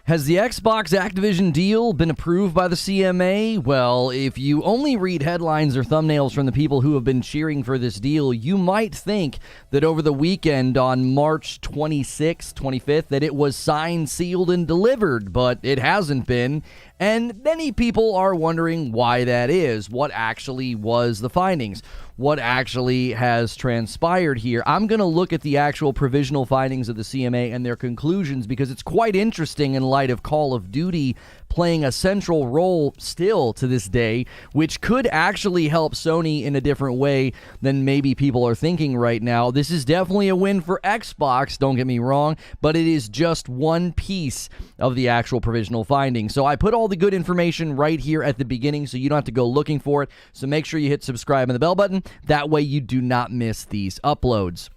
Has the Xbox Activision deal been approved by the CMA? Well, if you only read headlines or thumbnails from the people who have been cheering for this deal, you might think that over the weekend on March 26th, 25th, that it was signed, sealed, and delivered, but it hasn't been. And many people are wondering why that is. What actually was the findings? What actually has transpired here? I'm going to look at the actual provisional findings of the CMA and their conclusions because it's quite interesting in light of Call of Duty playing a central role still to this day, which could actually help Sony in a different way than maybe people are thinking right now. This is definitely a win for Xbox, don't get me wrong, but it is just one piece of the actual provisional findings. So I put all the good information right here at the beginning so you don't have to go looking for it. So make sure you hit subscribe and the bell button. That way you do not miss these uploads.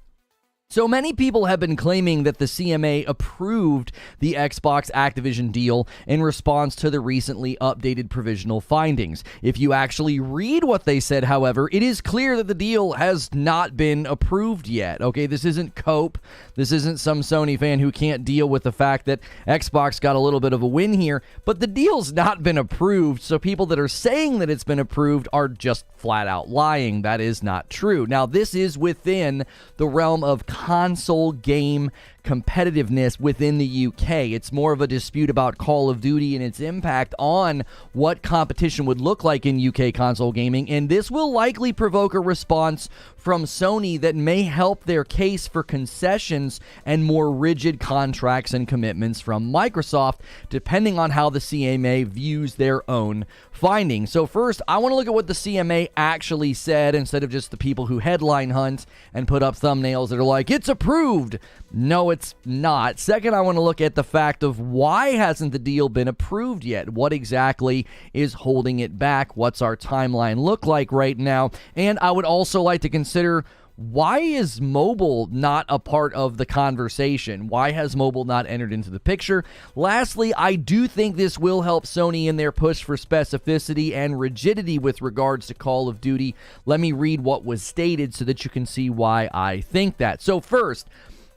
So many people have been claiming that the CMA approved the Xbox Activision deal in response to the recently updated provisional findings. If you actually read what they said, however, it is clear that the deal has not been approved yet. Okay, this isn't cope. This isn't some Sony fan who can't deal with the fact that Xbox got a little bit of a win here, but the deal's not been approved, so people that are saying that it's been approved are just flat out lying. That is not true. Now, this is within the realm of console game competitiveness within the UK. It's more of a dispute about Call of Duty and its impact on what competition would look like in UK console gaming, and this will likely provoke a response from Sony that may help their case for concessions and more rigid contracts and commitments from Microsoft, depending on how the CMA views their own findings. So first, I want to look at what the CMA actually said instead of just the people who headline hunt and put up thumbnails that are like, it's approved. No, it's not. Second, I want to look at the fact of why hasn't the deal been approved yet? What exactly is holding it back? What's our timeline look like right now? And I would also like to consider, why is mobile not a part of the conversation? Why has mobile not entered into the picture? Lastly, I do think this will help Sony in their push for specificity and rigidity with regards to Call of Duty. Let me read what was stated so that you can see why I think that. So first,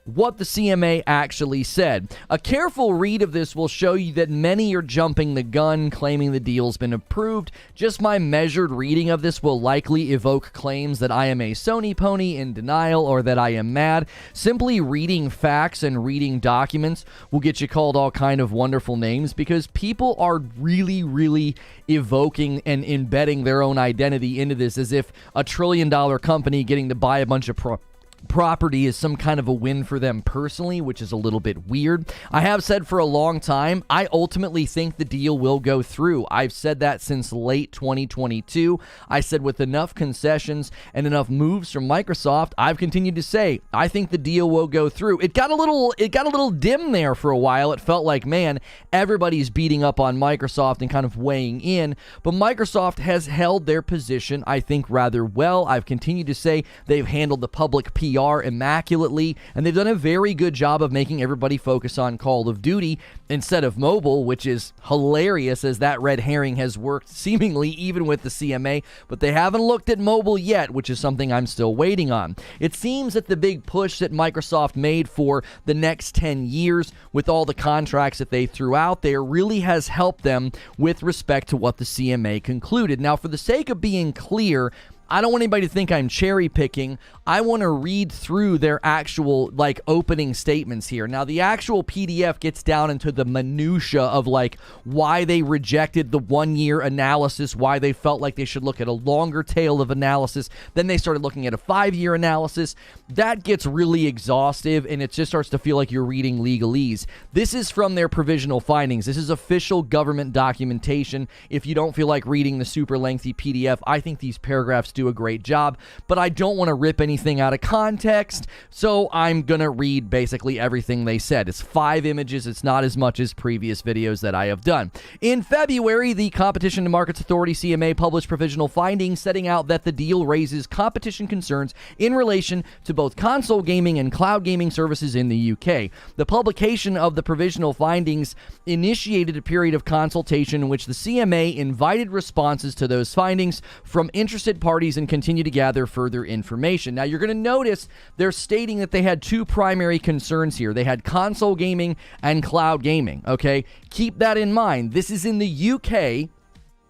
what the CMA actually said. A careful read of this will show you that many are jumping the gun, claiming the deal's been approved. Just my measured reading of this will likely evoke claims that I am a Sony pony in denial or that I am mad. Simply reading facts and reading documents will get you called all kind of wonderful names because people are really evoking and embedding their own identity into this as if a $1 trillion company getting to buy a bunch of property is some kind of a win for them personally, which is a little bit weird. I have said for a long time, I ultimately think the deal will go through. I've said that since late 2022. I said with enough concessions and enough moves from Microsoft, I've continued to say, I think the deal will go through. It got a little dim there for a while. It felt like, man, everybody's beating up on Microsoft and kind of weighing in, but Microsoft has held their position, I think, rather well. I've continued to say they've handled the public PR immaculately, and they've done a very good job of making everybody focus on Call of Duty instead of mobile, which is hilarious as that red herring has worked seemingly even with the CMA, but they haven't looked at mobile yet, which is something I'm still waiting on. It seems that the big push that Microsoft made for the next 10 years with all the contracts that they threw out there really has helped them with respect to what the CMA concluded. Now, for the sake of being clear, I don't want anybody to think I'm cherry picking. I want to read through their actual opening statements here. Now, the actual PDF gets down into the minutia of why they rejected the 1-year analysis, why they felt like they should look at a longer tail of analysis. Then they started looking at a 5-year analysis. That gets really exhaustive, and it just starts to feel like you're reading legalese. This is from their provisional findings. This is official government documentation. If you don't feel like reading the super lengthy PDF, I think these paragraphs do a great job, but I don't want to rip anything out of context, so I'm gonna read basically everything they said. It's 5 images. It's not as much as previous videos that I have done. In February, the Competition and Markets Authority, CMA, published provisional findings setting out that the deal raises competition concerns in relation to both console gaming and cloud gaming services in the UK. The publication of the provisional findings initiated a period of consultation in which the CMA invited responses to those findings from interested parties studies and continue to gather further information. Now, you're going to notice they're stating that they had two primary concerns here. They had console gaming and cloud gaming, okay? Keep that in mind. This is in the UK.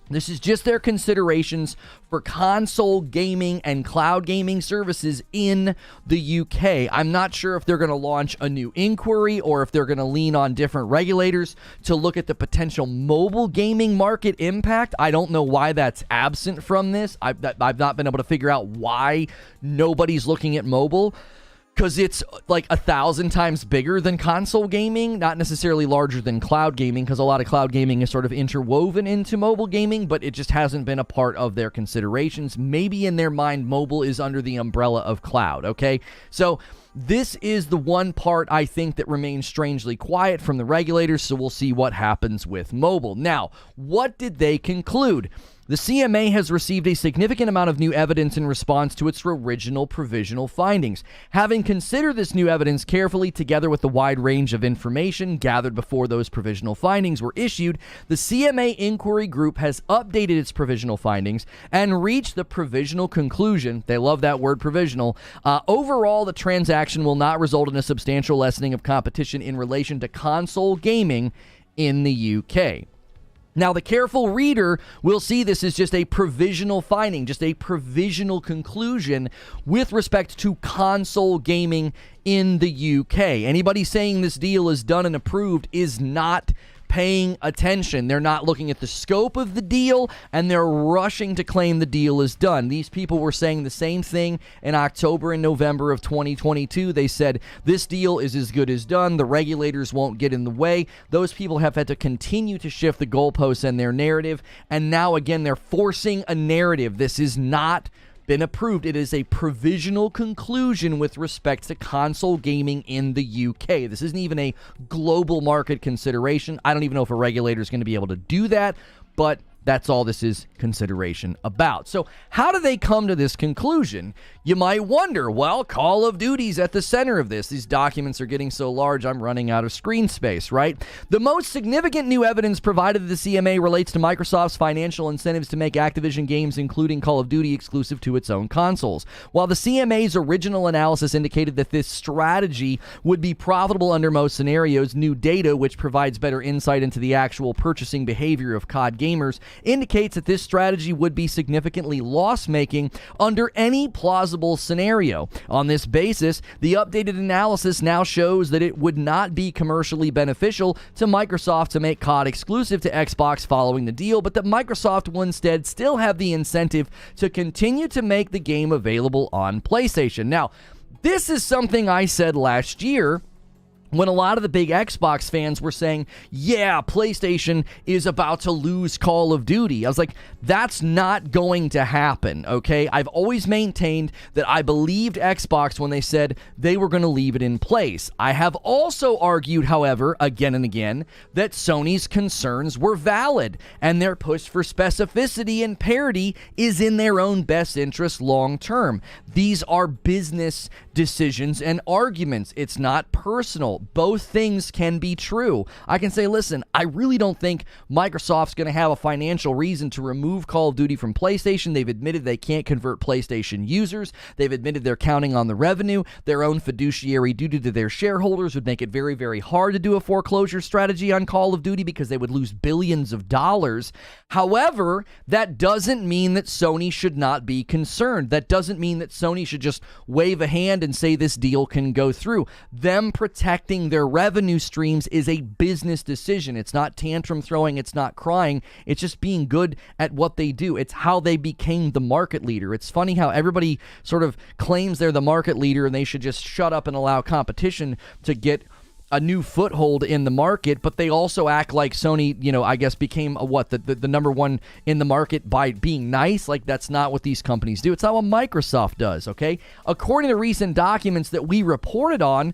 This is just their considerations for console gaming and cloud gaming services in the UK. I'm not sure if they're going to launch a new inquiry or if they're going to lean on different regulators to look at the potential mobile gaming market impact. I don't know why that's absent from this. I've not been able to figure out why nobody's looking at mobile. Because it's like 1,000 times bigger than console gaming, not necessarily larger than cloud gaming, because a lot of cloud gaming is sort of interwoven into mobile gaming, but it just hasn't been a part of their considerations. Maybe in their mind, mobile is under the umbrella of cloud, okay? So this is the one part I think that remains strangely quiet from the regulators, so we'll see what happens with mobile. Now, what did they conclude? The CMA has received a significant amount of new evidence in response to its original provisional findings. Having considered this new evidence carefully together with the wide range of information gathered before those provisional findings were issued, the CMA Inquiry Group has updated its provisional findings and reached the provisional conclusion, they love that word provisional, overall the transaction will not result in a substantial lessening of competition in relation to console gaming in the UK. Now, the careful reader will see this as just a provisional finding, just a provisional conclusion with respect to console gaming in the UK. Anybody saying this deal is done and approved is not paying attention. They're not looking at the scope of the deal, and they're rushing to claim the deal is done. These people were saying the same thing in October and November of 2022. They said, this deal is as good as done. The regulators won't get in the way. Those people have had to continue to shift the goalposts and their narrative, and now again, they're forcing a narrative. This is not been approved. It is a provisional conclusion with respect to console gaming in the UK. This isn't even a global market consideration. I don't even know if a regulator is going to be able to do that, but that's all this is consideration about. So how do they come to this conclusion? You might wonder, well, Call of Duty's at the center of this. These documents are getting so large, I'm running out of screen space, right? The most significant new evidence provided to the CMA relates to Microsoft's financial incentives to make Activision games, including Call of Duty, exclusive to its own consoles. While the CMA's original analysis indicated that this strategy would be profitable under most scenarios, new data, which provides better insight into the actual purchasing behavior of COD gamers, indicates that this strategy would be significantly loss-making under any plausible scenario. On this basis, the updated analysis now shows that it would not be commercially beneficial to Microsoft to make COD exclusive to Xbox following the deal, but that Microsoft will instead still have the incentive to continue to make the game available on PlayStation. Now, this is something I said last year when a lot of the big Xbox fans were saying, yeah, PlayStation is about to lose Call of Duty. I was like, that's not going to happen, okay? I've always maintained that I believed Xbox when they said they were going to leave it in place. I have also argued, however, again and again, that Sony's concerns were valid, and their push for specificity and parity is in their own best interest long term. These are business decisions and arguments. It's not personal. Both things can be true. I can say, listen, I really don't think Microsoft's going to have a financial reason to remove Call of Duty from PlayStation. They've admitted they can't convert PlayStation users. They've admitted they're counting on the revenue. Their own fiduciary duty to their shareholders would make it very, very hard to do a foreclosure strategy on Call of Duty because they would lose billions of dollars. However, that doesn't mean that Sony should not be concerned. That doesn't mean that Sony should just wave a hand and say this deal can go through. Them protecting their revenue streams is a business decision. It's not tantrum throwing. It's not crying. It's just being good at what they do. It's how they became the market leader. It's funny how everybody sort of claims they're the market leader and they should just shut up and allow competition to get a new foothold in the market, but they also act like Sony, I guess became the number one in the market by being nice. Like, that's not what these companies do. It's not what Microsoft does, okay? According to recent documents that we reported on,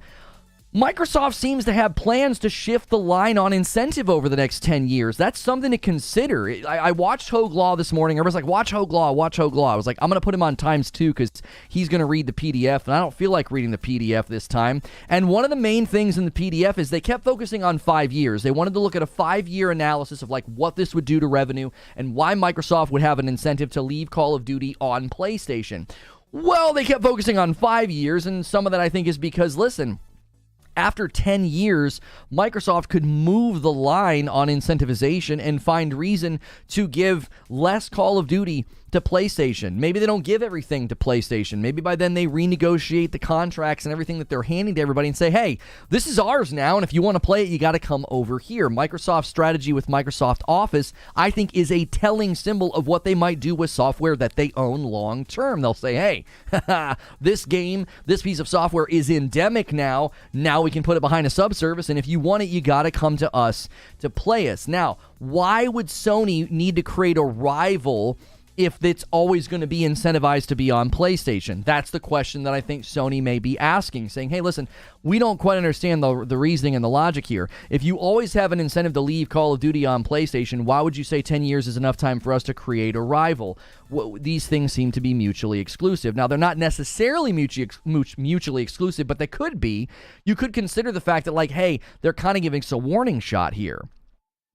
Microsoft seems to have plans to shift the line on incentive over the next 10 years. That's something to consider. I watched Hogue Law this morning. Everybody's like, watch Hogue Law, watch Hogue Law. I was like, I'm going to put him on times 2 because he's going to read the PDF, and I don't feel like reading the PDF this time. And one of the main things in the PDF is they kept focusing on 5 years. They wanted to look at a 5-year analysis of like what this would do to revenue and why Microsoft would have an incentive to leave Call of Duty on PlayStation. Well, they kept focusing on 5 years, and some of that I think is because, listen, after 10 years, Microsoft could move the line on incentivization and find reason to give less Call of Duty to PlayStation. Maybe they don't give everything to PlayStation. Maybe by then they renegotiate the contracts and everything that they're handing to everybody and say, hey, this is ours now, and if you want to play it, you got to come over here. Microsoft's strategy with Microsoft Office, I think, is a telling symbol of what they might do with software that they own long term. They'll say, hey, this game, this piece of software is endemic now. Now we can put it behind a subservice, and if you want it, you got to come to us to play us. Now, why would Sony need to create a rival if it's always going to be incentivized to be on PlayStation? That's the question that I think Sony may be asking, saying, hey, listen, we don't quite understand the reasoning and the logic here. If you always have an incentive to leave Call of Duty on PlayStation, why would you say 10 years is enough time for us to create a rival? These things seem to be mutually exclusive. Now, they're not necessarily mutually exclusive, but they could be. You could consider the fact that, like, hey, they're kind of giving us a warning shot here.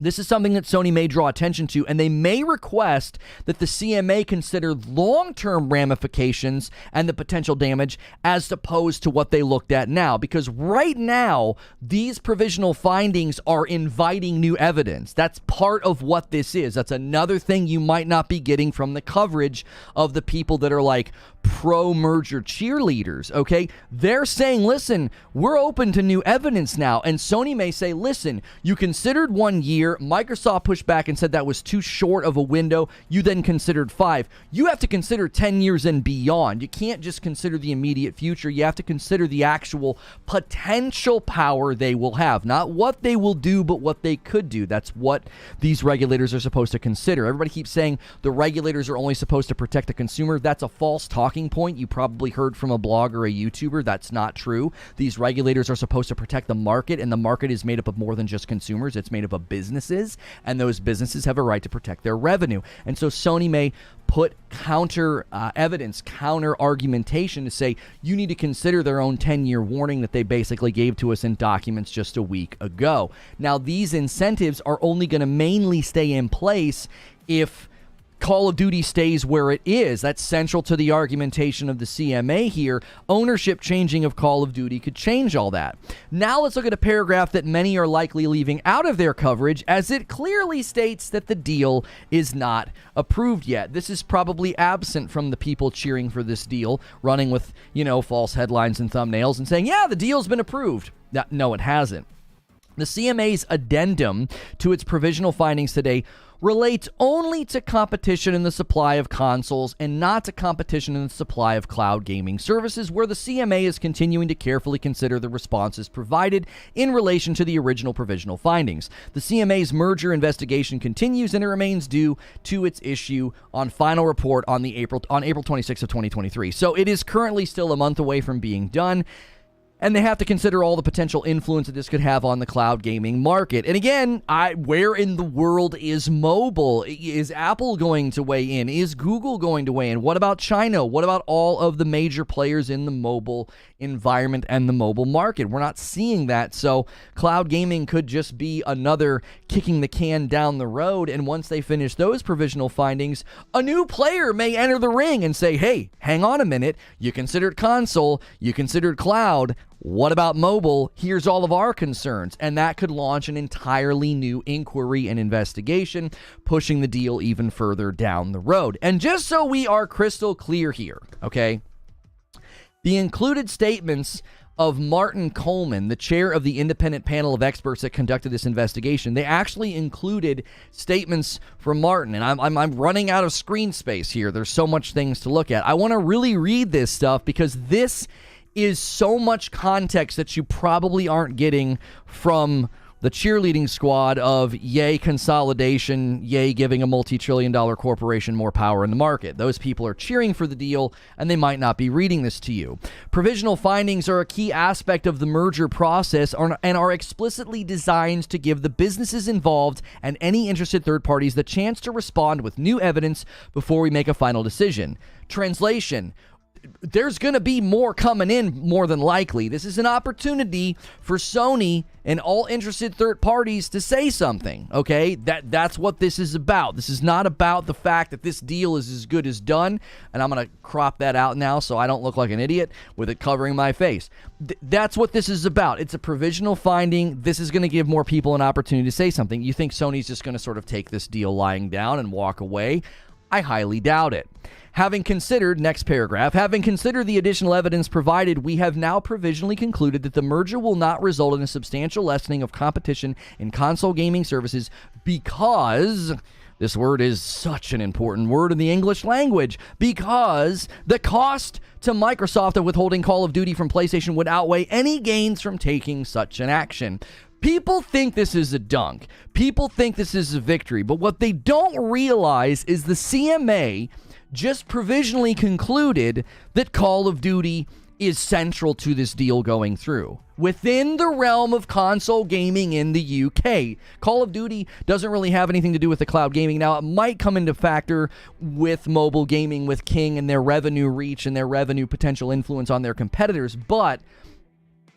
This is something that Sony may draw attention to, and they may request that the CMA consider long-term ramifications and the potential damage as opposed to what they looked at now. Because right now, these provisional findings are inviting new evidence. That's part of what this is. That's another thing you might not be getting from the coverage of the people that are like pro-merger cheerleaders, okay? They're saying, listen, we're open to new evidence now. And Sony may say, listen, you considered 1 year. Microsoft pushed back and said that was too short of a window. You then considered 5. You have to consider 10 years and beyond. You can't just consider the immediate future. You have to consider the actual potential power they will have. Not what they will do, but what they could do. That's what these regulators are supposed to consider. Everybody keeps saying the regulators are only supposed to protect the consumer. That's a false talking point. You probably heard from a blog or a YouTuber. That's not true. These regulators are supposed to protect the market, and the market is made up of more than just consumers. It's made up of businesses, and those businesses have a right to protect their revenue. And so Sony may put counter evidence, counter argumentation to say you need to consider their own 10-year warning that they basically gave to us in documents just a week ago. Now, these incentives are only going to mainly stay in place if Call of Duty stays where it is. That's central to the argumentation of the CMA here. Ownership changing of Call of Duty could change all that. Now let's look at a paragraph that many are likely leaving out of their coverage, as it clearly states that the deal is not approved yet. This is probably absent from the people cheering for this deal, running with, false headlines and thumbnails and saying, yeah, the deal's been approved. No, it hasn't. The CMA's addendum to its provisional findings today relates only to competition in the supply of consoles and not to competition in the supply of cloud gaming services, where the CMA is continuing to carefully consider the responses provided in relation to the original provisional findings. The CMA's merger investigation continues, and it remains due to its issue on final report on April 26th of 2023. So it is currently still a month away from being done. And they have to consider all the potential influence that this could have on the cloud gaming market. And again, where in the world is mobile? Is Apple going to weigh in? Is Google going to weigh in? What about China? What about all of the major players in the mobile environment and the mobile market? We're not seeing that. So cloud gaming could just be another kicking the can down the road. And once they finish those provisional findings, a new player may enter the ring and say, hey, hang on a minute. You considered console. You considered cloud. What about mobile? Here's all of our concerns. And that could launch an entirely new inquiry and investigation, pushing the deal even further down the road. And just so we are crystal clear here, okay, the included statements of Martin Coleman, the chair of the independent panel of experts that conducted this investigation, they actually included statements from Martin. And I'm running out of screen space here. There's so much things to look at. I want to really read this stuff because this is so much context that you probably aren't getting from the cheerleading squad of yay consolidation, yay giving a multi-trillion-dollar corporation more power in the market. Those people are cheering for the deal, and they might not be reading this to you. Provisional findings are a key aspect of the merger process and are explicitly designed to give the businesses involved and any interested third parties the chance to respond with new evidence before we make a final decision. Translation: there's going to be more coming in, more than likely. This is an opportunity for Sony and all interested third parties to say something, okay? That's what this is about. This is not about the fact that this deal is as good as done, and I'm going to crop that out now so I don't look like an idiot with it covering my face. That's what this is about. It's a provisional finding. This is going to give more people an opportunity to say something. You think Sony's just going to sort of take this deal lying down and walk away? I highly doubt it. Having considered, next paragraph, having considered the additional evidence provided, we have now provisionally concluded that the merger will not result in a substantial lessening of competition in console gaming services because, this word is such an important word in the English language, because the cost to Microsoft of withholding Call of Duty from PlayStation would outweigh any gains from taking such an action. People think this is a dunk. People think this is a victory. But what they don't realize is the CMA just provisionally concluded that Call of Duty is central to this deal going through. Within the realm of console gaming in the UK, Call of Duty doesn't really have anything to do with the cloud gaming. Now, it might come into factor with mobile gaming, with King and their revenue reach and their revenue potential influence on their competitors. But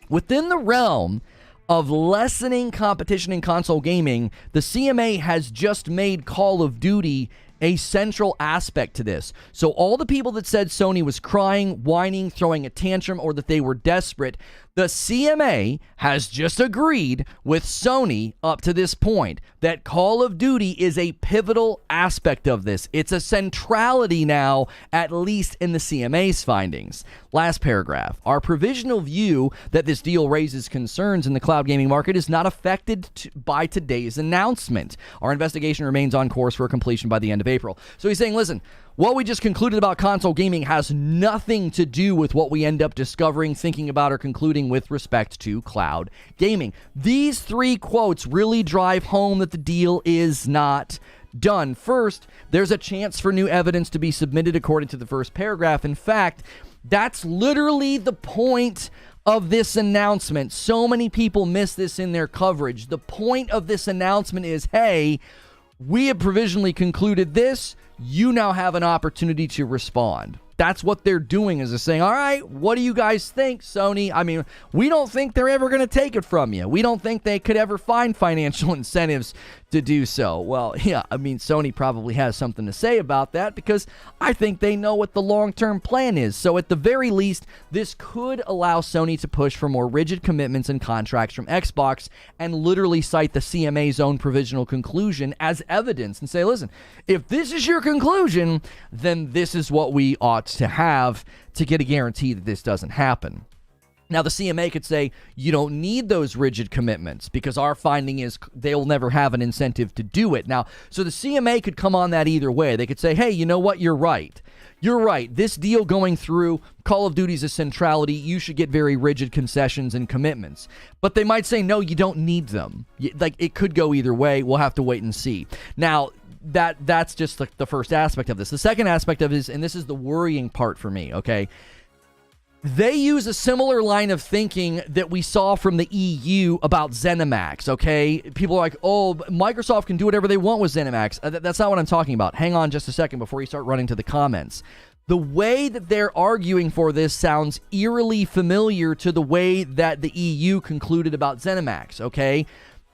within the realm of lessening competition in console gaming, the CMA has just made Call of Duty a central aspect to this. So all the people that said Sony was crying, whining, throwing a tantrum, or that they were desperate, the CMA has just agreed with Sony up to this point that Call of Duty is a pivotal aspect of this. It's a centrality now, at least in the CMA's findings. Last paragraph. Our provisional view that this deal raises concerns in the cloud gaming market is not affected by today's announcement. Our investigation remains on course for completion by the end of April. So he's saying, listen, what we just concluded about console gaming has nothing to do with what we end up discovering, thinking about, or concluding with respect to cloud gaming. These three quotes really drive home that the deal is not done. First, there's a chance for new evidence to be submitted according to the first paragraph. In fact, that's literally the point of this announcement. So many people miss this in their coverage. The point of this announcement is, hey, we have provisionally concluded this. You now have an opportunity to respond. That's what they're doing, is they're saying, all right, what do you guys think, Sony? I mean, we don't think they're ever going to take it from you. We don't think they could ever find financial incentives to do so. Well, yeah, I mean, Sony probably has something to say about that because I think they know what the long-term plan is. So at the very least, this could allow Sony to push for more rigid commitments and contracts from Xbox and literally cite the CMA's own provisional conclusion as evidence and say, listen, if this is your conclusion, then this is what we ought to have to get a guarantee that this doesn't happen. Now, the CMA could say, you don't need those rigid commitments because our finding is they'll never have an incentive to do it. Now, so the CMA could come on that either way. They could say, hey, you know what? You're right. You're right. This deal going through, Call of Duty's a centrality. You should get very rigid concessions and commitments. But they might say, no, you don't need them. Like, it could go either way. We'll have to wait and see. Now, that's just the first aspect of this. The second aspect of this, and this is the worrying part for me, okay? They use a similar line of thinking that we saw from the EU about ZeniMax, okay? People are like, oh, Microsoft can do whatever they want with ZeniMax. That's not what I'm talking about. Hang on just a second before you start running to the comments. The way that they're arguing for this sounds eerily familiar to the way that the EU concluded about ZeniMax, okay?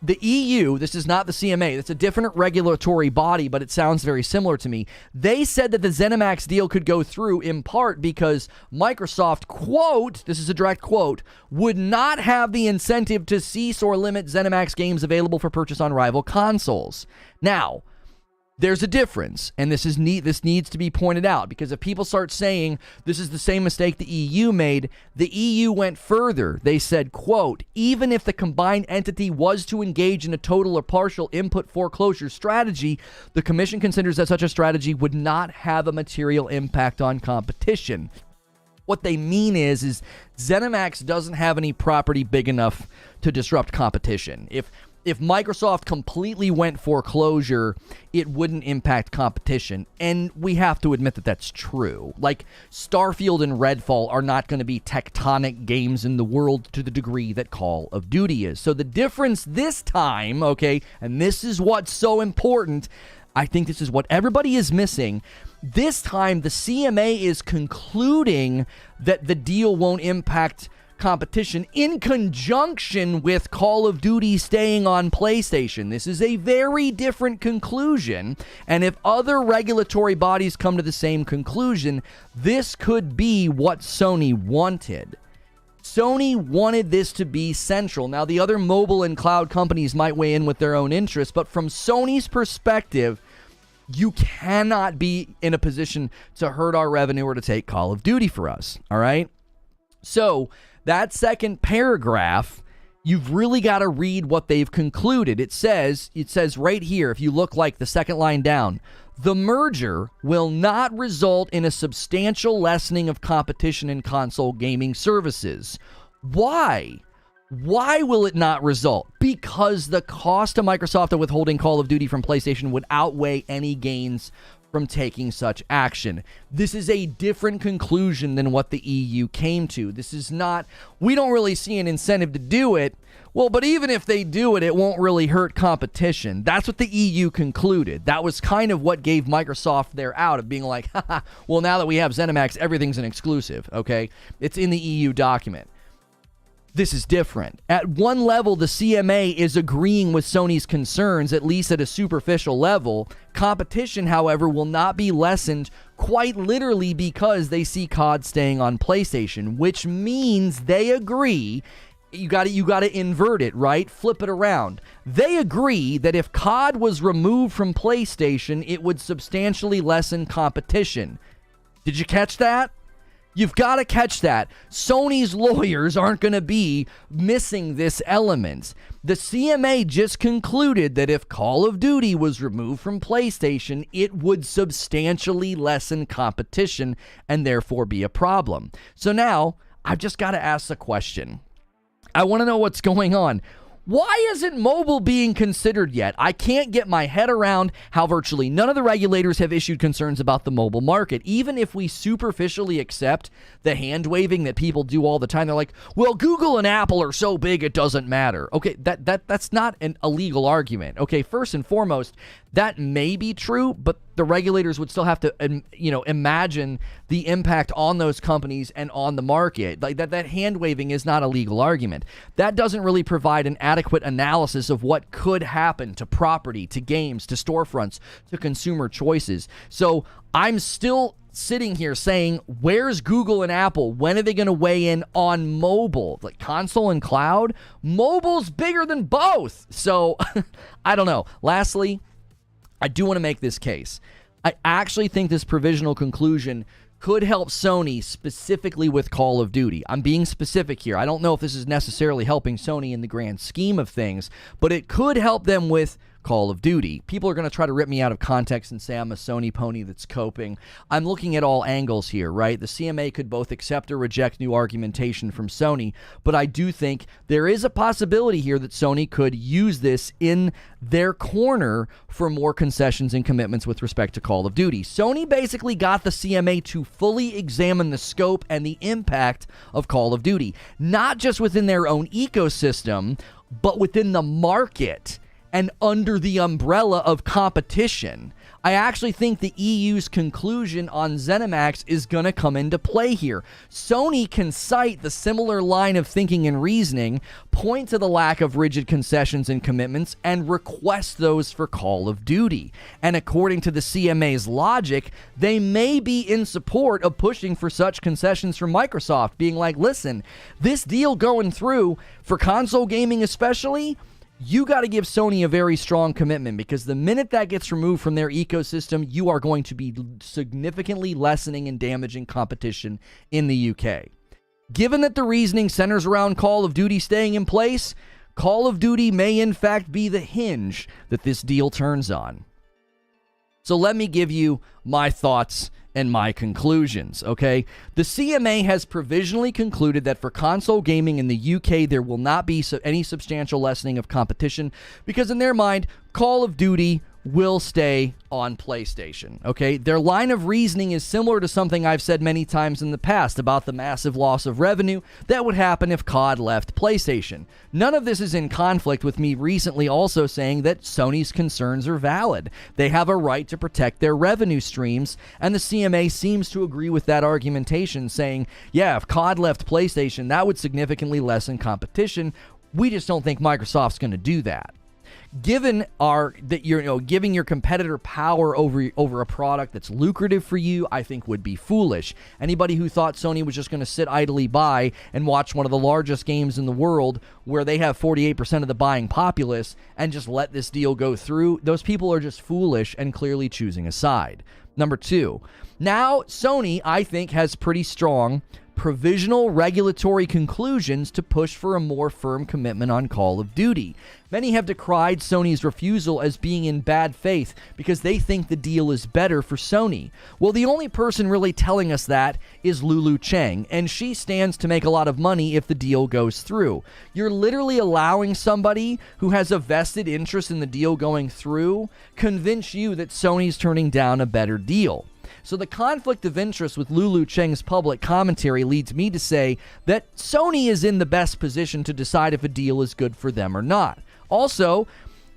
The EU, this is not the CMA, it's a different regulatory body, but it sounds very similar to me. They said that the ZeniMax deal could go through in part because Microsoft, quote, this is a direct quote, would not have the incentive to cease or limit ZeniMax games available for purchase on rival consoles. Now, there's a difference, and this needs to be pointed out, because if people start saying this is the same mistake the EU made, the EU went further. They said, quote, even if the combined entity was to engage in a total or partial input foreclosure strategy, the Commission considers that such a strategy would not have a material impact on competition. What they mean is ZeniMax doesn't have any property big enough to disrupt competition. If Microsoft completely went foreclosure, it wouldn't impact competition. And we have to admit that that's true. Like, Starfield and Redfall are not going to be tectonic games in the world to the degree that Call of Duty is. So the difference this time, okay, and this is what's so important, I think this is what everybody is missing. This time, the CMA is concluding that the deal won't impact competition in conjunction with Call of Duty staying on PlayStation. This is a very different conclusion, and if other regulatory bodies come to the same conclusion, this could be what Sony wanted. Sony wanted this to be central. Now, the other mobile and cloud companies might weigh in with their own interests, but from Sony's perspective, you cannot be in a position to hurt our revenue or to take Call of Duty for us, all right? So, that second paragraph, you've really got to read what they've concluded. It says right here, if you look like the second line down, the merger will not result in a substantial lessening of competition in console gaming services. Why? Why will it not result? Because the cost to Microsoft of withholding Call of Duty from PlayStation would outweigh any gains from taking such action. This is a different conclusion than what the EU came to. This is not, we don't really see an incentive to do it. Well, but even if they do it, it won't really hurt competition. That's what the EU concluded. That was kind of what gave Microsoft their out of being like, haha, well, now that we have ZeniMax, everything's an exclusive, okay? It's in the EU document. This is different. At one level, the CMA is agreeing with Sony's concerns, at least at a superficial level. Competition, however, will not be lessened quite literally because they see COD staying on PlayStation, which means they agree. You got to invert it, right? Flip it around. They agree that if COD was removed from PlayStation, it would substantially lessen competition. Did you catch that? You've got to catch that. Sony's lawyers aren't going to be missing this element. The CMA just concluded that if Call of Duty was removed from PlayStation, it would substantially lessen competition and therefore be a problem. So now, I've just got to ask the question. I want to know what's going on. Why isn't mobile being considered yet? I can't get my head around how virtually none of the regulators have issued concerns about the mobile market. Even if we superficially accept the hand-waving that people do all the time, they're like, well, Google and Apple are so big it doesn't matter. Okay, that's not a legal argument. Okay, first and foremost, that may be true, but the regulators would still have to, imagine the impact on those companies and on the market. Like that hand-waving is not a legal argument. That doesn't really provide an adequate analysis of what could happen to property, to games, to storefronts, to consumer choices. So I'm still sitting here saying, where's Google and Apple? When are they going to weigh in on mobile? Like console and cloud? Mobile's bigger than both. So I don't know. Lastly, I do want to make this case. I actually think this provisional conclusion could help Sony specifically with Call of Duty. I'm being specific here. I don't know if this is necessarily helping Sony in the grand scheme of things, but it could help them with Call of Duty. People are going to try to rip me out of context and say I'm a Sony pony that's coping. I'm looking at all angles here, right? The CMA could both accept or reject new argumentation from Sony, but I do think there is a possibility here that Sony could use this in their corner for more concessions and commitments with respect to Call of Duty. Sony basically got the CMA to fully examine the scope and the impact of Call of Duty, not just within their own ecosystem, but within the market and under the umbrella of competition. I actually think the EU's conclusion on ZeniMax is going to come into play here. Sony can cite the similar line of thinking and reasoning, point to the lack of rigid concessions and commitments, and request those for Call of Duty. And according to the CMA's logic, they may be in support of pushing for such concessions from Microsoft, being like, listen, this deal going through, for console gaming especially, you got to give Sony a very strong commitment, because the minute that gets removed from their ecosystem, you are going to be significantly lessening and damaging competition in the UK. Given that the reasoning centers around Call of Duty staying in place, Call of Duty may in fact be the hinge that this deal turns on. So let me give you my thoughts and my conclusions, okay? The CMA has provisionally concluded that for console gaming in the UK, there will not be any substantial lessening of competition because in their mind, Call of Duty will stay on PlayStation, okay? Their line of reasoning is similar to something I've said many times in the past about the massive loss of revenue that would happen if COD left PlayStation. None of this is in conflict with me recently also saying that Sony's concerns are valid. They have a right to protect their revenue streams, and the CMA seems to agree with that argumentation, saying, yeah, if COD left PlayStation, that would significantly lessen competition. We just don't think Microsoft's going to do that. Given that you're giving your competitor power over a product that's lucrative for you, I think would be foolish. Anybody who thought Sony was just going to sit idly by and watch one of the largest games in the world where they have 48% of the buying populace and just let this deal go through, those people are just foolish and clearly choosing a side. Number two, now Sony, I think, has pretty strong provisional regulatory conclusions to push for a more firm commitment on Call of Duty. Many have decried Sony's refusal as being in bad faith because they think the deal is better for Sony. Well, the only person really telling us that is Lulu Cheng, and she stands to make a lot of money if the deal goes through. You're literally allowing somebody who has a vested interest in the deal going through convince you that Sony's turning down a better deal. So the conflict of interest with Lulu Cheng's public commentary leads me to say that Sony is in the best position to decide if a deal is good for them or not. Also,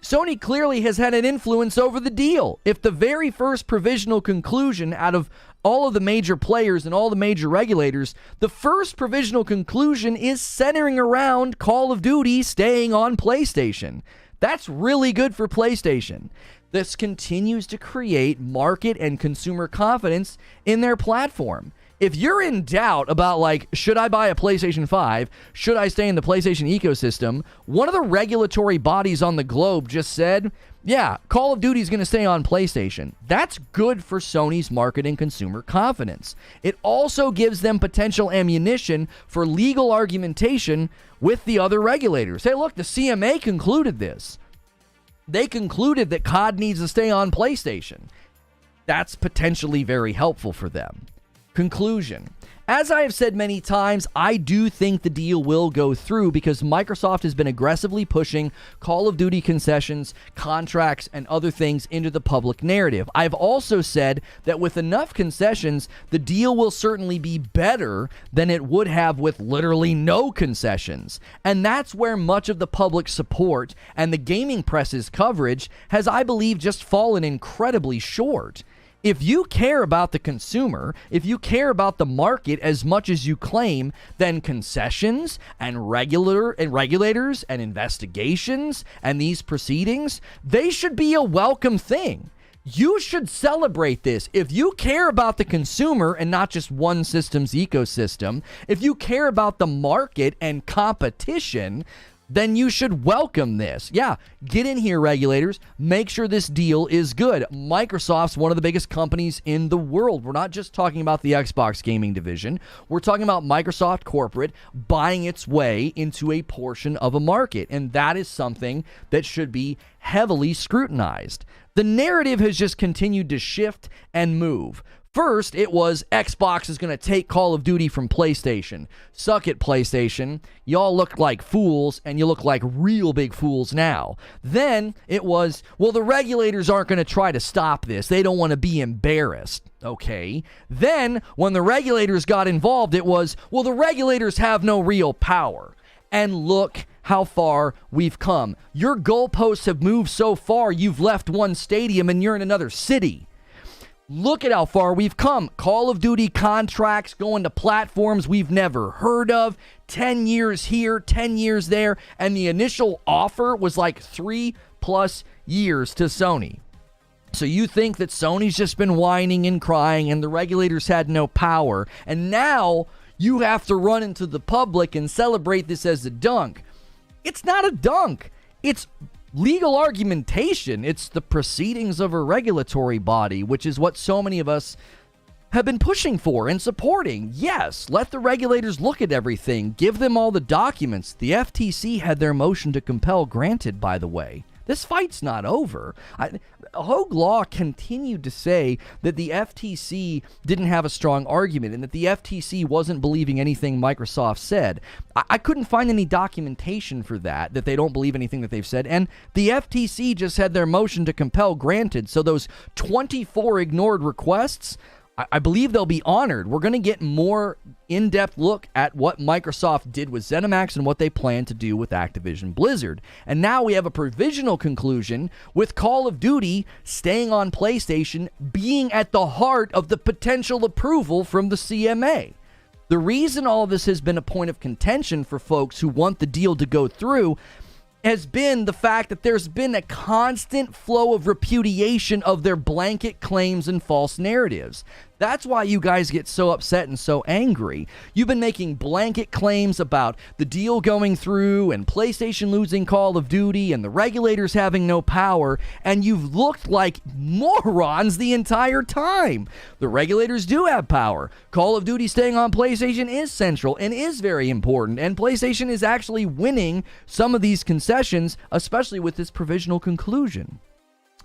Sony clearly has had an influence over the deal. If the very first provisional conclusion out of all of the major players and all the major regulators, the first provisional conclusion is centering around Call of Duty staying on PlayStation. That's really good for PlayStation. This continues to create market and consumer confidence in their platform. If you're in doubt about, like, should I buy a PlayStation 5? Should I stay in the PlayStation ecosystem? One of the regulatory bodies on the globe just said, yeah, Call of Duty is going to stay on PlayStation. That's good for Sony's market and consumer confidence. It also gives them potential ammunition for legal argumentation with the other regulators. Hey, look, the CMA concluded this. They concluded that COD needs to stay on PlayStation. That's potentially very helpful for them. Conclusion. As I have said many times, I do think the deal will go through because Microsoft has been aggressively pushing Call of Duty concessions, contracts, and other things into the public narrative. I've also said that with enough concessions, the deal will certainly be better than it would have with literally no concessions. And that's where much of the public support and the gaming press's coverage has, I believe, just fallen incredibly short. If you care about the consumer, if you care about the market as much as you claim, then concessions and regulators and investigations and these proceedings, they should be a welcome thing. You should celebrate this. If you care about the consumer and not just one system's ecosystem, if you care about the market and competition, then you should welcome this. Yeah, get in here, regulators. Make sure this deal is good. Microsoft's one of the biggest companies in the world. We're not just talking about the Xbox Gaming division. We're talking about Microsoft corporate buying its way into a portion of a market, and that is something that should be heavily scrutinized. The narrative has just continued to shift and move. First, it was Xbox is going to take Call of Duty from PlayStation. Suck it, PlayStation. Y'all look like fools, and you look like real big fools now. Then it was, well, the regulators aren't going to try to stop this. They don't want to be embarrassed. Okay. Then, when the regulators got involved, it was, well, the regulators have no real power. And look how far we've come. Your goalposts have moved so far, you've left one stadium and you're in another city. Look at how far we've come. Call of Duty contracts going to platforms we've never heard of. 10 years here, 10 years there. And the initial offer was like 3+ years to Sony. So you think that Sony's just been whining and crying and the regulators had no power. And now you have to run into the public and celebrate this as a dunk. It's not a dunk. It's legal argumentation. It's the proceedings of a regulatory body, which is what so many of us have been pushing for and supporting. Yes, let the regulators look at everything. Give them all the documents. The FTC had their motion to compel granted, by the way. This fight's not over. Hogue Law continued to say that the FTC didn't have a strong argument and that the FTC wasn't believing anything Microsoft said. I couldn't find any documentation for that they don't believe anything that they've said. And the FTC just had their motion to compel granted. So those 24 ignored requests, I believe they'll be honored. We're going to get more in-depth look at what Microsoft did with ZeniMax and what they plan to do with Activision Blizzard. And now we have a provisional conclusion with Call of Duty staying on PlayStation being at the heart of the potential approval from the CMA. The reason all of this has been a point of contention for folks who want the deal to go through has been the fact that there's been a constant flow of repudiation of their blanket claims and false narratives. That's why you guys get so upset and so angry. You've been making blanket claims about the deal going through and PlayStation losing Call of Duty and the regulators having no power, and you've looked like morons the entire time. The regulators do have power. Call of Duty staying on PlayStation is central and is very important, and PlayStation is actually winning some of these concessions, especially with this provisional conclusion.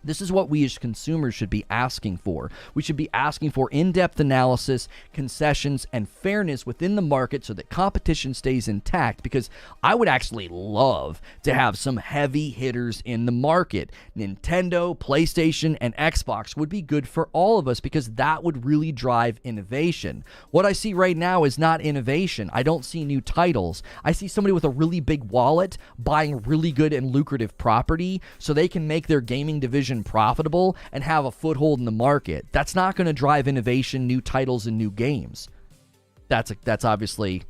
This is what we as consumers should be asking for. We should be asking for in-depth analysis, concessions, and fairness within the market so that competition stays intact, because I would actually love to have some heavy hitters in the market. Nintendo, PlayStation, and Xbox would be good for all of us because that would really drive innovation. What I see right now is not innovation. I don't see new titles. I see somebody with a really big wallet buying really good and lucrative property so they can make their gaming division profitable and have a foothold in the market. That's not going to drive innovation, new titles, and new games. That's obviously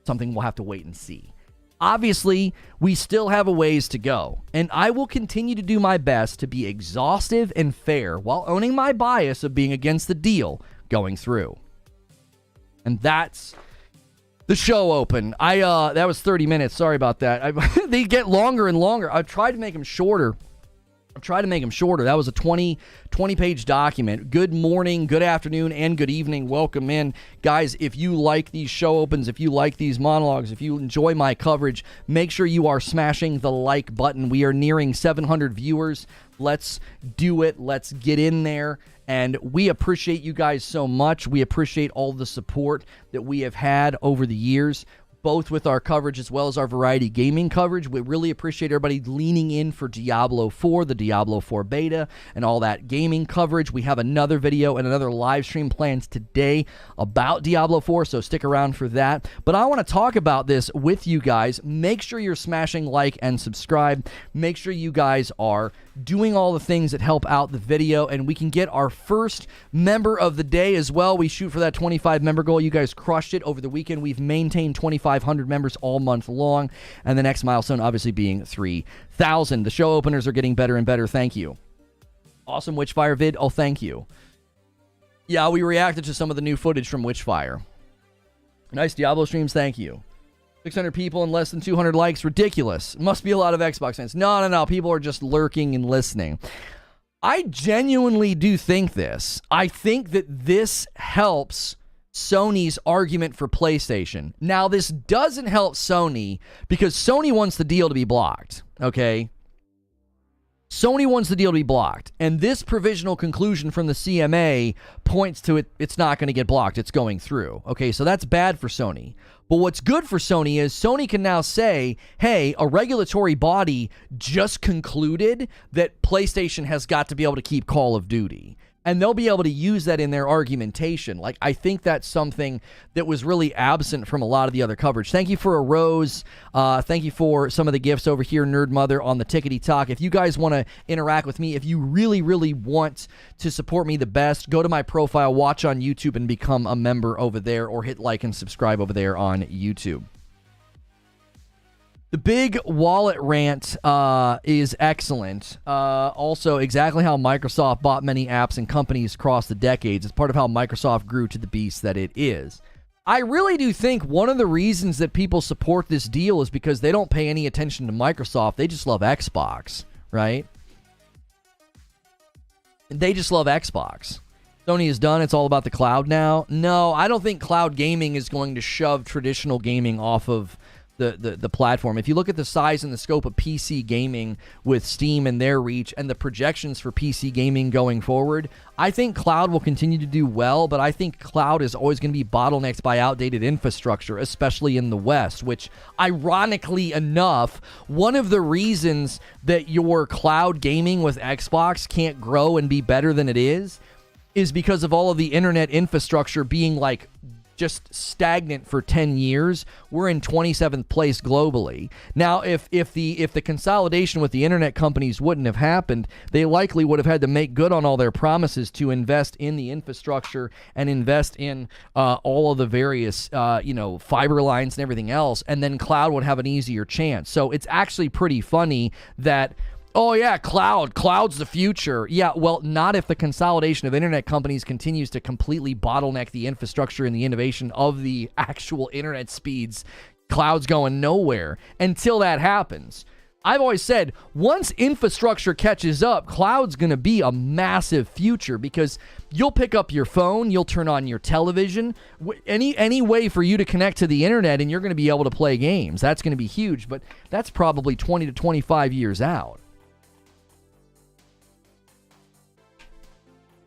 something we'll have to wait and see. Obviously, we still have a ways to go, and I will continue to do my best to be exhaustive and fair while owning my bias of being against the deal going through. And that's the show open. That was 30 minutes. Sorry about that. They get longer and longer. I've tried to make them shorter. That was a 20-page document. Good morning, good afternoon, and good evening. Welcome in. Guys, if you like these show opens, if you like these monologues, if you enjoy my coverage, make sure you are smashing the like button. We are nearing 700 viewers. Let's do it. Let's get in there. And we appreciate you guys so much. We appreciate all the support that we have had over the years, both with our coverage as well as our variety gaming coverage. We really appreciate everybody leaning in for Diablo 4, the Diablo 4 beta, and all that gaming coverage. We have another video and another live stream planned today about Diablo 4, so stick around for that. But I want to talk about this with you guys. Make sure you're smashing like and subscribe. Make sure you guys are doing all the things that help out the video, and we can get our first member of the day as well. We shoot for that 25 member goal. You guys crushed it over the weekend. We've maintained 2,500 members all month long, and the next milestone obviously being 3,000. The show openers are getting better and better. Thank you. Awesome Witchfire vid. Oh, thank you. Yeah, we reacted to some of the new footage from Witchfire. Nice Diablo streams. Thank you. 600 people and less than 200 likes. Ridiculous. Must be a lot of Xbox fans. No. People are just lurking and listening. I genuinely do think this. I think that this helps Sony's argument for PlayStation. Now, this doesn't help Sony because Sony wants the deal to be blocked, okay? Sony wants the deal to be blocked, and this provisional conclusion from the CMA points to it's not going to get blocked. It's going through, okay? So that's bad for Sony. But what's good for Sony is Sony can now say, hey, a regulatory body just concluded that PlayStation has got to be able to keep Call of Duty. And they'll be able to use that in their argumentation. Like, I think that's something that was really absent from a lot of the other coverage. Thank you for a rose. Thank you for some of the gifts over here, Nerd Mother, on the Tickety Talk. If you guys want to interact with me, if you really, really want to support me the best, go to my profile, watch on YouTube, and become a member over there, or hit like and subscribe over there on YouTube. The big wallet rant is excellent. Also, exactly how Microsoft bought many apps and companies across the decades. It's part of how Microsoft grew to the beast that it is. I really do think one of the reasons that people support this deal is because they don't pay any attention to Microsoft. They just love Xbox, right? They just love Xbox. Sony is done. It's all about the cloud now. No, I don't think cloud gaming is going to shove traditional gaming off of the platform. If you look at the size and the scope of PC gaming with Steam and their reach and the projections for PC gaming going forward, I think cloud will continue to do well, but I think cloud is always going to be bottlenecked by outdated infrastructure, especially in the West, which, ironically enough, one of the reasons that your cloud gaming with Xbox can't grow and be better than it is because of all of the internet infrastructure being like just stagnant for 10 years. We're in 27th place globally. Now, if the consolidation with the internet companies wouldn't have happened, they likely would have had to make good on all their promises to invest in the infrastructure and invest in all of the various fiber lines and everything else, and then cloud would have an easier chance. So it's actually pretty funny that, oh yeah, cloud's the future. Yeah, well, not if the consolidation of internet companies continues to completely bottleneck the infrastructure and the innovation of the actual internet speeds. Cloud's going nowhere until that happens. I've always said, once infrastructure catches up, cloud's going to be a massive future, because you'll pick up your phone, you'll turn on your television, any way for you to connect to the internet, and you're going to be able to play games. That's going to be huge, but that's probably 20 to 25 years out.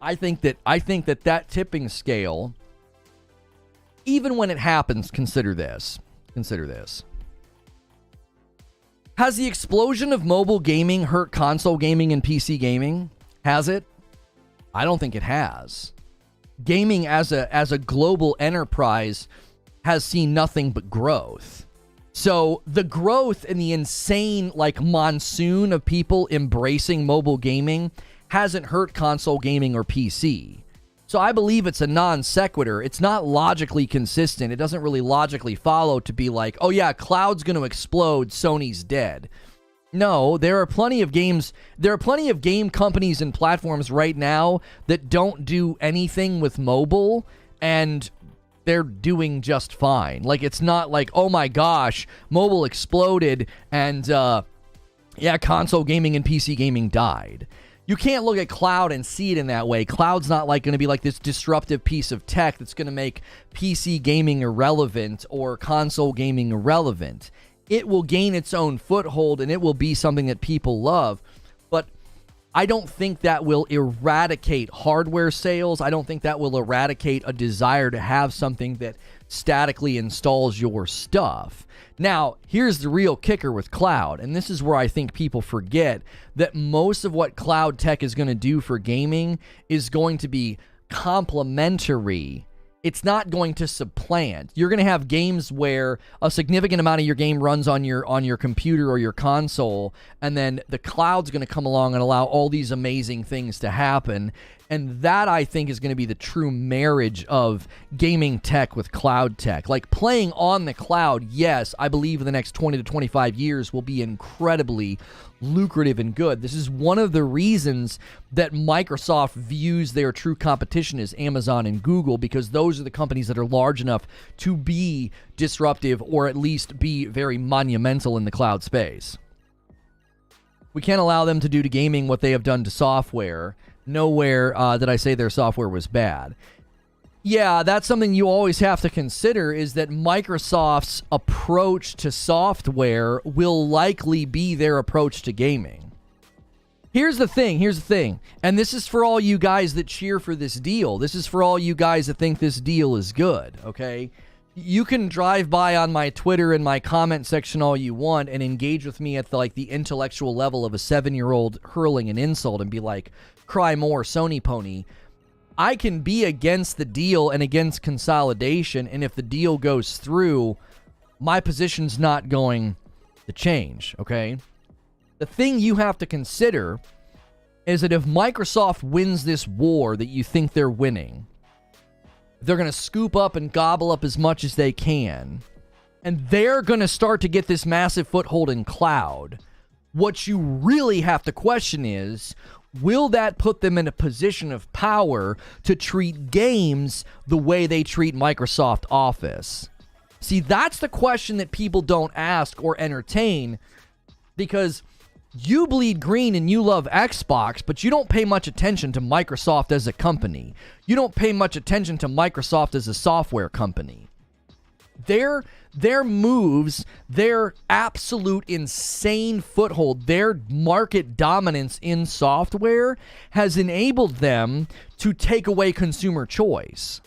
I think that tipping scale, even when it happens, consider this. Has the explosion of mobile gaming hurt console gaming and PC gaming? Has it? I don't think it has. Gaming as a global enterprise has seen nothing but growth. So the growth and the insane monsoon of people embracing mobile gaming hasn't hurt console gaming or PC. So I believe it's a non sequitur. It's not logically consistent. It doesn't really logically follow to be like, oh yeah, cloud's going to explode, Sony's dead. No, there are plenty of games. There are plenty of game companies and platforms right now that don't do anything with mobile, and they're doing just fine. Like, it's not like, oh my gosh, mobile exploded and console gaming and PC gaming died. You can't look at cloud and see it in that way. Cloud's not going to be like this disruptive piece of tech that's going to make PC gaming irrelevant or console gaming irrelevant. It will gain its own foothold and it will be something that people love. But I don't think that will eradicate hardware sales. I don't think that will eradicate a desire to have something that statically installs your stuff. Now, here's the real kicker with cloud, and this is where I think people forget that most of what cloud tech is going to do for gaming is going to be complementary. It's not going to supplant. You're going to have games where a significant amount of your game runs on your computer or your console, and then the cloud's going to come along and allow all these amazing things to happen. And that, I think, is going to be the true marriage of gaming tech with cloud tech. Like, playing on the cloud, yes, I believe in the next 20 to 25 years will be incredibly lucrative and good. This is one of the reasons that Microsoft views their true competition as Amazon and Google, because those are the companies that are large enough to be disruptive or at least be very monumental in the cloud space. We can't allow them to do to gaming what they have done to software. Nowhere did I say their software was bad. Yeah, that's something you always have to consider, is that Microsoft's approach to software will likely be their approach to gaming. Here's the thing, and this is for all you guys that cheer for this deal. This is for all you guys that think this deal is good, okay? You can drive by on my Twitter and my comment section all you want and engage with me at the intellectual level of a 7-year-old hurling an insult and be like, cry more, Sony pony. I can be against the deal and against consolidation, and if the deal goes through, my position's not going to change, okay? The thing you have to consider is that if Microsoft wins this war that you think they're winning, they're going to scoop up and gobble up as much as they can, and they're going to start to get this massive foothold in cloud. What you really have to question is, will that put them in a position of power to treat games the way they treat Microsoft Office? See, that's the question that people don't ask or entertain, because you bleed green and you love Xbox, but you don't pay much attention to Microsoft as a company. You don't pay much attention to Microsoft as a software company. Their moves, their absolute insane foothold, their market dominance in software has enabled them to take away consumer choice.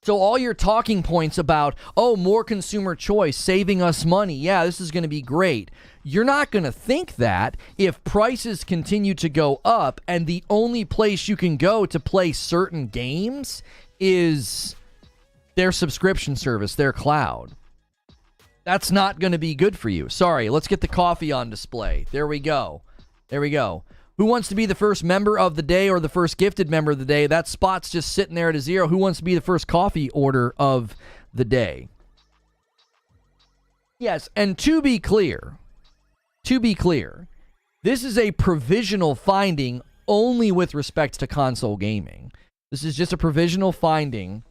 So all your talking points about, oh, more consumer choice, saving us money, yeah, this is going to be great. You're not going to think that if prices continue to go up and the only place you can go to play certain games is their subscription service, their cloud. That's not going to be good for you. Sorry, let's get the coffee on display. There we go. There we go. Who wants to be the first member of the day or the first gifted member of the day? That spot's just sitting there at a 0. Who wants to be the first coffee order of the day? Yes, and to be clear, this is a provisional finding only with respect to console gaming. This is just a provisional finding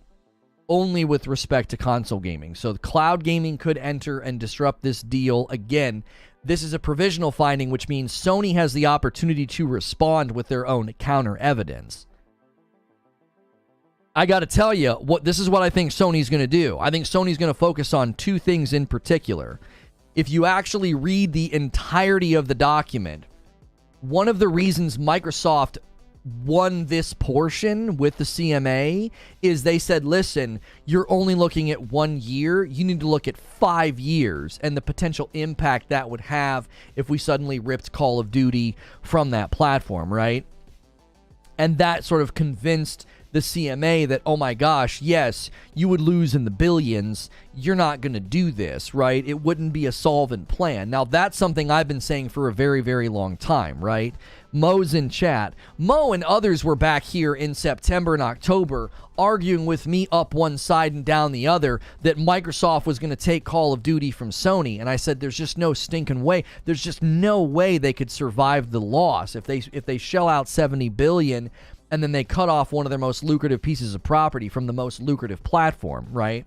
only with respect to console gaming. So cloud gaming could enter and disrupt this deal. Again, this is a provisional finding, which means Sony has the opportunity to respond with their own counter evidence. I got to tell you, this is what I think Sony's going to do. I think Sony's going to focus on two things in particular. If you actually read the entirety of the document, one of the reasons Microsoft won this portion with the CMA is they said, listen, you're only looking at 1 year. You need to look at 5 years and the potential impact that would have if we suddenly ripped Call of Duty from that platform, right? And that sort of convinced the CMA that, oh my gosh, yes, you would lose in the billions. You're not going to do this, right? It wouldn't be a solvent plan. Now, that's something I've been saying for a very, very long time, right? Mo's in chat. Mo and others were back here in September and October arguing with me up one side and down the other that Microsoft was going to take Call of Duty from Sony. And I said, there's just no stinking way. There's just no way they could survive the loss. If they shell out $70 billion and then they cut off one of their most lucrative pieces of property from the most lucrative platform, right?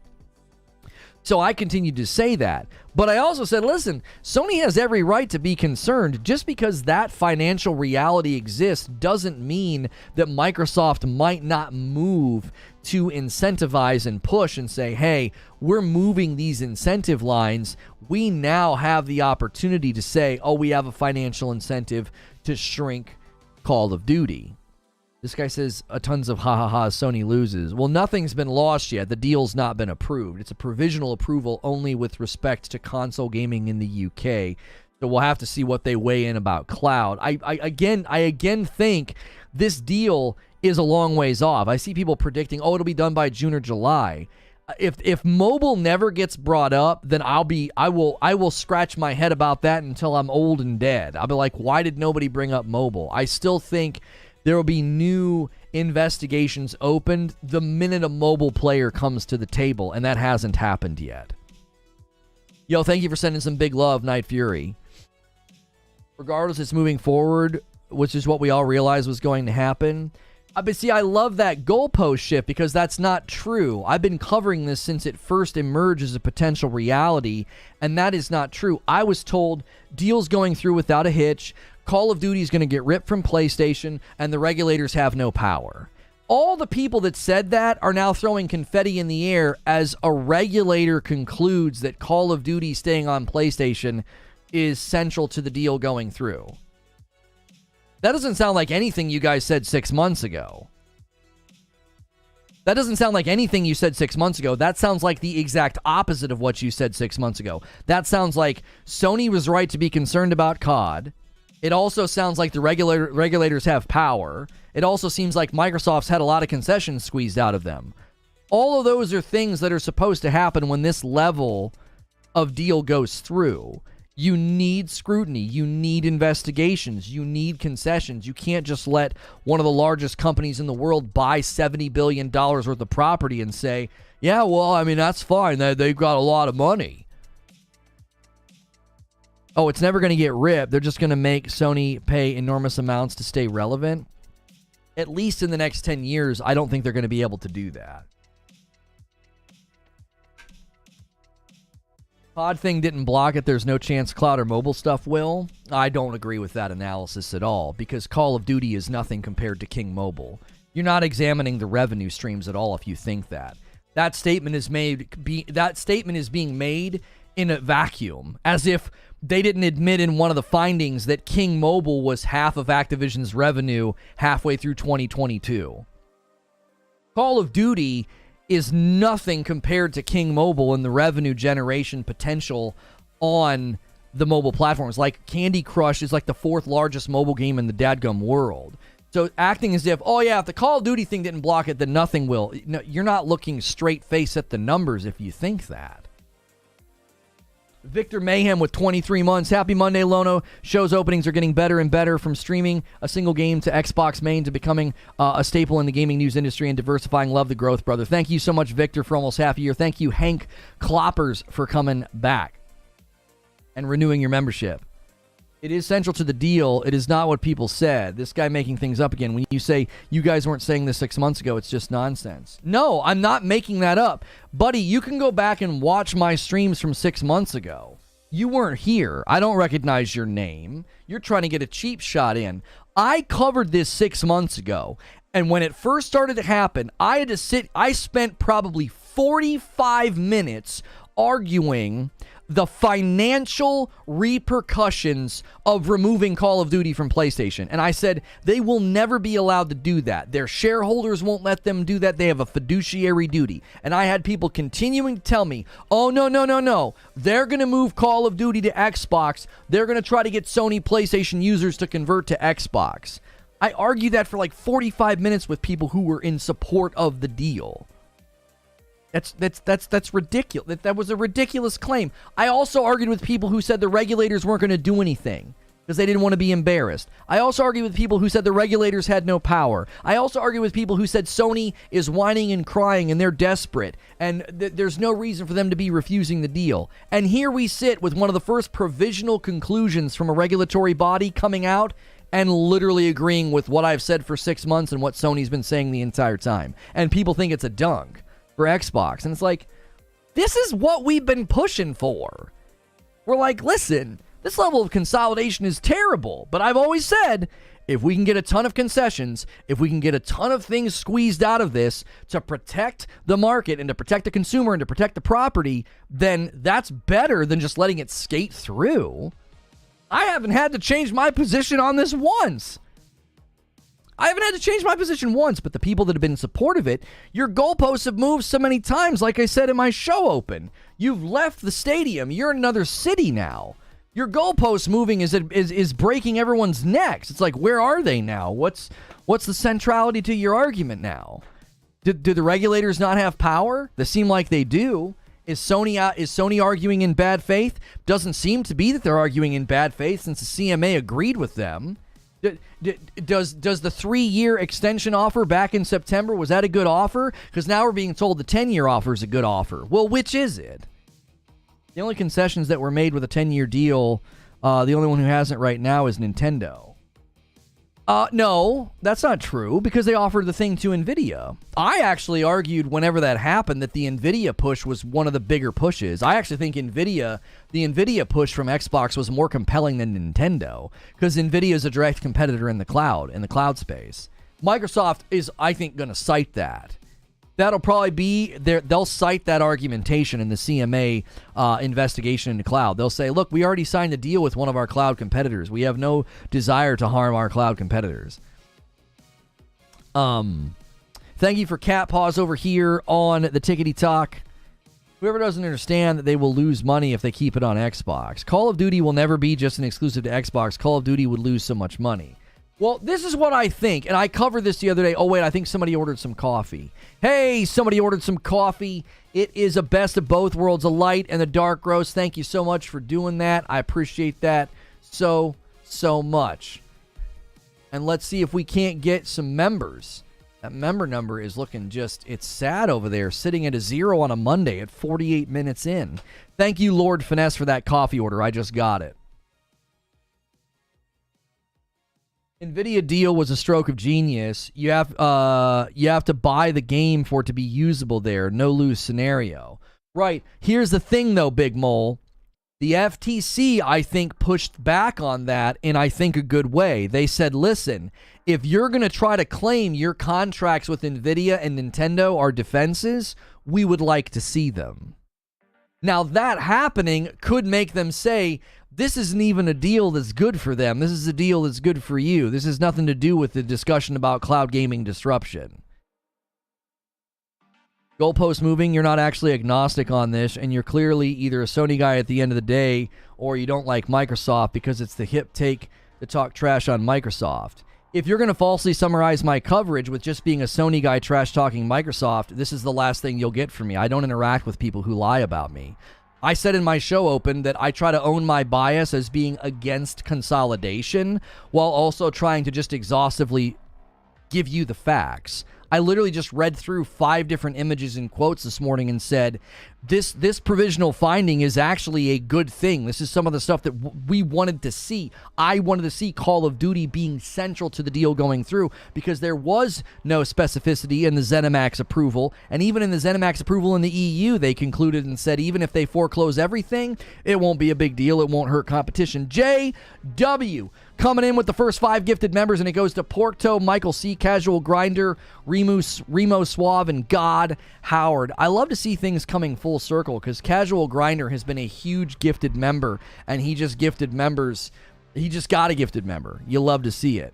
So I continued to say that. But I also said, listen, Sony has every right to be concerned. Just because that financial reality exists doesn't mean that Microsoft might not move to incentivize and push and say, hey, we're moving these incentive lines. We now have the opportunity to say, oh, we have a financial incentive to shrink Call of Duty. This guy says tons of ha-ha-ha, Sony loses. Well, nothing's been lost yet. The deal's not been approved. It's a provisional approval only with respect to console gaming in the UK. So we'll have to see what they weigh in about cloud. I again think this deal is a long ways off. I see people predicting, oh, it'll be done by June or July. If mobile never gets brought up, then I will scratch my head about that until I'm old and dead. I'll be like, why did nobody bring up mobile? I still think there will be new investigations opened the minute a mobile player comes to the table, and that hasn't happened yet. Yo, thank you for sending some big love, Night Fury. Regardless, it's moving forward, which is what we all realized was going to happen. But see, I love that goalpost shift because that's not true. I've been covering this since it first emerged as a potential reality, and that is not true. I was told deals going through without a hitch, Call of Duty is going to get ripped from PlayStation, and the regulators have no power. All the people that said that are now throwing confetti in the air as a regulator concludes that Call of Duty staying on PlayStation is central to the deal going through. That doesn't sound like anything you guys said 6 months ago. That doesn't sound like anything you said 6 months ago. That sounds like the exact opposite of what you said 6 months ago. That sounds like Sony was right to be concerned about COD. It also sounds like the regulators have power. It also seems like Microsoft's had a lot of concessions squeezed out of them. All of those are things that are supposed to happen when this level of deal goes through. You need scrutiny. You need investigations. You need concessions. You can't just let one of the largest companies in the world buy $70 billion worth of property and say, yeah, well, I mean, that's fine. They've got a lot of money. Oh, it's never going to get ripped. They're just going to make Sony pay enormous amounts to stay relevant. At least in the next 10 years, I don't think they're going to be able to do that. Pod thing didn't block it. There's no chance cloud or mobile stuff will. I don't agree with that analysis at all because Call of Duty is nothing compared to King Mobile. You're not examining the revenue streams at all if you think that. That statement is being made in a vacuum, as if they didn't admit in one of the findings that King Mobile was half of Activision's revenue halfway through 2022. Call of Duty is nothing compared to King Mobile and the revenue generation potential on the mobile platforms. Like, Candy Crush is like the 4th largest mobile game in the dadgum world. So acting as if, oh yeah, if the Call of Duty thing didn't block it, then nothing will. No, you're not looking straight face at the numbers if you think that. Victor Mayhem with 23 months. Happy Monday, Lono. Shows openings are getting better and better, from streaming a single game to Xbox main to becoming a staple in the gaming news industry and diversifying. Love the growth, brother. Thank you so much, Victor, for almost half a year. Thank you, Hank Kloppers, for coming back and renewing your membership. It is central to the deal. It is not what people said. This guy making things up again. When you say, you guys weren't saying this 6 months ago, it's just nonsense. No, I'm not making that up. Buddy, you can go back and watch my streams from 6 months ago. You weren't here. I don't recognize your name. You're trying to get a cheap shot in. I covered this 6 months ago, and when it first started to happen, I spent probably 45 minutes arguing the financial repercussions of removing Call of Duty from PlayStation. And I said they will never be allowed to do that. Their shareholders won't let them do that. They have a fiduciary duty. And I had people continuing to tell me, oh, no. They're going to move Call of Duty to Xbox. They're going to try to get Sony Playstation users to convert to Xbox. I argued that for like 45 minutes with people who were in support of the deal. That's ridiculous. That was a ridiculous claim. I also argued with people who said the regulators weren't going to do anything because they didn't want to be embarrassed. I also argued with people who said the regulators had no power. I also argued with people who said Sony is whining and crying and they're desperate and there's no reason for them to be refusing the deal. And here we sit with one of the first provisional conclusions from a regulatory body coming out and literally agreeing with what I've said for 6 months and what Sony's been saying the entire time. And people think it's a dunk for Xbox. And it's like, this is what we've been pushing for. We're like, listen, this level of consolidation is terrible. But I've always said, if we can get a ton of concessions, if we can get a ton of things squeezed out of this to protect the market and to protect the consumer and to protect the property, then that's better than just letting it skate through. I haven't had to change my position on this once. But the people that have been in support of it, your goalposts have moved so many times, like I said in my show open. You've left the stadium. You're in another city now. Your goalposts moving is breaking everyone's necks. It's like, where are they now? What's the centrality to your argument now? Do the regulators not have power? They seem like they do. Is Sony arguing in bad faith? Doesn't seem to be that they're arguing in bad faith since the CMA agreed with them. Does the 3-year extension offer back in September, was that a good offer? Because now we're being told the 10-year offer is a good offer. Well, which is it? The only concessions that were made with a 10-year deal, the only one who hasn't right now is Nintendo. No, that's not true, because they offered the thing to Nvidia. I actually argued whenever that happened that the Nvidia push was one of the bigger pushes. I actually think the Nvidia push from Xbox was more compelling than Nintendo, because Nvidia is a direct competitor in the cloud space. Microsoft is, I think, going to cite that. That'll probably be they'll cite that argumentation in the CMA investigation into cloud. They'll say, look, we already signed a deal with one of our cloud competitors. We have no desire to harm our cloud competitors. Thank you for Cat Paws over here on the Tickety Talk. Whoever doesn't understand that they will lose money if they keep it on Xbox. Call of Duty will never be just an exclusive to Xbox. Call of Duty would lose so much money. Well, this is what I think, and I covered this the other day. Oh, wait, I think somebody ordered some coffee. Hey, somebody ordered some coffee. It is a best of both worlds, a light and a dark roast. Thank you so much for doing that. I appreciate that so much. And let's see if we can't get some members. That member number is looking it's sad over there, sitting at a 0 on a Monday at 48 minutes in. Thank you, Lord Finesse, for that coffee order. I just got it. Nvidia deal was a stroke of genius. You have to buy the game for it to be usable there. No lose scenario. Right. Here's the thing, though, Big Mole. The FTC, I think, pushed back on that in, I think, a good way. They said, listen, if you're going to try to claim your contracts with Nvidia and Nintendo are defenses, we would like to see them. Now, that happening could make them say, this isn't even a deal that's good for them. This is a deal that's good for you. This has nothing to do with the discussion about cloud gaming disruption. Goalpost moving, you're not actually agnostic on this, and you're clearly either a Sony guy at the end of the day, or you don't like Microsoft because it's the hip take to talk trash on Microsoft. If you're going to falsely summarize my coverage with just being a Sony guy trash-talking Microsoft, this is the last thing you'll get from me. I don't interact with people who lie about me. I said in my show open that I try to own my bias as being against consolidation while also trying to just exhaustively give you the facts. I literally just read through 5 different images and quotes this morning and said, this provisional finding is actually a good thing. This is some of the stuff that we wanted to see. I wanted to see Call of Duty being central to the deal going through because there was no specificity in the ZeniMax approval. And even in the ZeniMax approval in the EU, they concluded and said, even if they foreclose everything, it won't be a big deal. It won't hurt competition. JW coming in with the first 5 gifted members, and it goes to Porto, Michael C., Casual Grinder, Remo Suave, and God Howard. I love to see things coming full circle because Casual Grinder has been a huge gifted member, and he just gifted members. He just got a gifted member. You love to see it.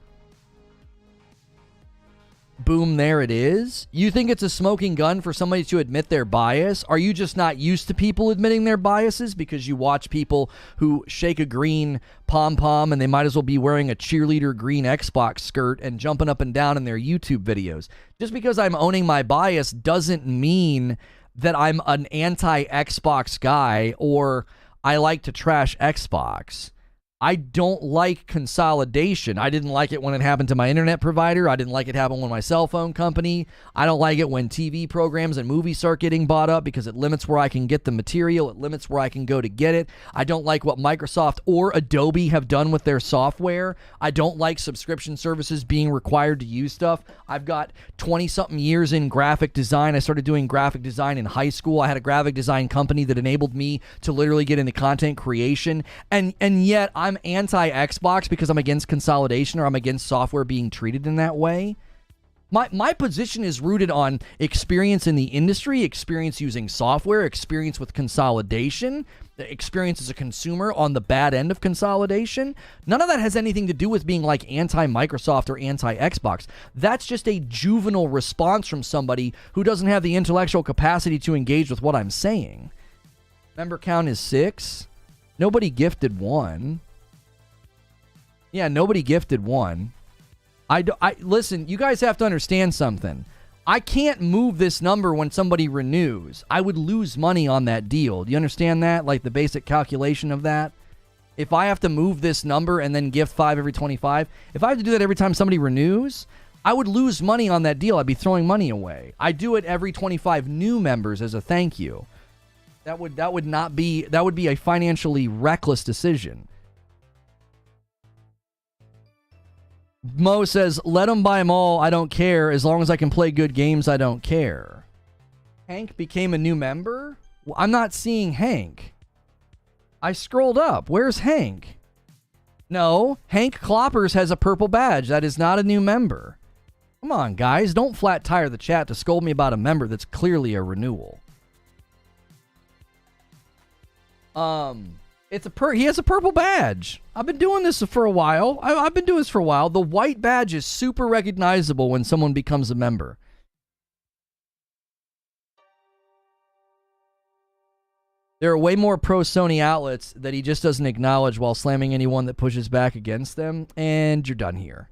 Boom, there it is. You think it's a smoking gun for somebody to admit their bias? Are you just not used to people admitting their biases because you watch people who shake a green pom-pom and they might as well be wearing a cheerleader green Xbox skirt and jumping up and down in their YouTube videos? Just because I'm owning my bias doesn't mean that I'm an anti-Xbox guy or I like to trash Xbox. I don't like consolidation. I didn't like it when it happened to my internet provider. I didn't like it happen with my cell phone company. I don't like it when TV programs and movies start getting bought up because it limits where I can get the material. It limits where I can go to get it. I don't like what Microsoft or Adobe have done with their software. I don't like subscription services being required to use stuff. I've got 20-something years in graphic design. I started doing graphic design in high school. I had a graphic design company that enabled me to literally get into content creation. And yet I'm anti-Xbox because I'm against consolidation or I'm against software being treated in that way. My position is rooted on experience in the industry, experience using software, experience with consolidation, experience as a consumer on the bad end of consolidation. None of that has anything to do with being like anti-Microsoft or anti-Xbox. That's just a juvenile response from somebody who doesn't have the intellectual capacity to engage with what I'm saying. Member count is 6. Nobody gifted 1. Yeah, nobody gifted 1. Listen, you guys have to understand something. I can't move this number when somebody renews. I would lose money on that deal. Do you understand that? Like the basic calculation of that? If I have to move this number and then gift 5 every 25, if I have to do that every time somebody renews, I would lose money on that deal. I'd be throwing money away. I do it every 25 new members as a thank you. That would be a financially reckless decision. Mo says, let them buy them all. I don't care. As long as I can play good games, I don't care. Hank became a new member? Well, I'm not seeing Hank. I scrolled up. Where's Hank? No, Hank Kloppers has a purple badge. That is not a new member. Come on, guys. Don't flat tire the chat to scold me about a member that's clearly a renewal. He has a purple badge. I've been doing this for a while. I've been doing this for a while. The white badge is super recognizable when someone becomes a member. There are way more pro-Sony outlets that he just doesn't acknowledge while slamming anyone that pushes back against them, and you're done here.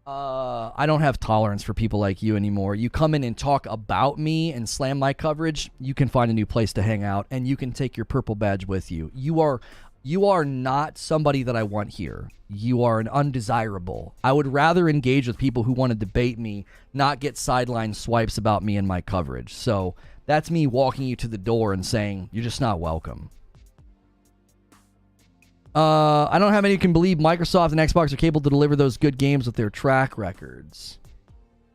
I don't have tolerance for people like you anymore. You come in and talk about me and slam my coverage, you can find a new place to hang out, and you can take your purple badge with you. You are not somebody that I want here. You are an undesirable. I would rather engage with people who want to debate me, not get sideline swipes about me and my coverage. So that's me walking you to the door and saying, you're just not welcome. I don't have any who can believe Microsoft and Xbox are capable to deliver those good games with their track records.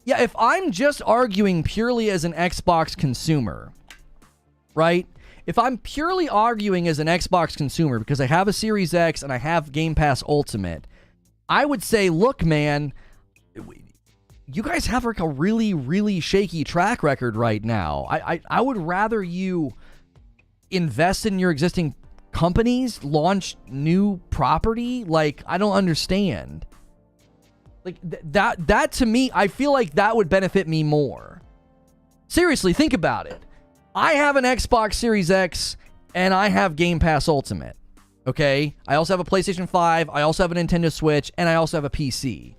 Yeah, if I'm just arguing purely as an Xbox consumer, right? if I'm purely arguing as an Xbox consumer because I have a Series X and I have Game Pass Ultimate, I would say, look, man, you guys have like a really, really shaky track record right now. I would rather you invest in your existing companies, launch new property. Like, I don't understand. Like, that to me, I feel like that would benefit me more. Seriously, think about it. I have an Xbox Series X and I have Game Pass Ultimate. Okay? I also have a PlayStation 5, I also have a Nintendo Switch, and I also have a PC.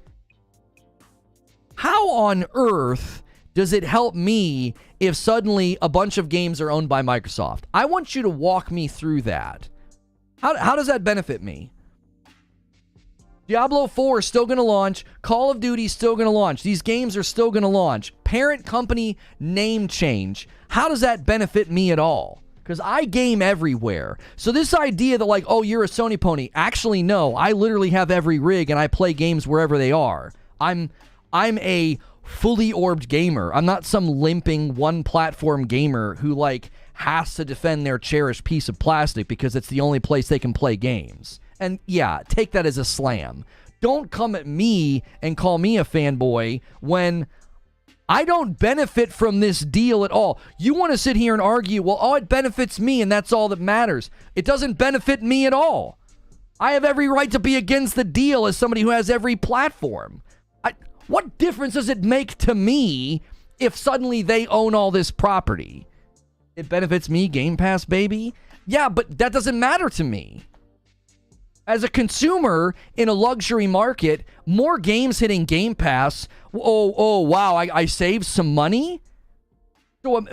How on earth does it help me if suddenly a bunch of games are owned by Microsoft? I want you to walk me through that. How does that benefit me? Diablo 4 is still going to launch. Call of Duty is still going to launch. These games are still going to launch. Parent company name change. How does that benefit me at all? Because I game everywhere. So this idea that like, oh, you're a Sony pony. Actually, no. I literally have every rig and I play games wherever they are. I'm a fully orbed gamer. I'm not some limping one platform gamer who like has to defend their cherished piece of plastic because it's the only place they can play games. And yeah, take that as a slam. Don't come at me and call me a fanboy when I don't benefit from this deal at all. You want to sit here and argue, well, oh, it benefits me and that's all that matters. It doesn't benefit me at all. I have every right to be against the deal as somebody who has every platform. What difference does it make to me if suddenly they own all this property? It benefits me, Game Pass, baby. Yeah, but that doesn't matter to me. As a consumer in a luxury market, more games hitting Game Pass. Oh, wow, I saved some money.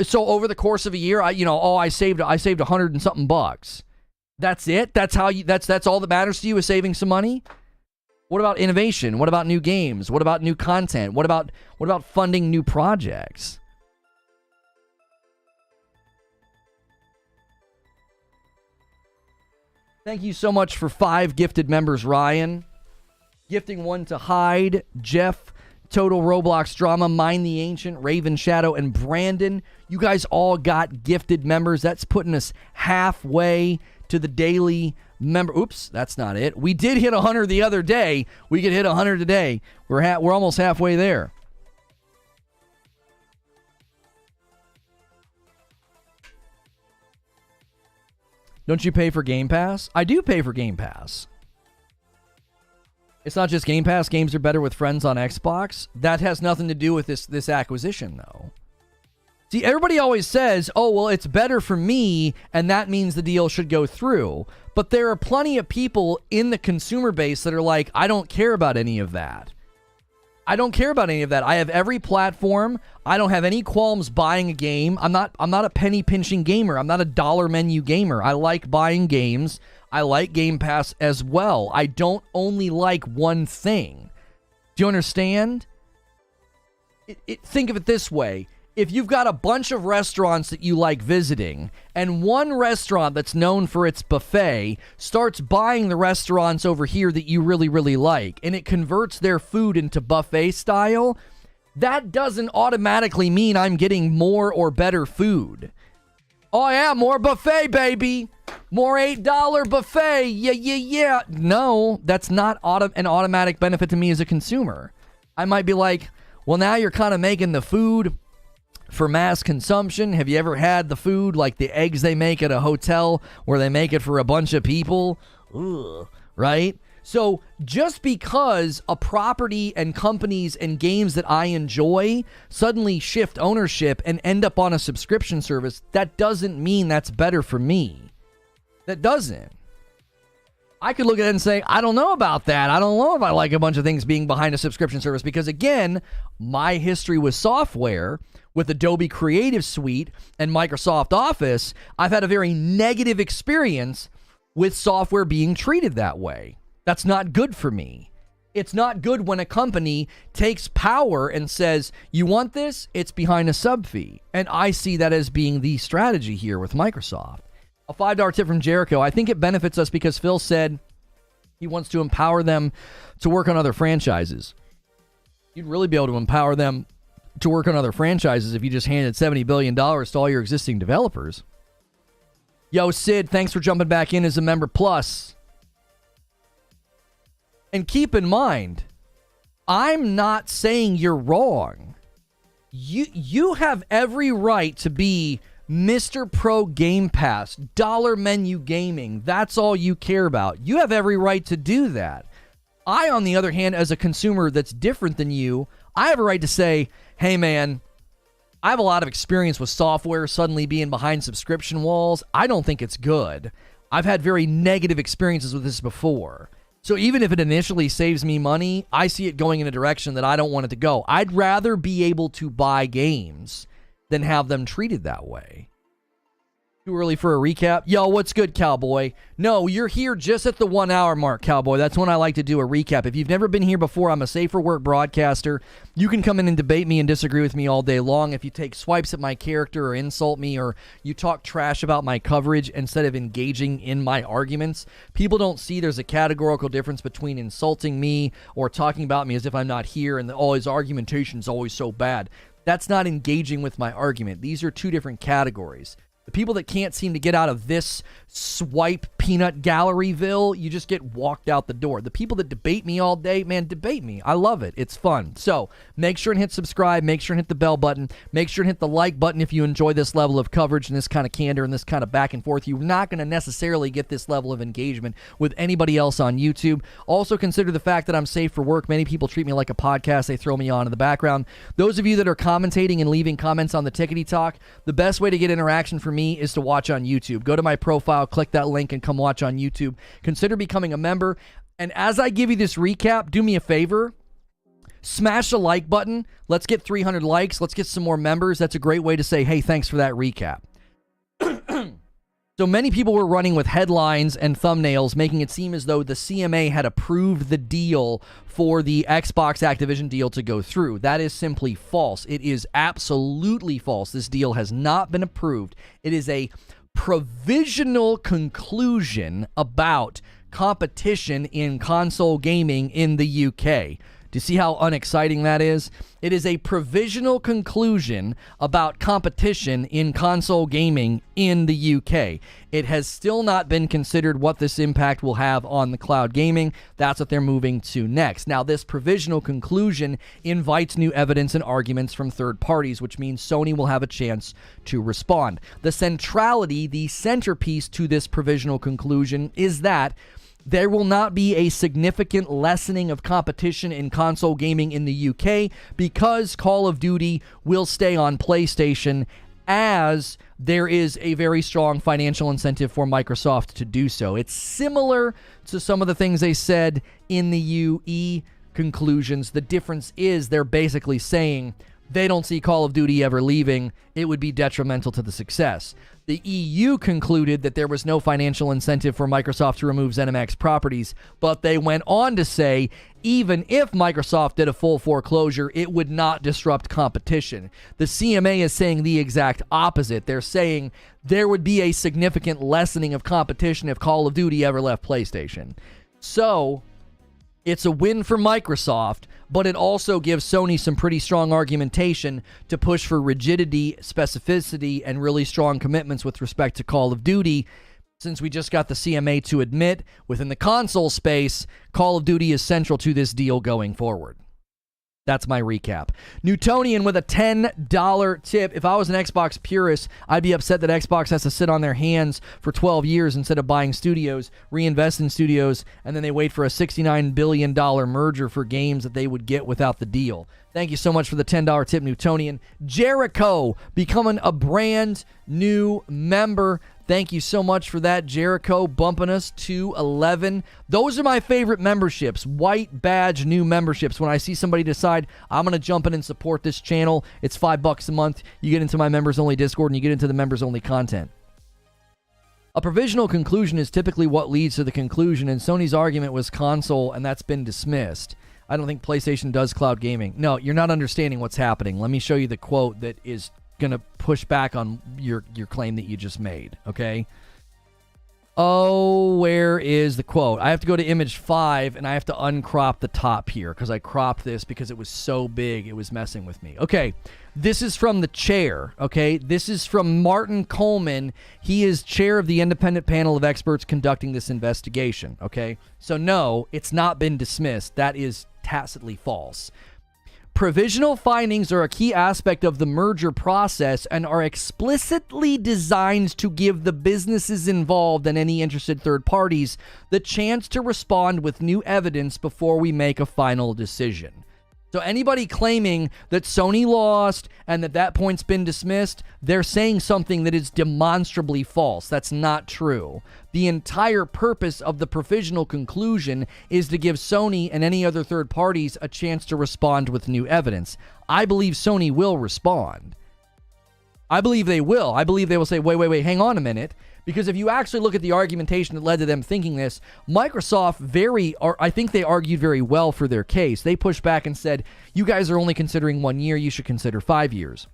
So over the course of a year, I saved 100 and something bucks. That's it. That's all that matters to you is saving some money. What about innovation? What about new games? What about new content? What about funding new projects? Thank you so much for 5 gifted members, Ryan. Gifting one to Hyde, Jeff, Total Roblox Drama, Mind the Ancient, Raven Shadow, and Brandon. You guys all got gifted members. That's putting us halfway to the daily member. Oops, that's not it. We did hit 100 the other day. We could hit 100 today. We're almost halfway there. Don't you pay for Game Pass? I do pay for Game Pass. It's not just Game Pass. Games are better with friends on Xbox. That has nothing to do with this acquisition, though. See, everybody always says, oh, well, it's better for me, and that means the deal should go through. But there are plenty of people in the consumer base that are like, I don't care about any of that. I don't care about any of that. I have every platform. I don't have any qualms buying a game. I'm not a penny pinching gamer. I'm not a dollar menu gamer. I like buying games. I like Game Pass as well. I don't only like one thing. Do you understand? Think of it this way. If you've got a bunch of restaurants that you like visiting, and one restaurant that's known for its buffet starts buying the restaurants over here that you really, really like, and it converts their food into buffet style, that doesn't automatically mean I'm getting more or better food. Oh yeah, more buffet, baby. More $8 buffet. Yeah. No, that's not an automatic benefit to me as a consumer. I might be like, well, now you're kind of making the food for mass consumption. Have you ever had the food like the eggs they make at a hotel where they make it for a bunch of people? Ugh, right? So just because a property and companies and games that I enjoy suddenly shift ownership and end up on a subscription service, that doesn't mean that's better for me. That doesn't. I could look at it and say, I don't know about that. I don't know if I like a bunch of things being behind a subscription service because, again, my history with software, with Adobe Creative Suite and Microsoft Office, I've had a very negative experience with software being treated that way. That's not good for me. It's not good when a company takes power and says, you want this? It's behind a sub fee. And I see that as being the strategy here with Microsoft. A $5 tip from Jericho. I think it benefits us because Phil said he wants to empower them to work on other franchises. You'd really be able to empower them to work on other franchises if you just handed $70 billion to all your existing developers. Yo, Sid, thanks for jumping back in as a member plus. And keep in mind, I'm not saying you're wrong. You have every right to be Mr. Pro Game Pass, dollar menu gaming. That's all you care about. You have every right to do that. I, on the other hand, as a consumer that's different than you, I have a right to say, hey, man, I have a lot of experience with software suddenly being behind subscription walls. I don't think it's good. I've had very negative experiences with this before. So even if it initially saves me money, I see it going in a direction that I don't want it to go. I'd rather be able to buy games than have them treated that way. Too early for a recap? Yo, what's good, Cowboy? No, you're here just at the 1 hour mark, Cowboy. That's when I like to do a recap. If you've never been here before, I'm a safe for work broadcaster. You can come in and debate me and disagree with me all day long. If you take swipes at my character or insult me or you talk trash about my coverage instead of engaging in my arguments, people don't see there's a categorical difference between insulting me or talking about me as if I'm not here and his argumentation's always so bad. That's not engaging with my argument. These are two different categories. The people that can't seem to get out of this swipe peanut galleryville, you just get walked out the door. The people that debate me all day, man, debate me. I love it. It's fun. So make sure and hit subscribe. Make sure and hit the bell button. Make sure and hit the like button if you enjoy this level of coverage and this kind of candor and this kind of back and forth. You're not going to necessarily get this level of engagement with anybody else on YouTube. Also consider the fact that I'm safe for work. Many people treat me like a podcast. They throw me on in the background. Those of you that are commentating and leaving comments on the Tickety Talk, the best way to get interaction from me is to watch on YouTube. Go to my profile, click that link, and come watch on YouTube. Consider becoming a member. And as I give you this recap, do me a favor. Smash the like button. Let's get 300 likes. Let's get some more members. That's a great way to say, hey, thanks for that recap. So many people were running with headlines and thumbnails, making it seem as though the CMA had approved the deal for the Xbox Activision deal to go through. That is simply false. It is absolutely false. This deal has not been approved. It is a provisional conclusion about competition in console gaming in the UK. Do you see how unexciting that is? It is a provisional conclusion about competition in console gaming in the UK. It has still not been considered what this impact will have on the cloud gaming. That's what they're moving to next. Now, this provisional conclusion invites new evidence and arguments from third parties, which means Sony will have a chance to respond. The centrality, the centerpiece to this provisional conclusion is that there will not be a significant lessening of competition in console gaming in the UK because Call of Duty will stay on PlayStation, as there is a very strong financial incentive for Microsoft to do so. It's similar to some of the things they said in the UE conclusions. The difference is they're basically saying they don't see Call of Duty ever leaving. It would be detrimental to the success. The EU concluded that there was no financial incentive for Microsoft to remove ZeniMax properties, but they went on to say even if Microsoft did a full foreclosure, it would not disrupt competition. The CMA is saying the exact opposite. They're saying there would be a significant lessening of competition if Call of Duty ever left PlayStation. So it's a win for Microsoft, but it also gives Sony some pretty strong argumentation to push for rigidity, specificity, and really strong commitments with respect to Call of Duty, since we just got the CMA to admit within the console space, Call of Duty is central to this deal going forward. That's my recap. Newtonian with a $10 tip. If I was an Xbox purist, I'd be upset that Xbox has to sit on their hands for 12 years instead of buying studios, reinvest in studios, and then they wait for a $69 billion merger for games that they would get without the deal. Thank you so much for the $10 tip, Newtonian. Jericho becoming a brand new member. Thank you so much for that, Jericho, bumping us to 11. Those are my favorite memberships, white badge new memberships. When I see somebody decide, I'm going to jump in and support this channel, it's $5 a month. You get into my members-only Discord, and you get into the members-only content. A provisional conclusion is typically what leads to the conclusion, and Sony's argument was console, and that's been dismissed. I don't think PlayStation does cloud gaming. No, you're not understanding what's happening. Let me show you the quote that is going to push back on your claim that you just made, okay? Oh, where is the quote? I have to go to image 5, and I have to uncrop the top here because I cropped this because it was so big it was messing with me. Okay, this is from the chair, okay? This is from Martin Coleman. He is chair of the independent panel of experts conducting this investigation, okay? So no, it's not been dismissed. That is tacitly false. Provisional findings are a key aspect of the merger process and are explicitly designed to give the businesses involved and any interested third parties the chance to respond with new evidence before we make a final decision. So anybody claiming that Sony lost and that point's been dismissed, they're saying something that is demonstrably false. That's not true. The entire purpose of the provisional conclusion is to give Sony and any other third parties a chance to respond with new evidence. I believe Sony will respond. I believe they will. I believe they will say, wait, hang on a minute. Because if you actually look at the argumentation that led to them thinking this, Microsoft I think they argued very well for their case. They pushed back and said, you guys are only considering 1 year, you should consider 5 years.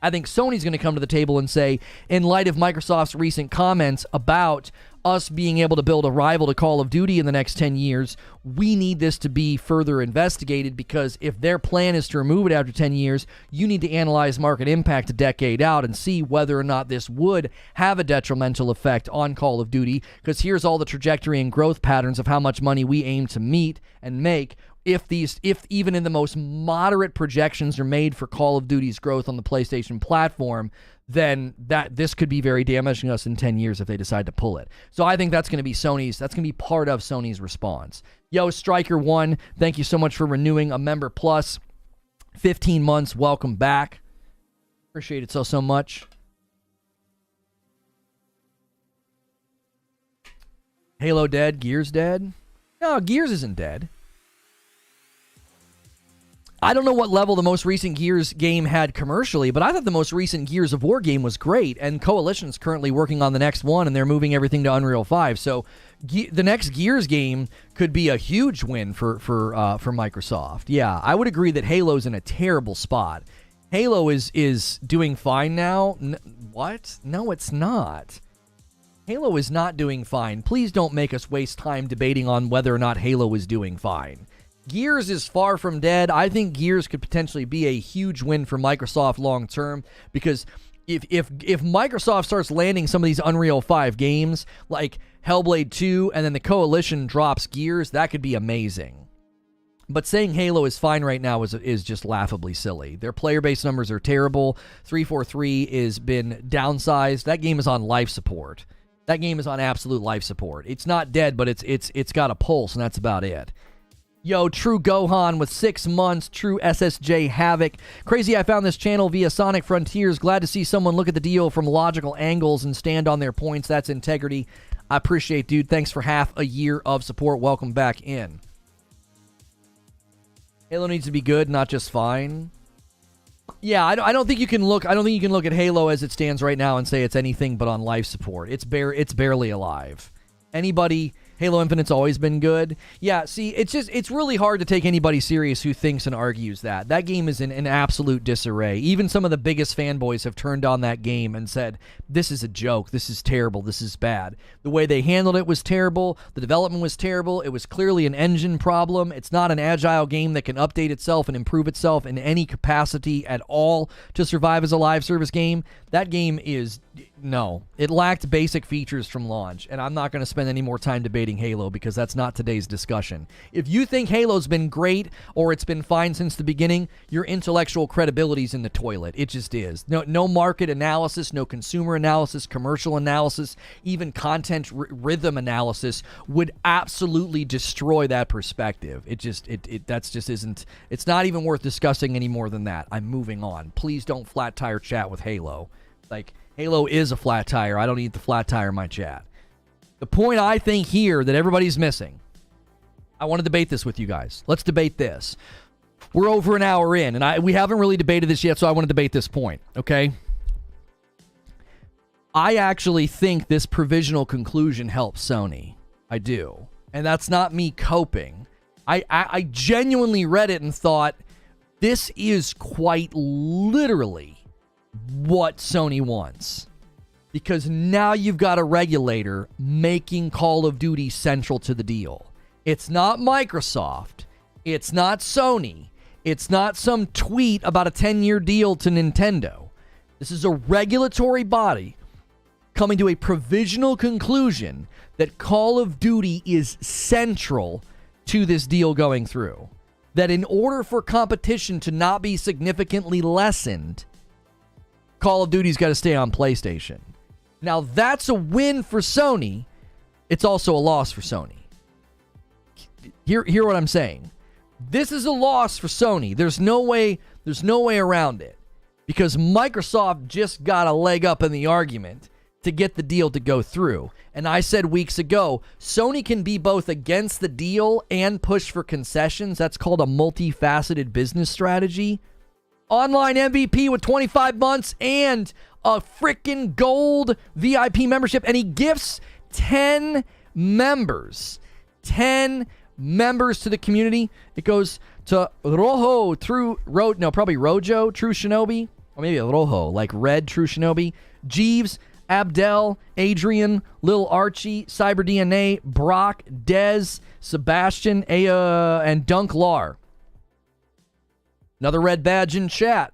I think Sony's going to come to the table and say, in light of Microsoft's recent comments about us being able to build a rival to Call of Duty in the next 10 years, we need this to be further investigated, because if their plan is to remove it after 10 years, you need to analyze market impact a decade out and see whether or not this would have a detrimental effect on Call of Duty, because here's all the trajectory and growth patterns of how much money we aim to meet and make. If even in the most moderate projections are made for Call of Duty's growth on the PlayStation platform, then this could be very damaging us in 10 years if they decide to pull it. So I think that's going to be part of Sony's response. Yo, Striker1, thank you so much for renewing a member plus 15 months. Welcome back. Appreciate it so much. Halo dead, Gears dead? No, Gears isn't dead. I don't know what level the most recent Gears game had commercially, but I thought the most recent Gears of War game was great, and Coalition's currently working on the next one, and they're moving everything to Unreal 5. So the next Gears game could be a huge win for Microsoft. Yeah, I would agree that Halo's in a terrible spot. Halo is doing fine now. What? No, it's not. Halo is not doing fine. Please don't make us waste time debating on whether or not Halo is doing fine. Gears is far from dead. I think Gears could potentially be a huge win for Microsoft long term, because if Microsoft starts landing some of these Unreal 5 games like Hellblade 2 and then the Coalition drops Gears, that could be amazing. But saying Halo is fine right now is just laughably silly. Their player base numbers are terrible. 343 has been downsized. That game is on life support. That game is on absolute life support. It's not dead, but it's got a pulse, and that's about it. Yo, True Gohan with 6 months. True SSJ Havoc. Crazy, I found this channel via Sonic Frontiers. Glad to see someone look at the deal from logical angles and stand on their points. That's integrity. I appreciate, dude. Thanks for half a year of support. Welcome back in. Halo needs to be good, not just fine. Yeah, I don't think you can look. I don't think you can look at Halo as it stands right now and say it's anything but on life support. It's barely alive. Anybody. Halo Infinite's always been good. Yeah, see, it's really hard to take anybody serious who thinks and argues that. That game is in absolute disarray. Even some of the biggest fanboys have turned on that game and said, this is a joke, this is terrible, this is bad. The way they handled it was terrible, the development was terrible, it was clearly an engine problem. It's not an agile game that can update itself and improve itself in any capacity at all to survive as a live service game. That game is... No, it lacked basic features from launch, and I'm not going to spend any more time debating Halo because that's not today's discussion. If you think Halo's been great or it's been fine since the beginning, your intellectual credibility's in the toilet. It just is. No market analysis, no consumer analysis, commercial analysis, even content rhythm analysis would absolutely destroy that perspective. That's just isn't. It's not even worth discussing any more than that. I'm moving on. Please don't flat tire chat with Halo. Like, Halo is a flat tire. I don't need the flat tire in my chat. The point I think here that everybody's missing, I want to debate this with you guys. Let's debate this. We're over an hour in, and we haven't really debated this yet, so I want to debate this point, okay? I actually think this provisional conclusion helps Sony. I do. And that's not me coping. I genuinely read it and thought, this is quite literally what Sony wants. because now you've got a regulator making Call of Duty central to the deal. It's not Microsoft. It's not Sony. It's not some tweet about a 10-year deal to Nintendo. This is a regulatory body coming to a provisional conclusion that Call of Duty is central to this deal going through. That in order for competition to not be significantly lessened, Call of Duty's got to stay on PlayStation. Now, that's a win for Sony. It's also a loss for Sony. Hear what I'm saying. This is a loss for Sony. There's no way around it. Because Microsoft just got a leg up in the argument to get the deal to go through. And I said weeks ago, Sony can be both against the deal and push for concessions. That's called a multifaceted business strategy. Online MVP with 25 months and a freaking gold VIP membership. And he gifts 10 members. 10 members to the community. It goes to Rojo, probably Rojo, True Shinobi. Or maybe a Rojo, like Red True Shinobi. Jeeves, Abdel, Adrian, Lil Archie, Cyber DNA, Brock, Dez, Sebastian, and Dunk Lar. Another red badge in chat.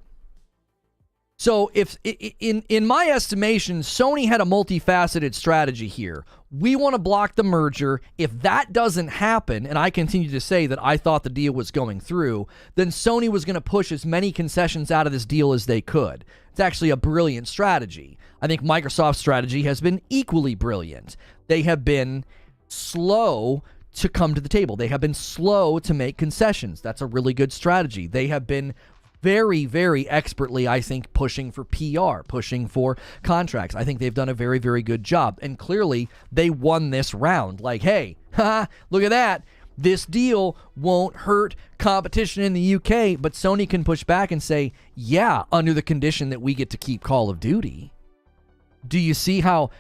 So if in my estimation, Sony had a multifaceted strategy here. We want to block the merger. If that doesn't happen, and I continue to say that I thought the deal was going through, then Sony was going to push as many concessions out of this deal as they could. It's actually a brilliant strategy. I think Microsoft's strategy has been equally brilliant. They have been slow to come to the table. They have been slow to make concessions. That's a really good strategy. They have been very, very expertly, I think, pushing for PR, pushing for contracts. I think they've done a very, very good job. And clearly, they won this round. Like, hey, look at that. This deal won't hurt competition in the UK, but Sony can push back and say, yeah, under the condition that we get to keep Call of Duty. Do you see how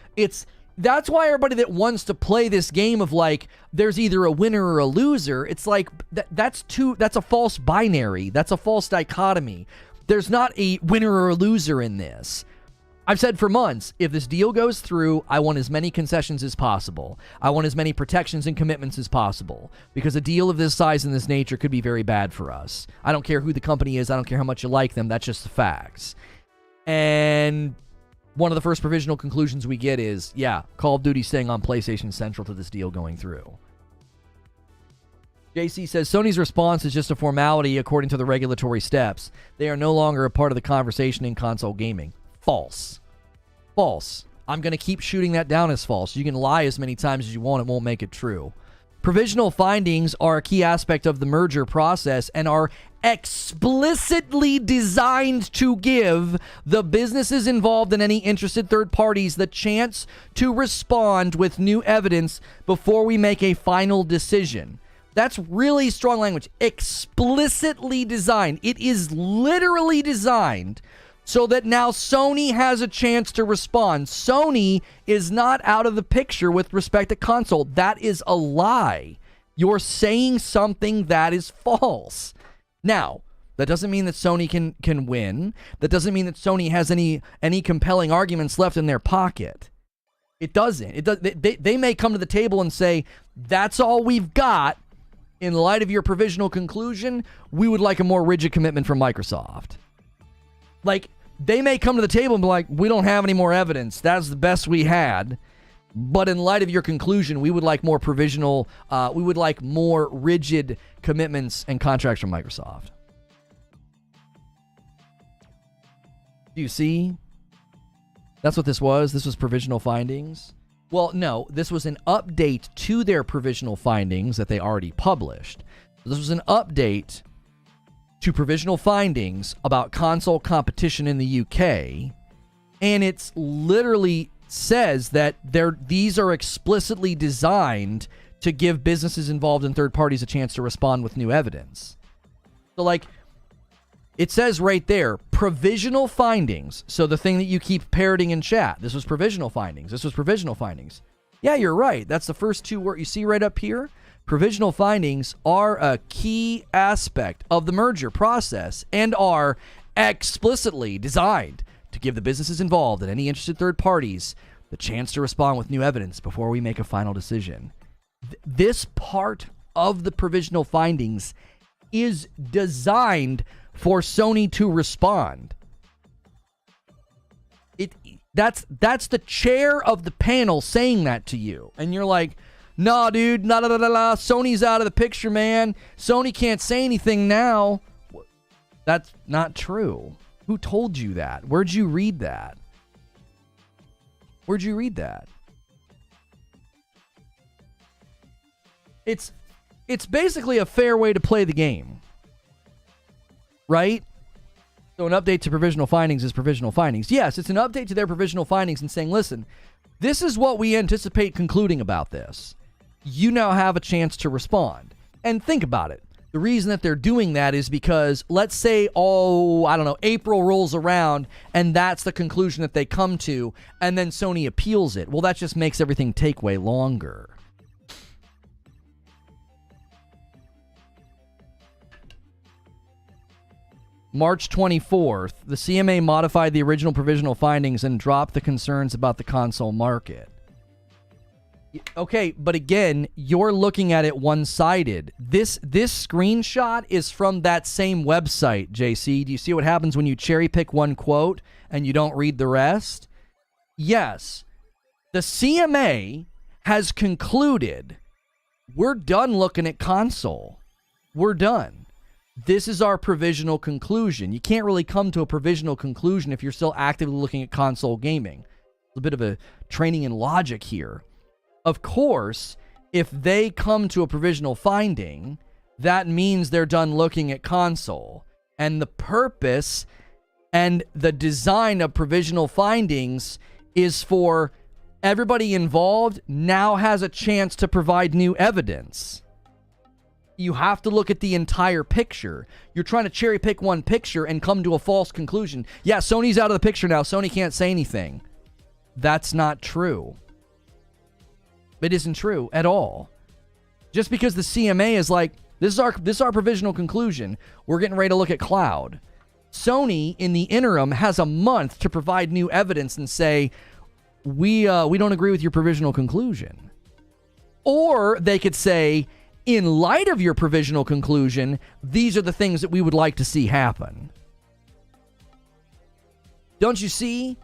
that's why everybody that wants to play this game of like, there's either a winner or a loser, it's like, that's a false binary. That's a false dichotomy. There's not a winner or a loser in this. I've said for months, if this deal goes through, I want as many concessions as possible. I want as many protections and commitments as possible. Because a deal of this size and this nature could be very bad for us. I don't care who the company is. I don't care how much you like them. That's just the facts. And one of the first provisional conclusions we get is, yeah, Call of Duty staying on PlayStation central to this deal going through. JC says, Sony's response is just a formality according to the regulatory steps. They are no longer a part of the conversation in console gaming. False. False. I'm going to keep shooting that down as false. You can lie as many times as you want. It won't make it true. Provisional findings are a key aspect of the merger process and are explicitly designed to give the businesses involved and any interested third parties the chance to respond with new evidence before we make a final decision. That's really strong language. Explicitly designed. It is literally designed so that now Sony has a chance to respond. Sony is not out of the picture with respect to console. That is a lie. You're saying something that is false. Now, that doesn't mean that Sony can win. That doesn't mean that Sony has any compelling arguments left in their pocket. It doesn't. They may come to the table and say, that's all we've got. In light of your provisional conclusion, we would like a more rigid commitment from Microsoft. Like, they may come to the table and be like, we don't have any more evidence. That's the best we had. But in light of your conclusion, we would like more provisional, we would like more rigid commitments and contracts from Microsoft. Do you see? That's what this was. This was provisional findings. Well, no, this was an update to their provisional findings that they already published. This was an update to provisional findings about console competition in the UK, and it's literally says that these are explicitly designed to give businesses involved in third parties a chance to respond with new evidence. So, like, it says right there, provisional findings. So the thing that you keep parroting in chat, this was provisional findings. This was provisional findings. Yeah, you're right. That's the first two words you see right up here. Provisional findings are a key aspect of the merger process and are explicitly designed to give the businesses involved and any interested third parties the chance to respond with new evidence before we make a final decision. This part of the provisional findings is designed for Sony to respond. That's the chair of the panel saying that to you. And you're like, nah, dude, Sony's out of the picture, man. Sony can't say anything now. That's not true. Who told you that? Where'd you read that? Where'd you read that? It's basically a fair way to play the game. Right? So an update to provisional findings is provisional findings. Yes, it's an update to their provisional findings and saying, listen, this is what we anticipate concluding about this. You now have a chance to respond. And think about it. The reason that they're doing that is because, let's say, April rolls around and that's the conclusion that they come to, and then Sony appeals it. Well, that just makes everything take way longer. March 24th, the CMA modified the original provisional findings and dropped the concerns about the console market. Okay, but again, you're looking at it one-sided. This screenshot is from that same website, JC. Do you see what happens when you cherry-pick one quote and you don't read the rest? Yes. The CMA has concluded, we're done looking at console. We're done. This is our provisional conclusion. You can't really come to a provisional conclusion if you're still actively looking at console gaming. A bit of a training in logic here. Of course, if they come to a provisional finding, that means they're done looking at console. And the purpose and the design of provisional findings is for everybody involved now has a chance to provide new evidence. You have to look at the entire picture. You're trying to cherry pick one picture and come to a false conclusion. Yeah, Sony's out of the picture now. Sony can't say anything. That's not true. It isn't true at all. Just because the CMA is like, this is our provisional conclusion. We're getting ready to look at cloud. Sony, in the interim, has a month to provide new evidence and say, we don't agree with your provisional conclusion. Or they could say, in light of your provisional conclusion, these are the things that we would like to see happen. Don't you see?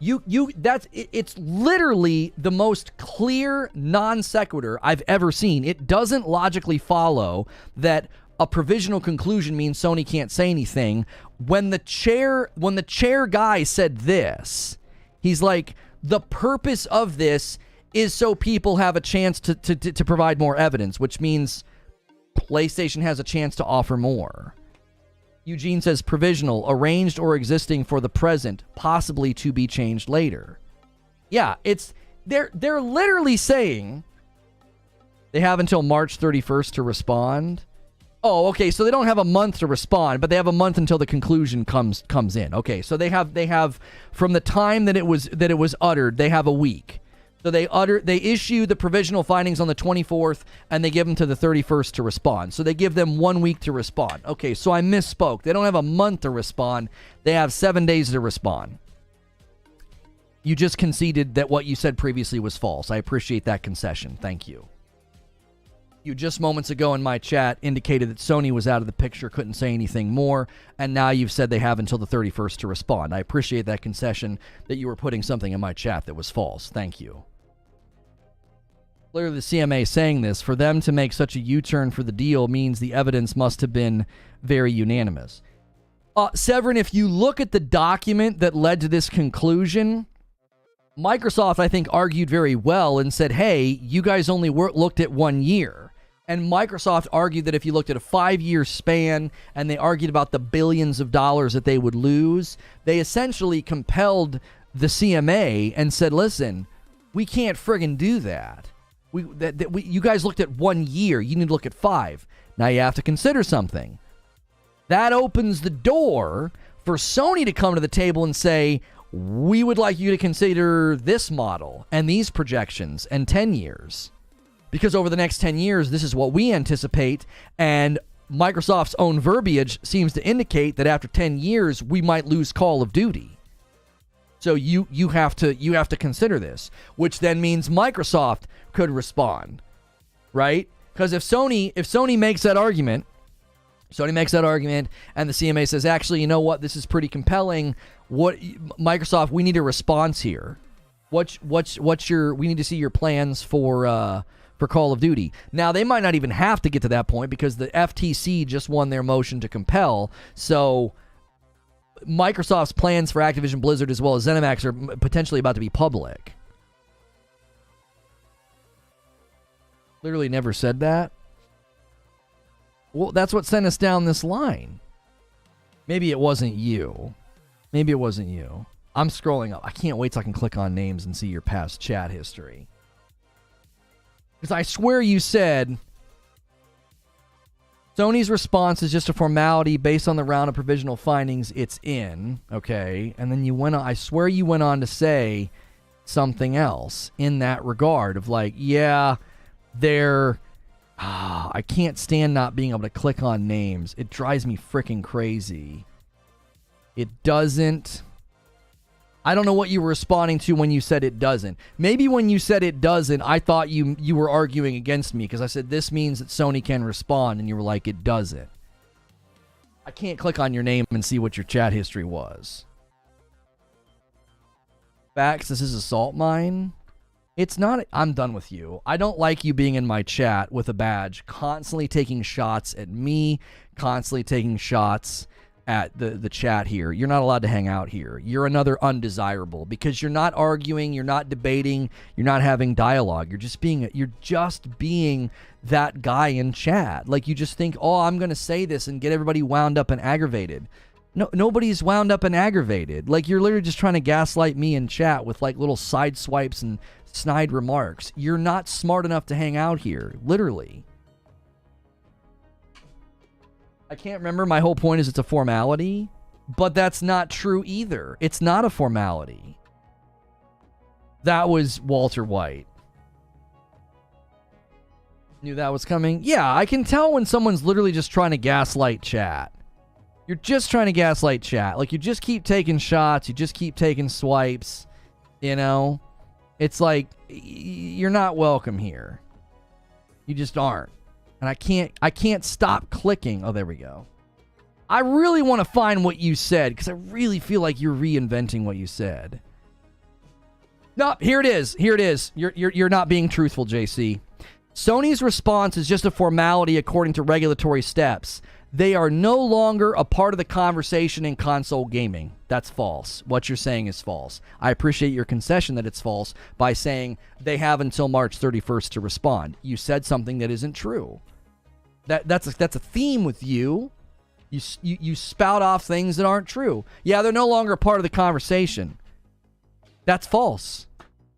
It's literally the most clear non sequitur I've ever seen. It doesn't logically follow that a provisional conclusion means Sony can't say anything. When the chair guy said this, he's like, the purpose of this is so people have a chance to provide more evidence, which means PlayStation has a chance to offer more. Eugene says provisional, arranged or existing for the present, possibly to be changed later. Yeah, they're literally saying they have until March 31st to respond. Oh, okay, so they don't have a month to respond, but they have a month until the conclusion comes in. Okay, so they have from the time that it was uttered, they have a week. So they issue the provisional findings on the 24th, and they give them to the 31st to respond. So they give them 1 week to respond. Okay, so I misspoke. They don't have a month to respond. They have 7 days to respond. You just conceded that what you said previously was false. I appreciate that concession. Thank you. You just moments ago in my chat indicated that Sony was out of the picture, couldn't say anything more, and now you've said they have until the 31st to respond. I appreciate that concession that you were putting something in my chat that was false. Thank you. Clearly, the CMA saying this, for them to make such a U-turn for the deal means the evidence must have been very unanimous. Severin, if you look at the document that led to this conclusion, Microsoft, I think, argued very well and said, hey, you guys only looked at 1 year. And Microsoft argued that if you looked at a 5-year span, and they argued about the billions of dollars that they would lose, they essentially compelled the CMA and said, listen, we can't friggin' do that. You guys looked at 1 year. You need to look at 5. Now you have to consider something. That opens the door for Sony to come to the table and say, we would like you to consider this model and these projections and 10 years. Because over the next 10 years, this is what we anticipate. And Microsoft's own verbiage seems to indicate that after 10 years, we might lose Call of Duty. So you have to consider this, which then means Microsoft could respond, right? Because if Sony makes that argument, and the CMA says, actually, you know what, this is pretty compelling. What Microsoft, we need a response here. What's your? We need to see your plans for Call of Duty. Now they might not even have to get to that point because the FTC just won their motion to compel. So Microsoft's plans for Activision Blizzard as well as ZeniMax are potentially about to be public. Literally never said that. Well, that's what sent us down this line. Maybe it wasn't you. I'm scrolling up. I can't wait till I can click on names and see your past chat history. Because I swear you said Sony's response is just a formality based on the round of provisional findings it's in, okay? And then you went on, I swear you went on to say something else in that regard of like, yeah, I can't stand not being able to click on names. It drives me freaking crazy. I don't know what you were responding to when you said it doesn't. Maybe when you said it doesn't, I thought you were arguing against me because I said this means that Sony can respond, and you were like, it doesn't. I can't click on your name and see what your chat history was. Facts, this is a salt mine. It's not. I'm done with you. I don't like you being in my chat with a badge, constantly taking shots at me, constantly taking shots at the chat here. You're not allowed to hang out here. You're another undesirable because you're not arguing, you're not debating, you're not having dialogue. You're just being that guy in chat. Like you just think, oh, I'm going to say this and get everybody wound up and aggravated. No, nobody's wound up and aggravated. Like you're literally just trying to gaslight me in chat with like little side swipes and snide remarks. You're not smart enough to hang out here. Literally. I can't remember. My whole point is it's a formality, but that's not true either. It's not a formality. That was Walter White. Knew that was coming? Yeah, I can tell when someone's literally just trying to gaslight chat. You're just trying to gaslight chat. Like, you just keep taking shots. You just keep taking swipes. You know? It's like, you're not welcome here. You just aren't. And I can't stop clicking. Oh, there we go. I really want to find what you said because I really feel like you're reinventing what you said. No, here it is. You're not being truthful, JC. Sony's response is just a formality according to regulatory steps. They are no longer a part of the conversation in console gaming. That's false. What you're saying is false. I appreciate your concession that it's false by saying they have until March 31st to respond. You said something that isn't true. That's a theme with you. You spout off things that aren't true. Yeah, they're no longer a part of the conversation. That's false.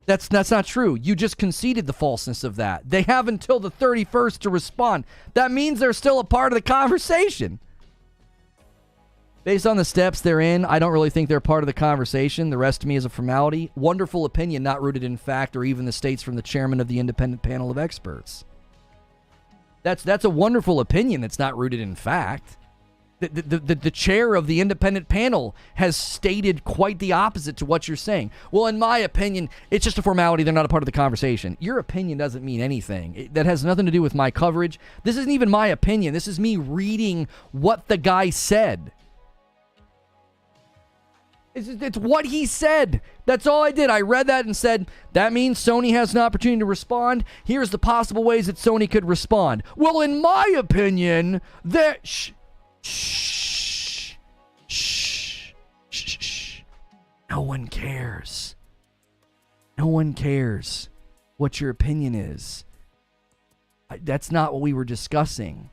That's not true. You just conceded the falseness of that. They have until the 31st to respond. That means they're still a part of the conversation. Based on the steps they're in, I don't really think they're part of the conversation. The rest to me is a formality. Wonderful opinion, not rooted in fact or even the states from the chairman of the independent panel of experts. That's a wonderful opinion that's not rooted in fact. The chair of the independent panel has stated quite the opposite to what you're saying. Well, in my opinion, it's just a formality. They're not a part of the conversation. Your opinion doesn't mean anything. That has nothing to do with my coverage. This isn't even my opinion. This is me reading what the guy said. It's what he said. That's all I did. I read that and said, that means Sony has an opportunity to respond. Here's the possible ways that Sony could respond. Well, in my opinion, that... Shh. No one cares. No one cares what your opinion is. That's not what we were discussing.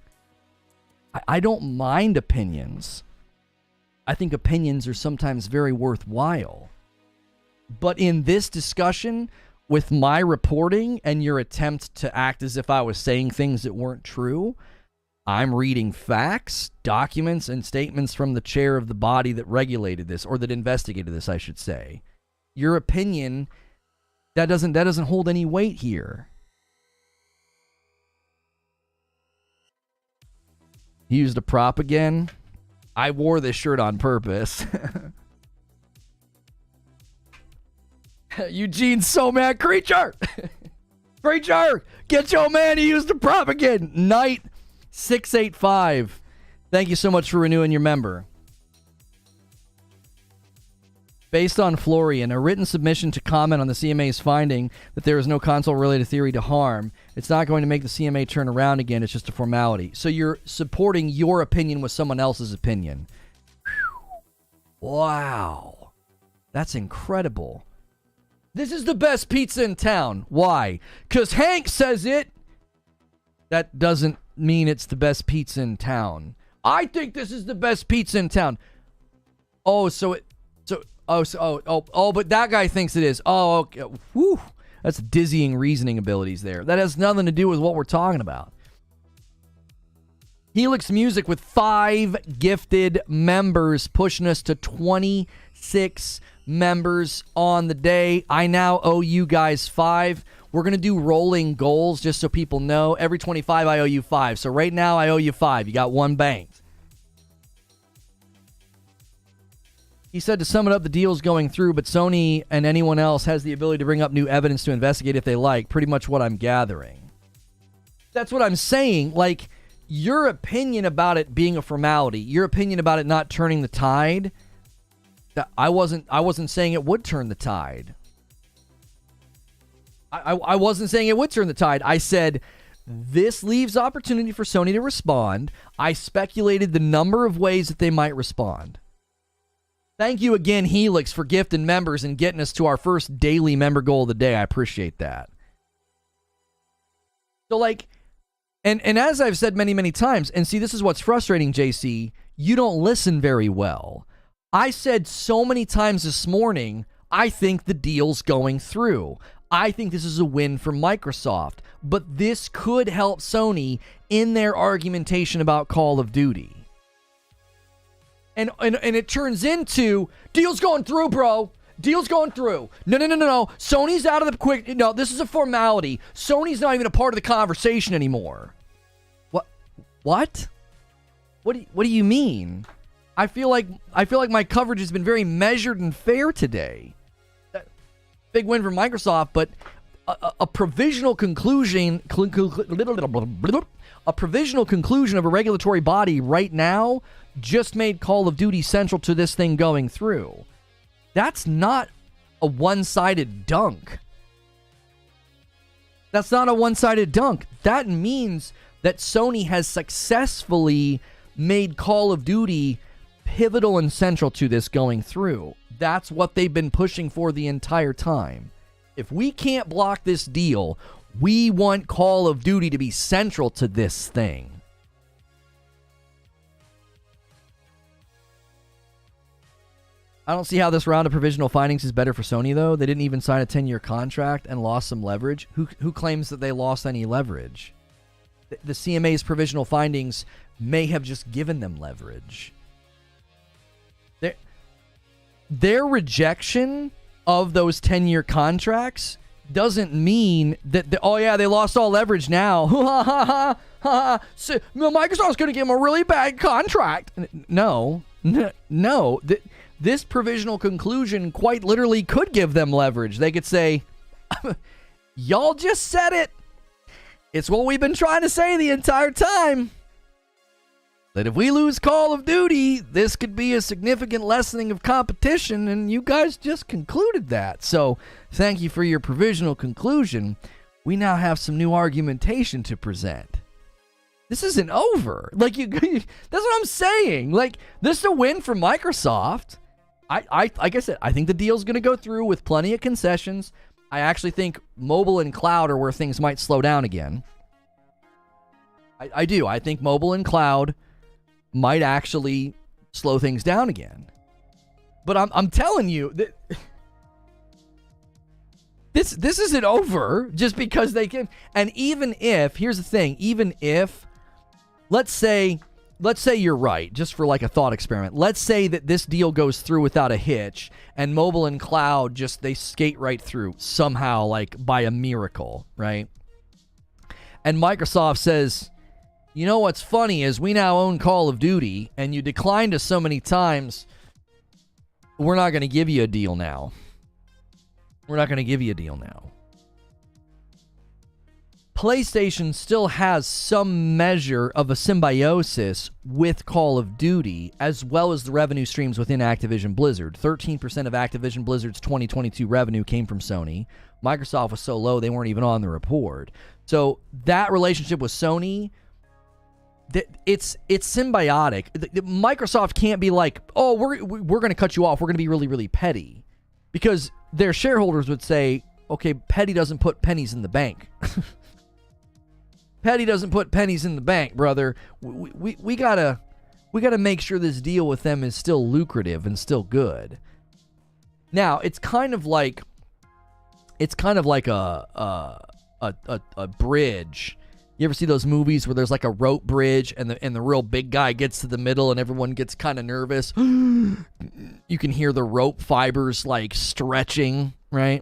I don't mind opinions. I think opinions are sometimes very worthwhile. But in this discussion, with my reporting and your attempt to act as if I was saying things that weren't true, I'm reading facts, documents, and statements from the chair of the body that regulated this, or that investigated this, I should say. Your opinion, that doesn't hold any weight here. He used a prop again. I wore this shirt on purpose. Eugene's so mad. Creature! Creature! Get your man to use the prop again. Knight 685. Thank you so much for renewing your member. Based on Florian, a written submission to comment on the CMA's finding that there is no console-related theory to harm. It's not going to make the CMA turn around again. It's just a formality. So you're supporting your opinion with someone else's opinion. Whew. Wow. That's incredible. This is the best pizza in town. Why? Because Hank says it. That doesn't mean it's the best pizza in town. I think this is the best pizza in town. Oh, but that guy thinks it is. Oh, okay. Whew. That's dizzying reasoning abilities there. That has nothing to do with what we're talking about. Helix Music with 5 gifted members, pushing us to 26 members on the day. I now owe you guys 5. We're going to do rolling goals just so people know. Every 25, I owe you 5. So right now, I owe you 5. You got 1 banked. He said to sum it up, the deal's going through, but Sony and anyone else has the ability to bring up new evidence to investigate if they like. Pretty much what I'm gathering. That's what I'm saying. Like, your opinion about it being a formality, your opinion about it not turning the tide, I wasn't saying it would turn the tide. I wasn't saying it would turn the tide. I said this leaves opportunity for Sony to respond. I speculated the number of ways that they might respond. Thank you again, Helix, for gifting members and getting us to our first daily member goal of the day. I appreciate that. So, like, and as I've said many, many times, and see, this is what's frustrating, JC, you don't listen very well. I said so many times this morning, I think the deal's going through. I think this is a win for Microsoft, but this could help Sony in their argumentation about Call of Duty. And it turns into, deal's going through, bro. Deal's going through. No. Sony's out of the quick. No, this is a formality. Sony's not even a part of the conversation anymore. What? What do you mean? I feel like my coverage has been very measured and fair today. Big win for Microsoft, but a provisional conclusion of a regulatory body right now just made Call of Duty central to this thing going through. That's not a one-sided dunk. That's not a one-sided dunk. That means that Sony has successfully made Call of Duty pivotal and central to this going through. That's what they've been pushing for the entire time. If we can't block this deal, we want Call of Duty to be central to this thing. I don't see how this round of provisional findings is better for Sony, though. They didn't even sign a 10-year contract and lost some leverage. Who claims that they lost any leverage? The CMA's provisional findings may have just given them leverage. Their rejection of those 10-year contracts doesn't mean that, they lost all leverage now. So, Microsoft's going to give them a really bad contract. No. This provisional conclusion quite literally could give them leverage. They could say, y'all just said it. It's what we've been trying to say the entire time. That if we lose Call of Duty, this could be a significant lessening of competition, and you guys just concluded that. So, thank you for your provisional conclusion. We now have some new argumentation to present. This isn't over. Like, that's what I'm saying. Like, this is a win for Microsoft. Like I said, I think the deal's going to go through with plenty of concessions. I actually think mobile and cloud are where things might slow down again. I do. I think mobile and cloud might actually slow things down again. But I'm telling you that this isn't over just because they can. And even if, here's the thing, even if, let's say you're right, just for like a thought experiment. Let's say that this deal goes through without a hitch and mobile and cloud just, they skate right through somehow, like by a miracle, right? And Microsoft says, you know what's funny is we now own Call of Duty and you declined us so many times, we're not going to give you a deal now. We're not going to give you a deal now. PlayStation still has some measure of a symbiosis with Call of Duty, as well as the revenue streams within Activision Blizzard. 13% of Activision Blizzard's 2022 revenue came from Sony. Microsoft was so low, they weren't even on the report. So that relationship with Sony, it's symbiotic. Microsoft can't be like, oh, we're going to cut you off. We're going to be really, really petty. Because their shareholders would say, okay, petty doesn't put pennies in the bank. Petty doesn't put pennies in the bank, brother. We gotta make sure this deal with them is still lucrative and still good. Now, it's kind of like a bridge. You ever see those movies where there's like a rope bridge and the real big guy gets to the middle and everyone gets kind of nervous? You can hear the rope fibers like stretching, right?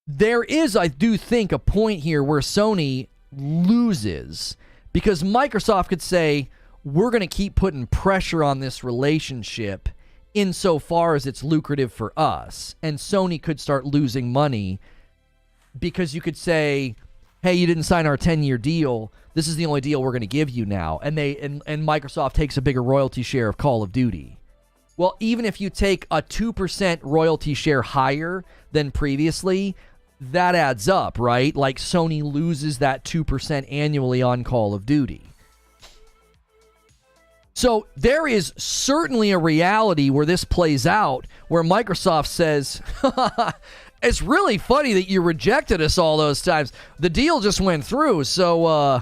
There is, I do think, a point here where Sony loses because Microsoft could say, we're going to keep putting pressure on this relationship insofar as it's lucrative for us. And Sony could start losing money because you could say, hey, you didn't sign our 10-year deal. This is the only deal we're going to give you now. And Microsoft takes a bigger royalty share of Call of Duty. Well, even if you take a 2% royalty share higher than previously, that adds up, right? Like Sony loses that 2% annually on Call of Duty. So there is certainly a reality where this plays out, where Microsoft says, it's really funny that you rejected us all those times. The deal just went through, so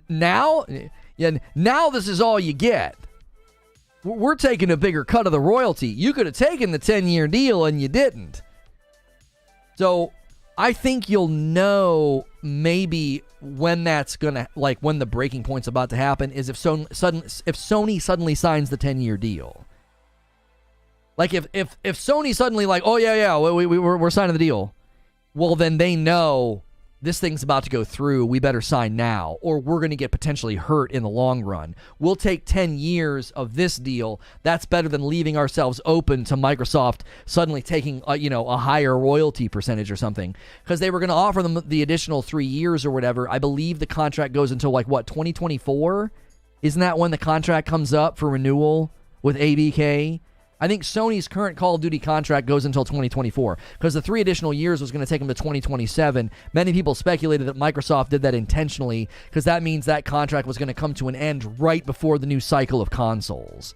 now this is all you get. We're taking a bigger cut of the royalty. You could have taken the 10-year deal and you didn't. So I think you'll know maybe when that's gonna, like when the breaking point's about to happen is if Sony suddenly signs the 10-year deal. Like if Sony suddenly like, oh yeah, we're signing the deal, well then they know this thing's about to go through. We better sign now, or we're going to get potentially hurt in the long run. We'll take 10 years of this deal. That's better than leaving ourselves open to Microsoft suddenly taking a higher royalty percentage or something, because they were going to offer them the additional 3 years or whatever. I believe the contract goes until 2024. Isn't that when the contract comes up for renewal with ABK? I think Sony's current Call of Duty contract goes until 2024 because the 3 additional years was going to take them to 2027. Many people speculated that Microsoft did that intentionally because that means that contract was going to come to an end right before the new cycle of consoles.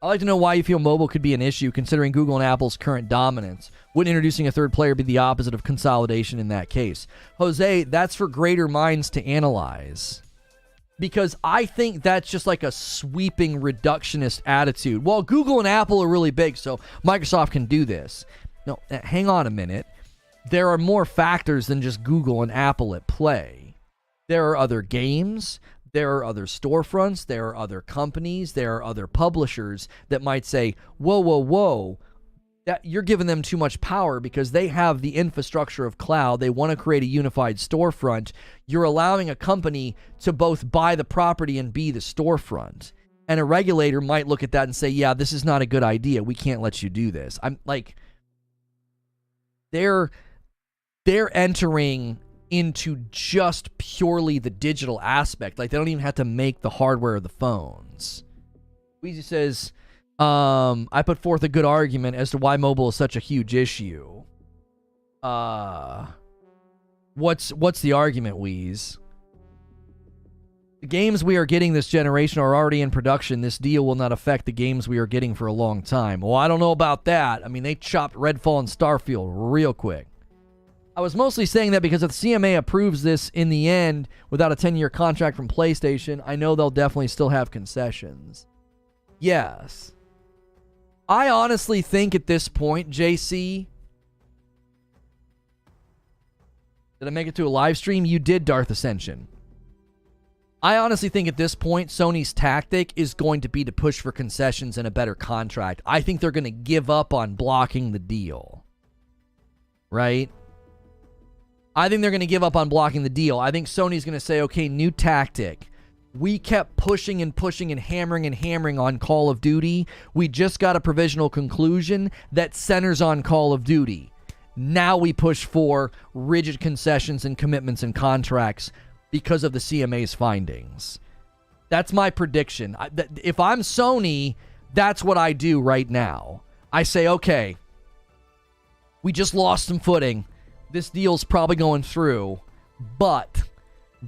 I'd like to know why you feel mobile could be an issue considering Google and Apple's current dominance. Wouldn't introducing a third player be the opposite of consolidation in that case? Jose, that's for greater minds to analyze. Because I think that's just like a sweeping reductionist attitude. Well, Google and Apple are really big, so Microsoft can do this. No, hang on a minute. There are more factors than just Google and Apple at play. There are other games. There are other storefronts. There are other companies. There are other publishers that might say, whoa. That you're giving them too much power because they have the infrastructure of cloud. They want to create a unified storefront. You're allowing a company to both buy the property and be the storefront. And a regulator might look at that and say, yeah, this is not a good idea. We can't let you do this. I'm like, they're entering into just purely the digital aspect. Like they don't even have to make the hardware of the phones. Weezy says, I put forth a good argument as to why mobile is such a huge issue. What's the argument, Weez? The games we are getting this generation are already in production. This deal will not affect the games we are getting for a long time. Well, I don't know about that. I mean, they chopped Redfall and Starfield real quick. I was mostly saying that because if the CMA approves this in the end without a 10-year contract from PlayStation, I know they'll definitely still have concessions. Yes. I honestly think at this point, JC, did I make it to a live stream? You did, Darth Ascension. I honestly think at this point, Sony's tactic is going to be to push for concessions and a better contract. I think they're going to give up on blocking the deal. Right? I think they're going to give up on blocking the deal. I think Sony's going to say, okay, new tactic. We kept pushing and pushing and hammering on Call of Duty. We just got a provisional conclusion that centers on Call of Duty. Now we push for rigid concessions and commitments and contracts because of the CMA's findings. That's my prediction. If I'm Sony, that's what I do right now. I say, okay, we just lost some footing. This deal's probably going through, but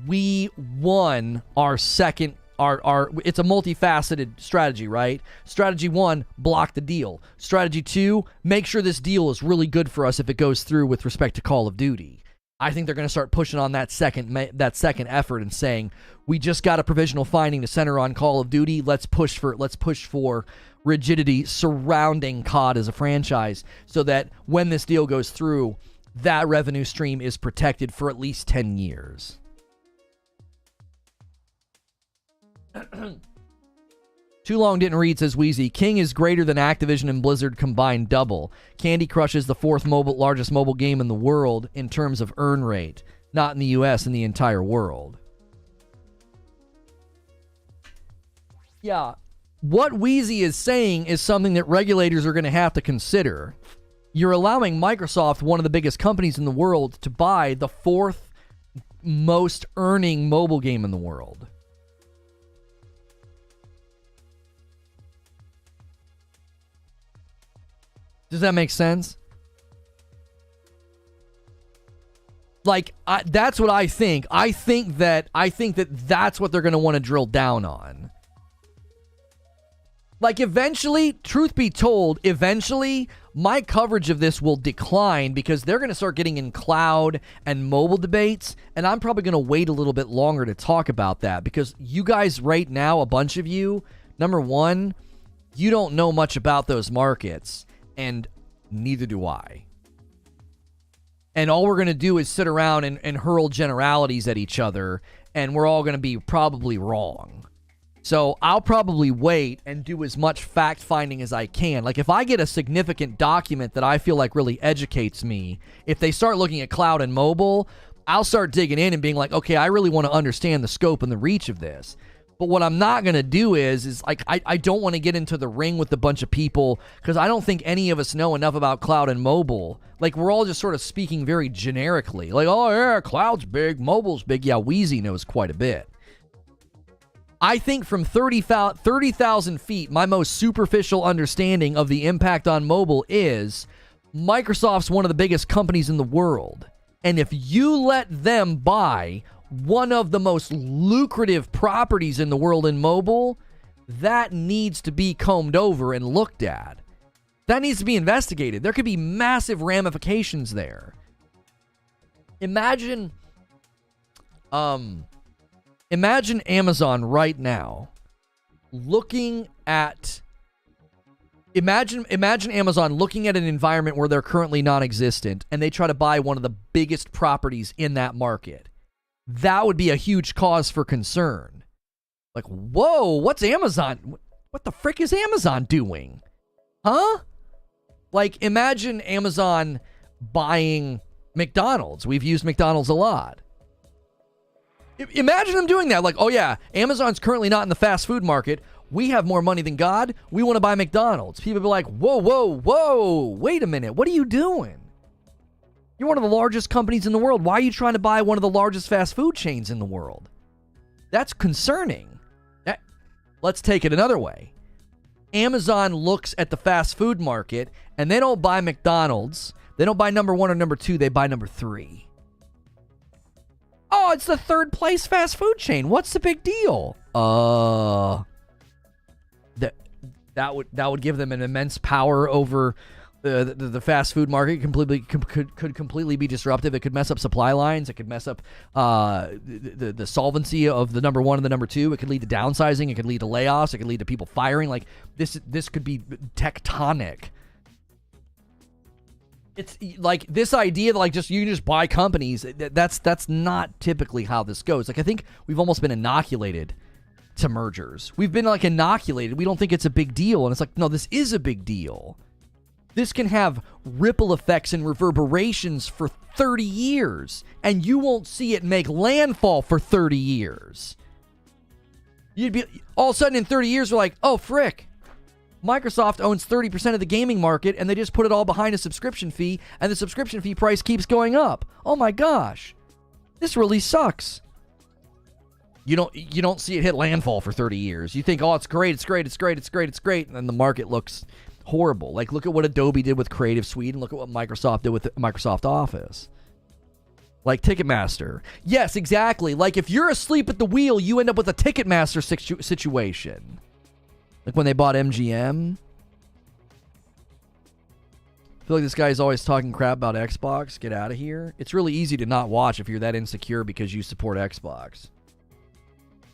we won our second, it's a multifaceted strategy, right? Strategy 1, block the deal. Strategy 2, make sure this deal is really good for us if it goes through with respect to Call of Duty. I think they're going to start pushing on that second effort and saying, we just got a provisional finding to center on Call of Duty. Let's push for rigidity surrounding COD as a franchise so that when this deal goes through, that revenue stream is protected for at least 10 years. Too Long Didn't Read, says Wheezy. King is greater than Activision and Blizzard combined double. Candy Crush is the fourth largest mobile game in the world in terms of earn rate. Not in the US, in the entire world. Yeah. What Wheezy is saying is something that regulators are going to have to consider. You're allowing Microsoft, one of the biggest companies in the world, to buy the fourth most earning mobile game in the world. Does that make sense? Like, that's what I think. I think that that's what they're going to want to drill down on. Like, eventually, truth be told, eventually, my coverage of this will decline because they're going to start getting in cloud and mobile debates, and I'm probably going to wait a little bit longer to talk about that because you guys right now, a bunch of you, number one, you don't know much about those markets. And neither do I. And all we're going to do is sit around and hurl generalities at each other, and we're all going to be probably wrong. So I'll probably wait and do as much fact-finding as I can. Like, if I get a significant document that I feel like really educates me, if they start looking at cloud and mobile, I'll start digging in and being like, okay, I really want to understand the scope and the reach of this. But what I'm not going to do is like, I don't want to get into the ring with a bunch of people because I don't think any of us know enough about cloud and mobile. Like, we're all just sort of speaking very generically. Like, oh, yeah, cloud's big, mobile's big. Yeah, Wheezy knows quite a bit. I think from 30,000 feet, my most superficial understanding of the impact on mobile is Microsoft's one of the biggest companies in the world. And if you let them buy one of the most lucrative properties in the world in mobile, that needs to be combed over and looked at. That needs to be investigated. There could be massive ramifications there. Imagine Amazon right now looking at Imagine Amazon looking at an environment where they're currently non-existent and they try to buy one of the biggest properties in that market. That would be a huge cause for concern. Like, whoa, what's Amazon? What the frick is Amazon doing? Huh? Like, imagine Amazon buying McDonald's. We've used McDonald's a lot. Imagine them doing that. Like, oh yeah, Amazon's currently not in the fast food market. We have more money than God. We want to buy McDonald's. People be like, whoa, wait a minute. What are you doing? You're one of the largest companies in the world. Why are you trying to buy one of the largest fast food chains in the world? That's concerning. Let's take it another way. Amazon looks at the fast food market and they don't buy McDonald's. They don't buy number 1 or number 2. They buy number 3. Oh, it's the third place fast food chain. What's the big deal? That would give them an immense power over the fast food market. Could completely be disruptive. It could mess up supply lines. It could mess up the solvency of the number 1 and the number 2. It could lead to downsizing. It could lead to layoffs. It could lead to people firing. Like, this could be tectonic. It's like this idea that like you can just buy companies. That's not typically how this goes. Like, I think we've almost been inoculated to mergers. We've been like inoculated. We don't think it's a big deal. And it's like, no, this is a big deal. This can have ripple effects and reverberations for 30 years. And you won't see it make landfall for 30 years. You'd be all of a sudden in 30 years, we're like, oh, frick. Microsoft owns 30% of the gaming market, and they just put it all behind a subscription fee, and the subscription fee price keeps going up. Oh my gosh. This really sucks. You don't see it hit landfall for 30 years. You think, oh, it's great, and then the market looks horrible. Like, look at what Adobe did with Creative Suite, and look at what Microsoft did with Microsoft Office. Like Ticketmaster. Yes, exactly. Like, if you're asleep at the wheel, you end up with a Ticketmaster situation. Like when they bought MGM. I feel like this guy's always talking crap about Xbox. Get out of here. It's really easy to not watch if you're that insecure because you support Xbox.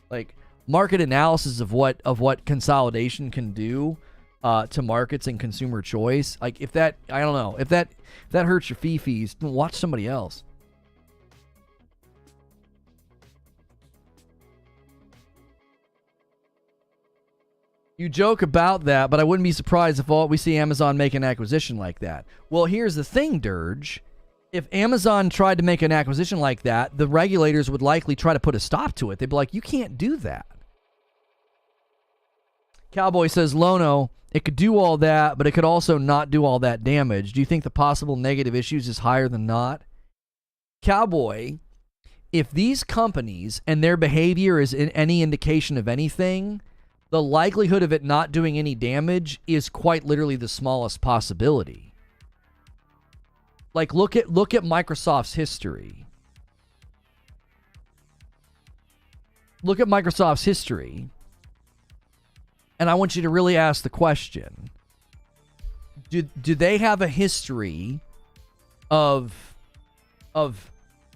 Like, market analysis of what consolidation can do to markets and consumer choice. Like, if that, I don't know, if that hurts your fees, watch somebody else. You joke about that, but I wouldn't be surprised if we see Amazon make an acquisition like that. Well, here's the thing, Dirge. If Amazon tried to make an acquisition like that, the regulators would likely try to put a stop to it. They'd be like, you can't do that. Cowboy says, Lono, it could do all that, but it could also not do all that damage. Do you think the possible negative issues is higher than not? Cowboy, if these companies and their behavior is in any indication of anything, the likelihood of it not doing any damage is quite literally the smallest possibility. Like, look at Microsoft's history. Look at Microsoft's history. And I want you to really ask the question. Do they have a history of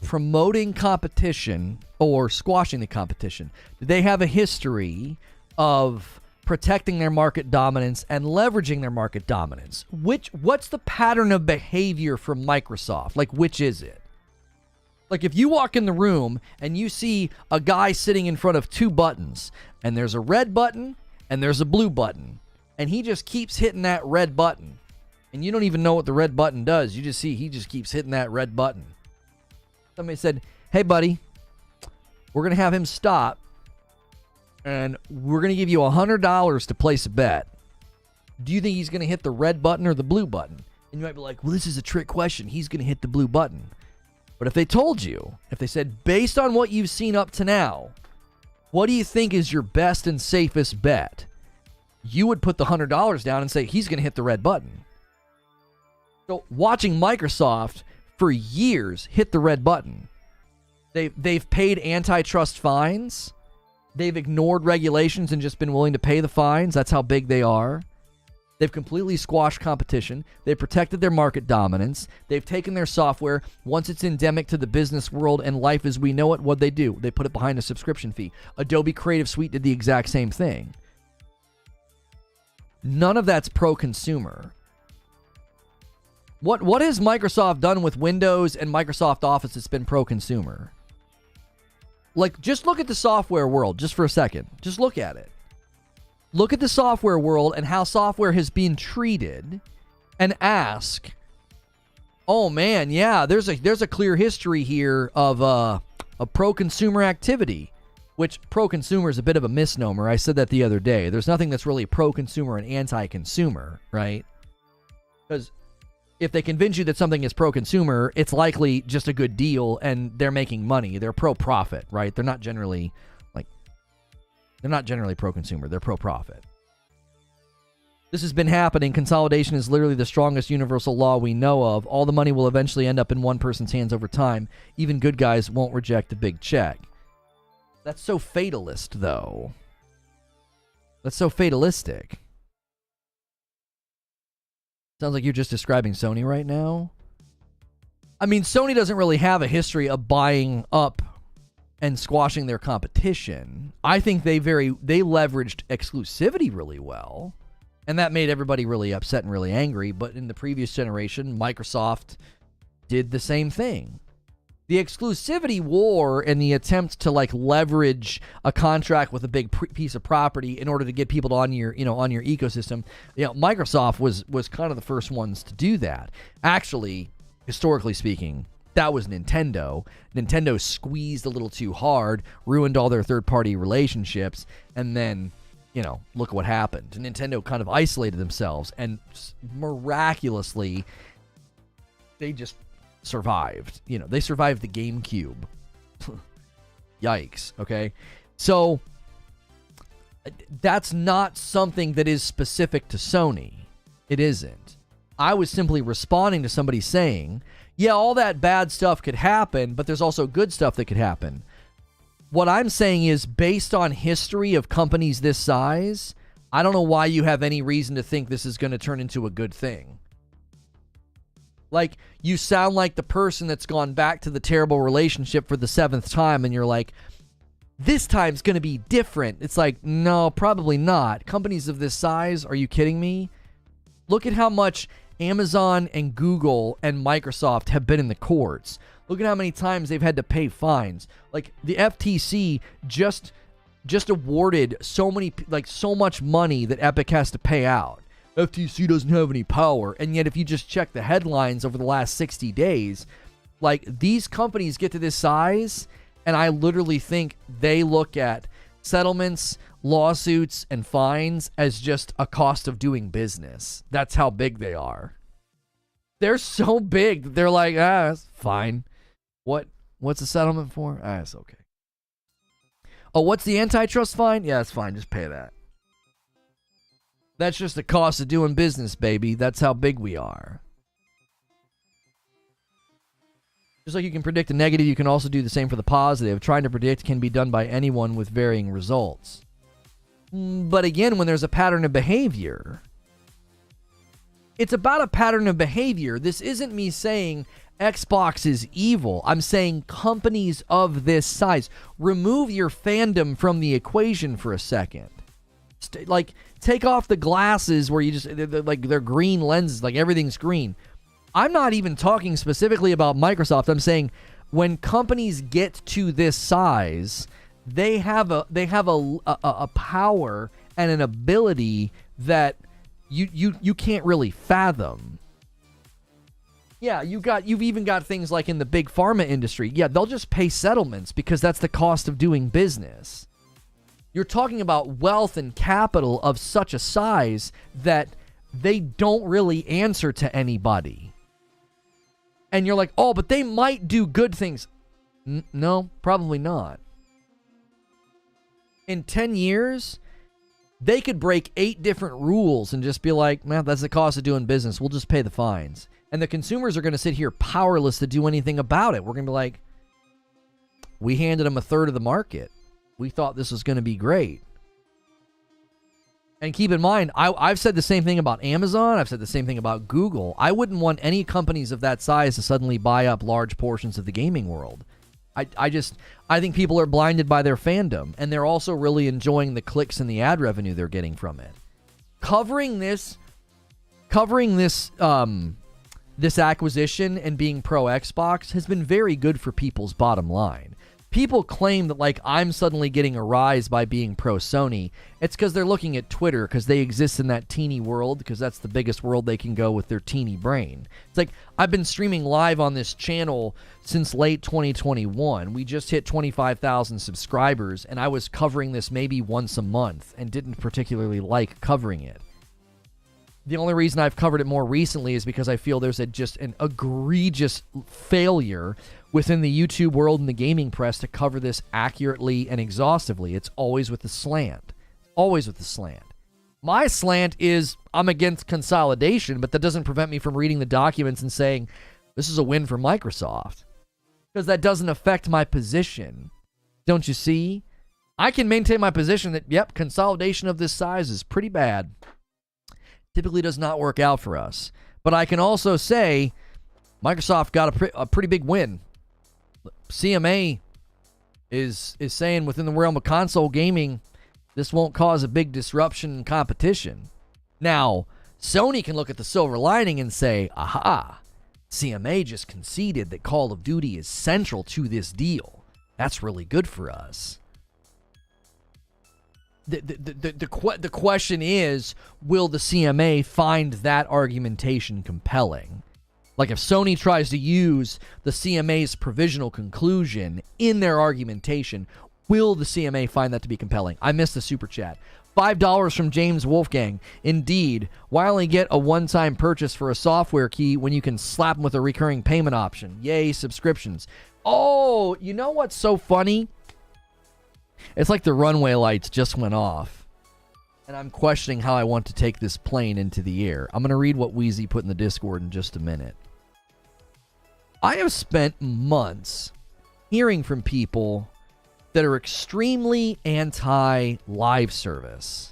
promoting competition or squashing the competition? Do they have a history of protecting their market dominance and leveraging their market dominance? What's the pattern of behavior from Microsoft? Like, which is it? Like, if you walk in the room and you see a guy sitting in front of two buttons, and there's a red button and there's a blue button, and he just keeps hitting that red button, and you don't even know what the red button does. You just see he just keeps hitting that red button. Somebody said, hey, buddy, we're going to have him stop, and we're going to give you $100 to place a bet. Do you think he's going to hit the red button or the blue button? And you might be like, well, this is a trick question. He's going to hit the blue button. But if they told you, if they said, based on what you've seen up to now, what do you think is your best and safest bet? You would put the $100 down and say, he's going to hit the red button. So watching Microsoft for years hit the red button. They've paid antitrust fines. They've ignored regulations and just been willing to pay the fines. That's how big they are. They've completely squashed competition. They've protected their market dominance. They've taken their software, once it's endemic to the business world and life as we know it, what they do? They put it behind a subscription fee. Adobe Creative Suite did the exact same thing. None of that's pro-consumer. What has Microsoft done with Windows and Microsoft Office that's been pro-consumer? Like, just look at the software world just for a second. Just look at it. Look at the software world and how software has been treated and ask, oh man, yeah, there's a clear history here of a pro-consumer activity, which pro-consumer is a bit of a misnomer. I said that the other day. There's nothing that's really pro-consumer and anti-consumer, right? Because if they convince you that something is pro-consumer, it's likely just a good deal and they're making money. They're pro-profit, right? They're not generally pro-consumer. They're pro-profit. This has been happening. Consolidation is literally the strongest universal law we know of. All the money will eventually end up in one person's hands over time. Even good guys won't reject a big check. That's so fatalist, though. That's so fatalistic. Sounds like you're just describing Sony right now. I mean, Sony doesn't really have a history of buying up and squashing their competition. I think they leveraged exclusivity really well, and that made everybody really upset and really angry. But in the previous generation, Microsoft did the same thing. The exclusivity war and the attempt to leverage a contract with a big piece of property in order to get people on your ecosystem, Microsoft was kind of the first ones to do that. Actually, historically speaking, That was Nintendo. Nintendo squeezed a little too hard, ruined all their third-party relationships, and then, look what happened. Nintendo kind of isolated themselves, and miraculously, they just survived. They survived the GameCube. Yikes, okay? So, that's not something that is specific to Sony. It isn't. I was simply responding to somebody saying, yeah, all that bad stuff could happen, but there's also good stuff that could happen. What I'm saying is, based on history of companies this size, I don't know why you have any reason to think this is going to turn into a good thing. Like, you sound like the person that's gone back to the terrible relationship for the 7th time, and you're like, this time's going to be different. It's like, no, probably not. Companies of this size, are you kidding me? Look at how much Amazon and Google and Microsoft have been in the courts. Look at how many times they've had to pay fines. Like, the FTC just awarded so much money that Epic has to pay out. FTC doesn't have any power. And yet, if you just check the headlines over the last 60 days, like, these companies get to this size, and I literally think they look at settlements, lawsuits, and fines as just a cost of doing business. That's how big they are. They're so big that they're like, that's fine. What's the settlement for? It's okay. Oh, what's the antitrust fine? Yeah, it's fine. Just pay that. That's just the cost of doing business, baby. That's how big we are. Just like you can predict the negative, you can also do the same for the positive. Trying to predict can be done by anyone with varying results. But again, when there's a pattern of behavior, it's about a pattern of behavior. This isn't me saying Xbox is evil. I'm saying companies of this size. Remove your fandom from the equation for a second. Take off the glasses where you just, they're green lenses, like everything's green. I'm not even talking specifically about Microsoft. I'm saying when companies get to this size, they have a power and an ability that you can't really fathom. Yeah, you've even got things like in the big pharma industry. Yeah, they'll just pay settlements because that's the cost of doing business. You're talking about wealth and capital of such a size that they don't really answer to anybody. And you're like, oh, but they might do good things. No, probably not. In 10 years, they could break 8 different rules and just be like, man, that's the cost of doing business. We'll just pay the fines. And the consumers are going to sit here powerless to do anything about it. We're going to be like, we handed them a third of the market. We thought this was going to be great. And keep in mind, I've said the same thing about Amazon. I've said the same thing about Google. I wouldn't want any companies of that size to suddenly buy up large portions of the gaming world. I think people are blinded by their fandom, and they're also really enjoying the clicks and the ad revenue they're getting from it. Covering this acquisition and being pro Xbox has been very good for people's bottom line. People claim that, like, I'm suddenly getting a rise by being pro Sony. It's because they're looking at Twitter, because they exist in that teeny world, because that's the biggest world they can go with their teeny brain. It's like, I've been streaming live on this channel since late 2021. We just hit 25,000 subscribers, and I was covering this maybe once a month and didn't particularly like covering it. The only reason I've covered it more recently is because I feel there's just an egregious failure within the YouTube world and the gaming press to cover this accurately and exhaustively. It's always with the slant. Always with the slant. My slant is I'm against consolidation, but that doesn't prevent me from reading the documents and saying this is a win for Microsoft. Because that doesn't affect my position. Don't you see? I can maintain my position that, yep, consolidation of this size is pretty bad. Typically does not work out for us. But I can also say Microsoft got a pretty big win. CMA is saying within the realm of console gaming, this won't cause a big disruption in competition. Now, Sony can look at the silver lining and say, aha, CMA just conceded that Call of Duty is central to this deal. That's really good for us. The question is, will the CMA find that argumentation compelling? Like if Sony tries to use the CMA's provisional conclusion in their argumentation, will the CMA find that to be compelling? I missed the super chat. $5 from James Wolfgang. Indeed, why only get a one-time purchase for a software key when you can slap them with a recurring payment option? Yay, subscriptions. Oh, you know what's so funny? It's like the runway lights just went off. And I'm questioning how I want to take this plane into the air. I'm going to read what Wheezy put in the Discord in just a minute. I have spent months hearing from people that are extremely anti-live service.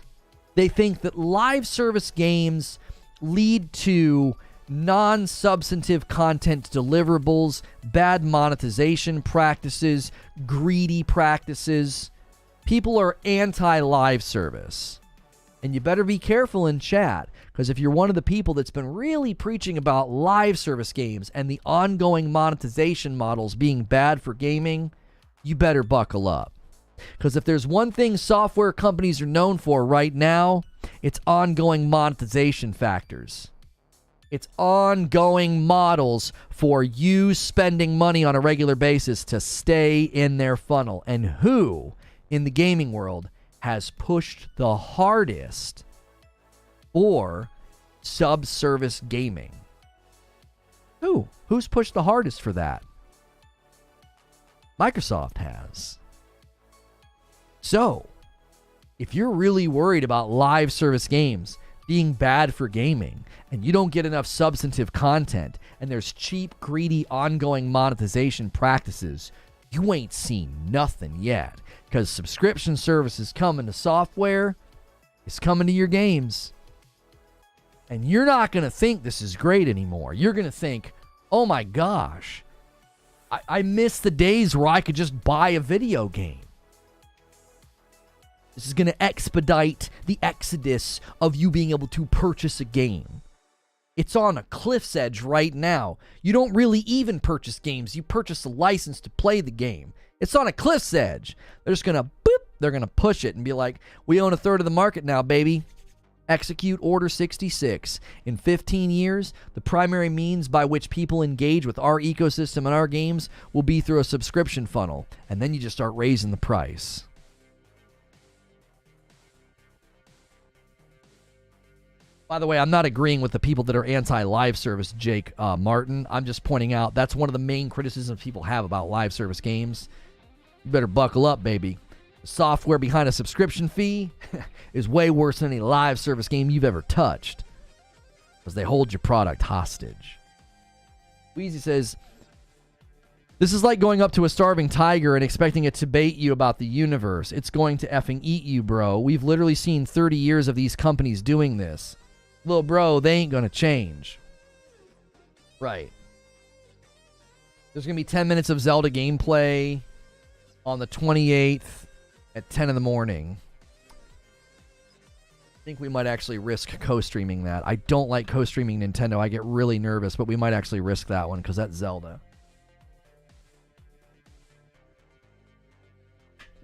They think that live service games lead to non-substantive content deliverables, bad monetization practices, greedy practices. People are anti-live service. And you better be careful in chat, because if you're one of the people that's been really preaching about live service games and the ongoing monetization models being bad for gaming, you better buckle up. Because if there's one thing software companies are known for right now, it's ongoing monetization factors. It's ongoing models for you spending money on a regular basis to stay in their funnel. And who in the gaming world has pushed the hardest for subservice gaming? Who's pushed the hardest for that? Microsoft has. So, if you're really worried about live service games being bad for gaming, and you don't get enough substantive content, and there's cheap, greedy, ongoing monetization practices, you ain't seen nothing yet. Because subscription service is coming to software, it's coming to your games. And you're not going to think this is great anymore. You're going to think, oh my gosh, I miss the days where I could just buy a video game. This is going to expedite the exodus of you being able to purchase a game. It's on a cliff's edge right now. You don't really even purchase games. You purchase a license to play the game. It's on a cliff's edge. They're just going to they're going to push it and be like, we own a third of the market now, baby. Execute Order 66. In 15 years, the primary means by which people engage with our ecosystem and our games will be through a subscription funnel. And then you just start raising the price. By the way, I'm not agreeing with the people that are anti-live service, Jake Martin. I'm just pointing out that's one of the main criticisms people have about live service games. You better buckle up, baby. The software behind a subscription fee is way worse than any live service game you've ever touched, because they hold your product hostage. Wheezy says, this is like going up to a starving tiger and expecting it to bait you about the universe. It's going to effing eat you, bro. We've literally seen 30 years of these companies doing this. Little bro, they ain't going to change. Right. There's going to be 10 minutes of Zelda gameplay on the 28th at 10 in the morning. I think we might actually risk co-streaming that. I don't like co-streaming Nintendo. I get really nervous, but we might actually risk that one because that's Zelda.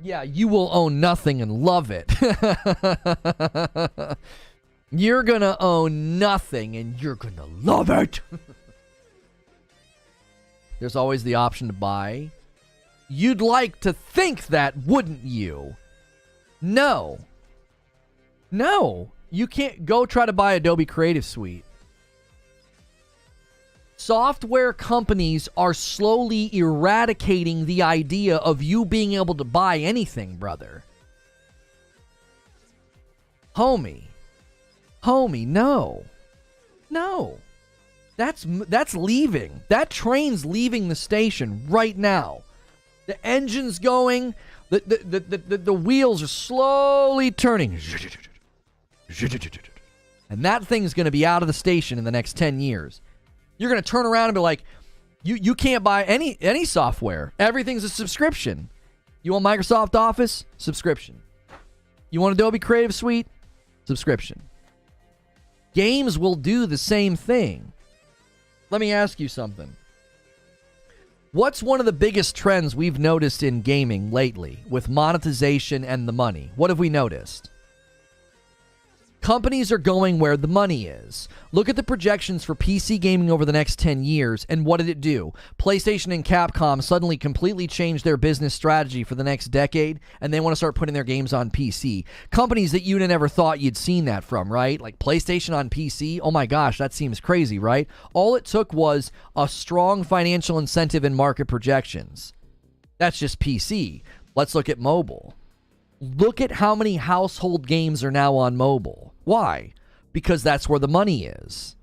Yeah, you will own nothing and love it. You're going to own nothing and you're going to love it. There's always the option to buy. You'd like to think that, wouldn't you? No. No. You can't go try to buy Adobe Creative Suite. Software companies are slowly eradicating the idea of you being able to buy anything, brother. Homie, no. No. That's leaving. That train's leaving the station right now. The engine's going. The wheels are slowly turning. And that thing's going to be out of the station in the next 10 years. You're going to turn around and be like, you can't buy any software. Everything's a subscription. You want Microsoft Office? Subscription. You want Adobe Creative Suite? Subscription. Games will do the same thing. Let me ask you something. What's one of the biggest trends we've noticed in gaming lately with monetization and the money? What have we noticed? Companies are going where the money is. Look at the projections for PC gaming over the next 10 years, and what did it do? PlayStation and Capcom suddenly completely changed their business strategy for the next decade, and they want to start putting their games on PC. Companies that you'd never thought you'd seen that from, right? Like PlayStation on PC, oh my gosh, that seems crazy, right? All it took was a strong financial incentive and market projections. That's just PC. Let's look at mobile. Look at how many household games are now on mobile. Why? Because that's where the money is.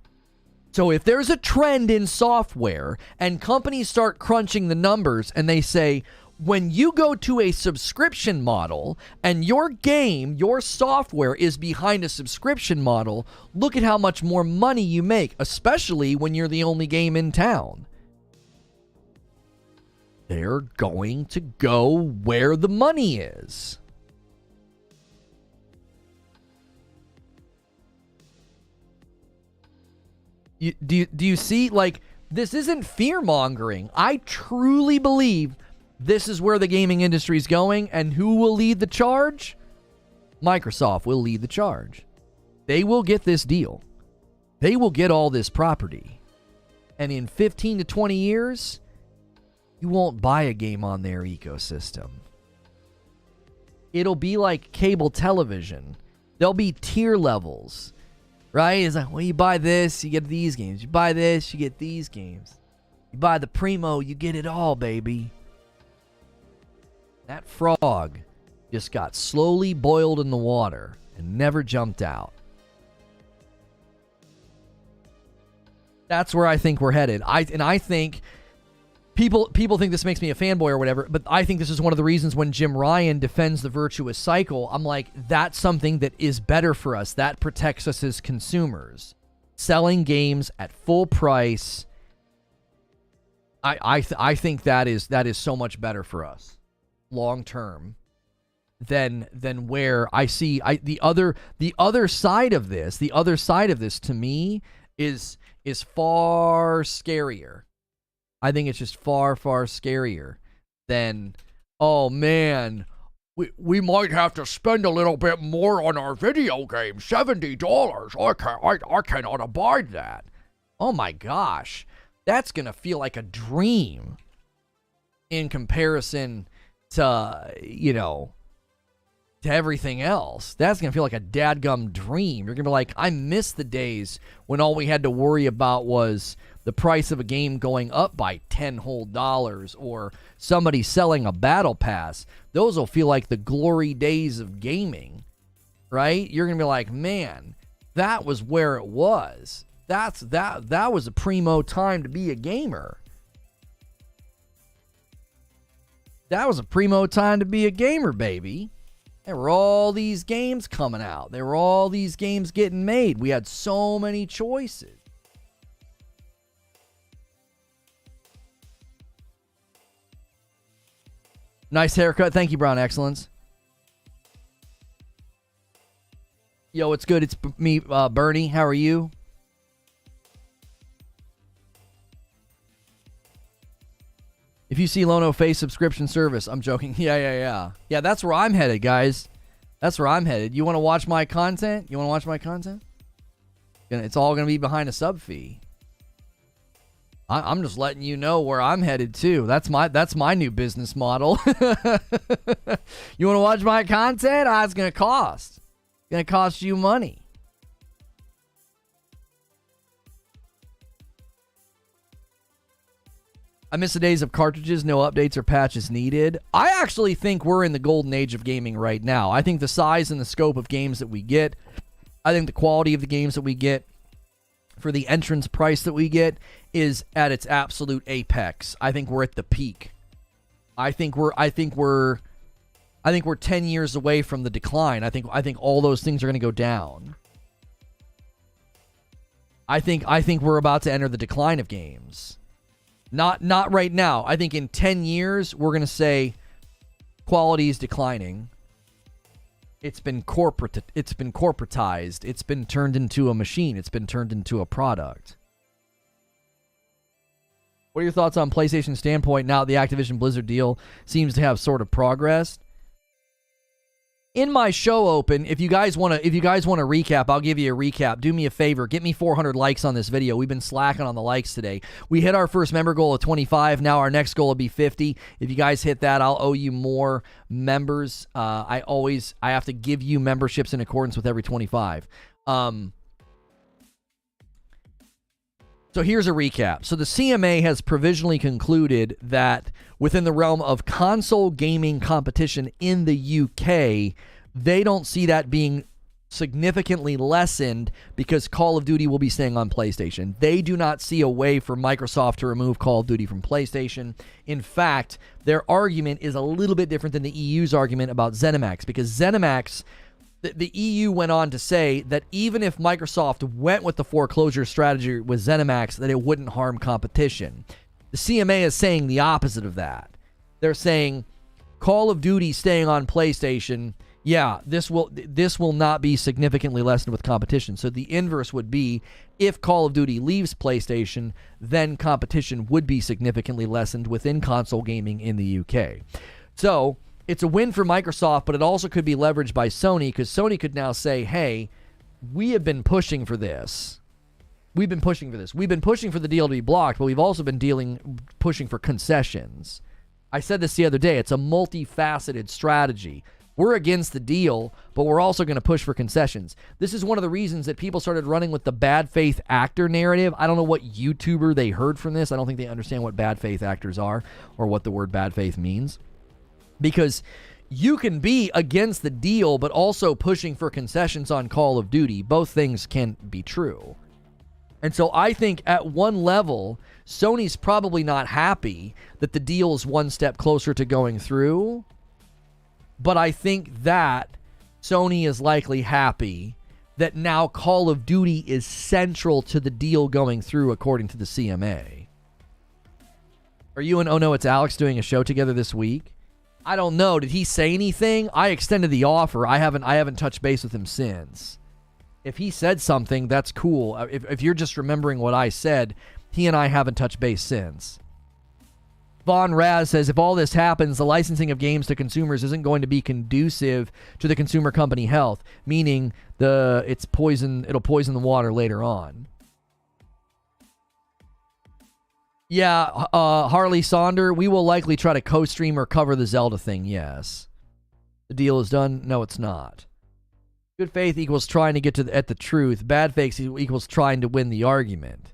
So if there's a trend in software and companies start crunching the numbers and they say, when you go to a subscription model and your game, your software is behind a subscription model, look at how much more money you make, especially when you're the only game in town. They're going to go where the money is. Do you see, like, this isn't fear-mongering. I truly believe this is where the gaming industry is going, and who will lead the charge? Microsoft will lead the charge. They will get this deal. They will get all this property. And in 15 to 20 years, you won't buy a game on their ecosystem. It'll be like cable television. There'll be tier levels. Right? It's like, well, you buy this, you get these games. You buy this, you get these games. You buy the Primo, you get it all, baby. That frog just got slowly boiled in the water and never jumped out. That's where I think we're headed. I think people think this makes me a fanboy or whatever, but I think this is one of the reasons when Jim Ryan defends the virtuous cycle, I'm like, that's something that is better for us. That protects us as consumers. Selling games at full price, I think that is so much better for us long term than where I see the other side of this. The other side of this to me is far scarier. I think it's just far, far scarier than, oh man, we might have to spend a little bit more on our video game, $70. I cannot abide that. Oh my gosh, that's going to feel like a dream in comparison to, to everything else. That's going to feel like a dadgum dream. You're going to be like, I miss the days when all we had to worry about was the price of a game going up by $10 whole or somebody selling a battle pass. Those will feel like the glory days of gaming, right? You're going to be like, man, that was where it was. That was a primo time to be a gamer. That was a primo time to be a gamer, baby. There were all these games coming out. There were all these games getting made. We had so many choices. Nice haircut. Thank you, Brown Excellence. Yo, it's good. It's me, Bernie. How are you? If you see Lono face subscription service, I'm joking. Yeah, that's where I'm headed, guys. That's where I'm headed. You want to watch my content? It's all going to be behind a sub fee. I'm just letting you know where I'm headed to. That's my new business model. You want to watch my content? It's going to cost. It's going to cost you money. I miss the days of cartridges, no updates or patches needed. I actually think we're in the golden age of gaming right now. I think the size and the scope of games that we get, I think the quality of the games that we get, for the entrance price that we get, is at its absolute apex. I think we're at the peak. I think we're 10 years away from the decline. I think all those things are going to go down. I think we're about to enter the decline of games. Not right now. I think in 10 years we're going to say quality is declining. It's been corporatized. It's been turned into a machine. It's been turned into a product. What are your thoughts on PlayStation's standpoint now that the Activision Blizzard deal seems to have sort of progressed? In my show open, if you guys want to recap, I'll give you a recap. Do me a favor, get me 400 likes on this video. We've been slacking on the likes today. We hit our first member goal of 25. Now our next goal will be 50. If you guys hit that, I'll owe you more members. I have to give you memberships in accordance with every 25. So here's a recap. So the CMA has provisionally concluded that within the realm of console gaming competition in the UK, they don't see that being significantly lessened because Call of Duty will be staying on PlayStation. They do not see a way for Microsoft to remove Call of Duty from PlayStation. In fact, their argument is a little bit different than the EU's argument about ZeniMax, because ZeniMax, the EU went on to say that even if Microsoft went with the foreclosure strategy with ZeniMax, that it wouldn't harm competition. The CMA is saying the opposite of that. They're saying Call of Duty staying on PlayStation, yeah, this will not be significantly lessened with competition. So the inverse would be, if Call of Duty leaves PlayStation, then competition would be significantly lessened within console gaming in the UK. So it's a win for Microsoft, but it also could be leveraged by Sony, because Sony could now say, hey, we have been pushing for this. We've been pushing for this. We've been pushing for the deal to be blocked, but we've also been pushing for concessions. I said this the other day. It's a multifaceted strategy. We're against the deal, but we're also going to push for concessions. This is one of the reasons that people started running with the bad faith actor narrative. I don't know what YouTuber they heard from this. I don't think they understand what bad faith actors are or what the word bad faith means. Because you can be against the deal, but also pushing for concessions on Call of Duty. Both things can be true. And so I think at one level, Sony's probably not happy that the deal is one step closer to going through. But I think that Sony is likely happy that now Call of Duty is central to the deal going through, according to the CMA. Are you and Oh No, It's Alex doing a show together this week? I don't know. Did he say anything? I extended the offer. I haven't touched base with him since. If he said something, that's cool. If you're just remembering what I said, he and I haven't touched base since. Von Raz says, if all this happens, the licensing of games to consumers isn't going to be conducive to the consumer company health, meaning it'll poison the water later on. Yeah, Harley Sonder, we will likely try to co-stream or cover the Zelda thing, yes. The deal is done? No, it's not. Good faith equals trying to get at the truth. Bad faith equals trying to win the argument.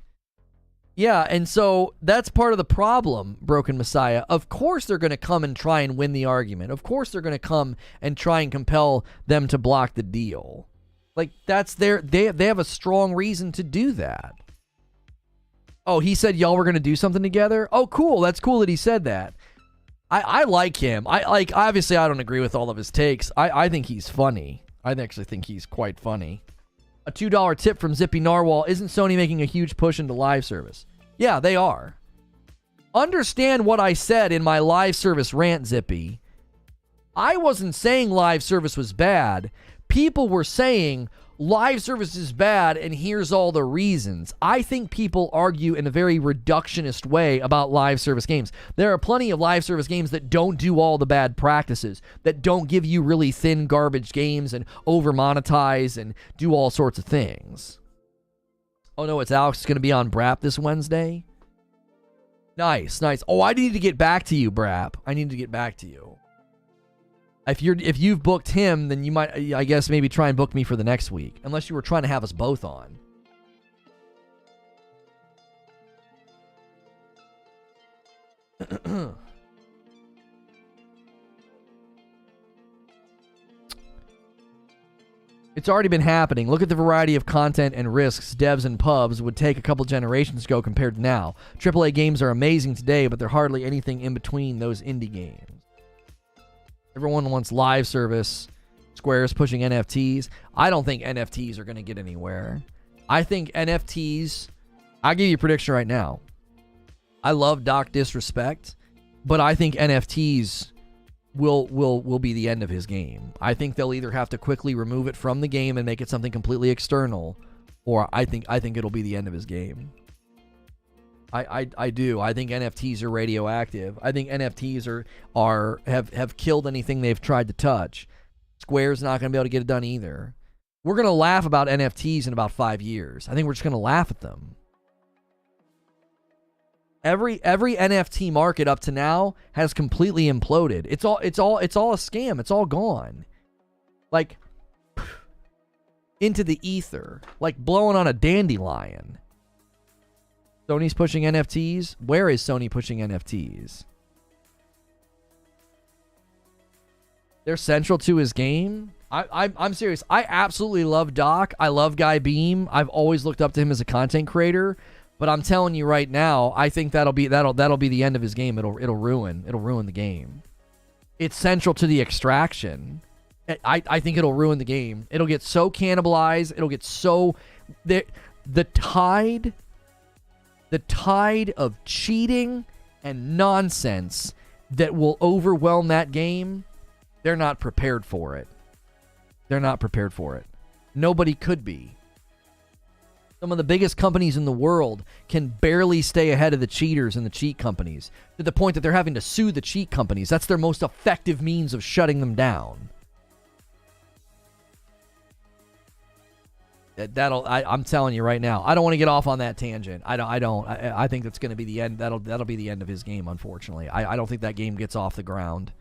Yeah, and so that's part of the problem, Broken Messiah. Of course they're going to come and try and win the argument. Of course they're going to come and try and compel them to block the deal. Like, that's they have a strong reason to do that. Oh, he said y'all were going to do something together? Oh, cool. That's cool that he said that. I like him. Obviously I don't agree with all of his takes. I think he's funny. I actually think he's quite funny. A $2 tip from Zippy Narwhal. Isn't Sony making a huge push into live service? Yeah, they are. Understand what I said in my live service rant, Zippy. I wasn't saying live service was bad. People were saying live service is bad and here's all the reasons. I think people argue in a very reductionist way about live service games. There are plenty of live service games that don't do all the bad practices, that don't give you really thin garbage games and over monetize and do all sorts of things. Oh no, it's Alex going to be on Brap this Wednesday. Nice. Oh, I need to get back to you, Brap. I need to get back to you. If you've booked him, then you might, I guess, maybe try and book me for the next week. Unless you were trying to have us both on. It's already been happening. Look at the variety of content and risks devs and pubs would take a couple generations ago compared to now. AAA games are amazing today, but they're hardly anything in between those indie games. Everyone wants live service. Square's pushing NFTs. I don't think NFTs are going to get anywhere. I think NFTs... I'll give you a prediction right now. I love Doc Disrespect, but I think NFTs will be the end of his game. I think they'll either have to quickly remove it from the game and make it something completely external, or I think it'll be the end of his game. I do. I think NFTs are radioactive. I think NFTs have killed anything they've tried to touch. Square's not going to be able to get it done either. We're going to laugh about NFTs in about 5 years. I think we're just going to laugh at them. Every NFT market up to now has completely imploded. It's all a scam. It's all gone. Like into the ether, like blowing on a dandelion. Sony's pushing NFTs. Where is Sony pushing NFTs? They're central to his game. I'm serious. I absolutely love Doc. I love Guy Beam. I've always looked up to him as a content creator. But I'm telling you right now, I think that'll be the end of his game. It'll ruin the game. It's central to the extraction. I think it'll ruin the game. It'll get so cannibalized. It'll get so the tide of cheating and nonsense that will overwhelm that game. They're not prepared for it. They're not prepared for it. Nobody could be. Some of the biggest companies in the world can barely stay ahead of the cheaters and the cheat companies to the point that they're having to sue the cheat companies. That's their most effective means of shutting them down. I'm telling you right now. I don't want to get off on that tangent. I think that's going to be the end. That'll be the end of his game, unfortunately. I don't think that game gets off the ground.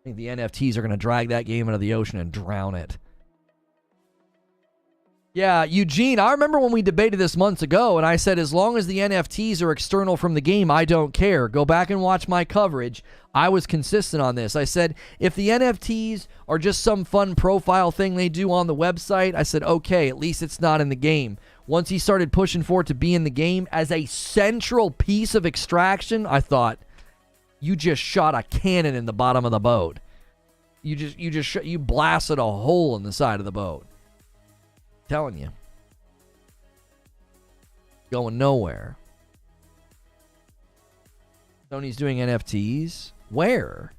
I think the NFTs are going to drag that game into the ocean and drown it. Yeah, Eugene, I remember when we debated this months ago, and I said as long as the NFTs are external from the game, I don't care. Go back and watch my coverage. I was consistent on this. I said if the NFTs are just some fun profile thing they do on the website, I said, okay, at least it's not in the game. Once he started pushing for it to be in the game as a central piece of extraction, I thought, you just shot a cannon in the bottom of the boat. You blasted a hole in the side of the boat. Telling you. Going nowhere. Sony's doing NFTs. Where?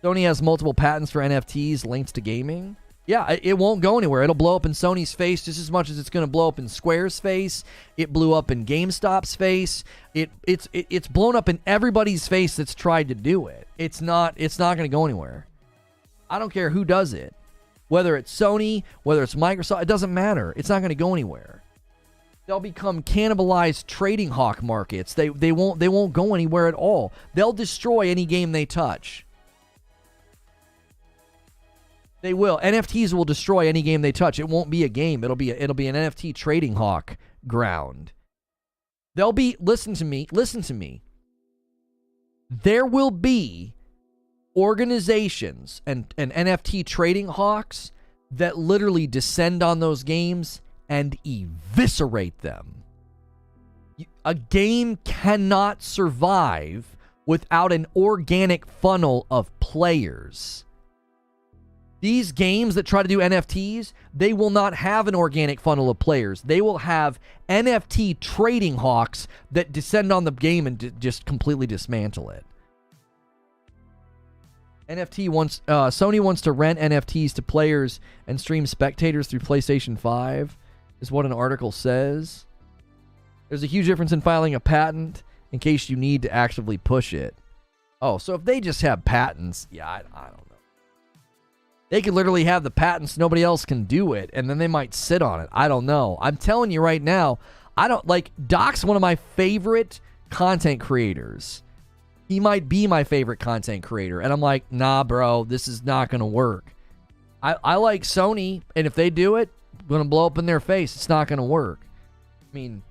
Sony has multiple patents for NFTs linked to gaming. Yeah, it won't go anywhere. It'll blow up in Sony's face just as much as it's going to blow up in Square's face. It blew up in GameStop's face. It's blown up in everybody's face that's tried to do it. It's not going to go anywhere. I don't care who does it. Whether it's Sony, whether it's Microsoft, it doesn't matter. It's not going to go anywhere. They'll become cannibalized trading hawk markets. They won't go anywhere at all. They'll destroy any game they touch. They will. NFTs will destroy any game they touch. It won't be a game. It'll be an NFT trading hawk ground. They'll be, listen to me. There will be organizations and NFT trading hawks that literally descend on those games and eviscerate them. A game cannot survive without an organic funnel of players. These games that try to do NFTs, they will not have an organic funnel of players. They will have NFT trading hawks that descend on the game and just completely dismantle it. Sony wants to rent NFTs to players and stream spectators through PlayStation 5, is what an article says. There's a huge difference in filing a patent in case you need to actively push it. Oh, so if they just have patents, yeah, I don't know. They could literally have the patents, nobody else can do it, and then they might sit on it. I don't know. I'm telling you right now, Doc's one of my favorite content creators. He might be my favorite content creator. And I'm like, nah, bro, this is not going to work. I like Sony, and if they do it, I'm going to blow up in their face. It's not going to work. I mean,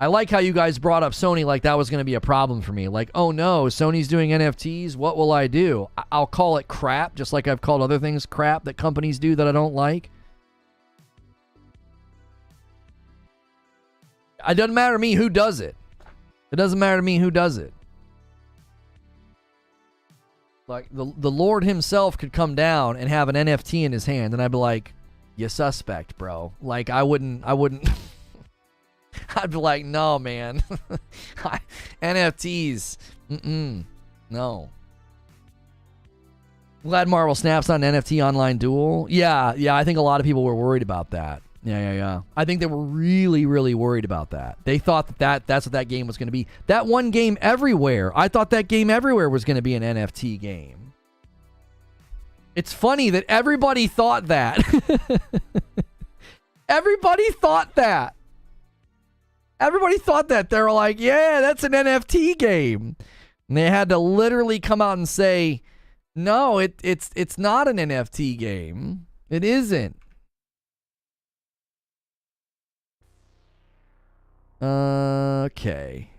I like how you guys brought up Sony like that was going to be a problem for me. Like, oh no, Sony's doing NFTs. What will I do? I'll call it crap, just like I've called other things crap that companies do that I don't like. It doesn't matter to me who does it. It doesn't matter to me who does it. Like, the Lord himself could come down and have an NFT in his hand, and I'd be like, you suspect, bro. Like, I wouldn't... I'd be like, no, man. NFTs. No. Glad Marvel snaps on NFT online duel. Yeah, I think a lot of people were worried about that. Yeah. I think they were really, really worried about that. They thought that's what that game was going to be. That one game Everywhere, I thought that game Everywhere was going to be an NFT game. It's funny that everybody thought that. Everybody thought that. Everybody thought that. They were like, yeah, that's an NFT game. And they had to literally come out and say, no, it's not an NFT game. It isn't. Okay.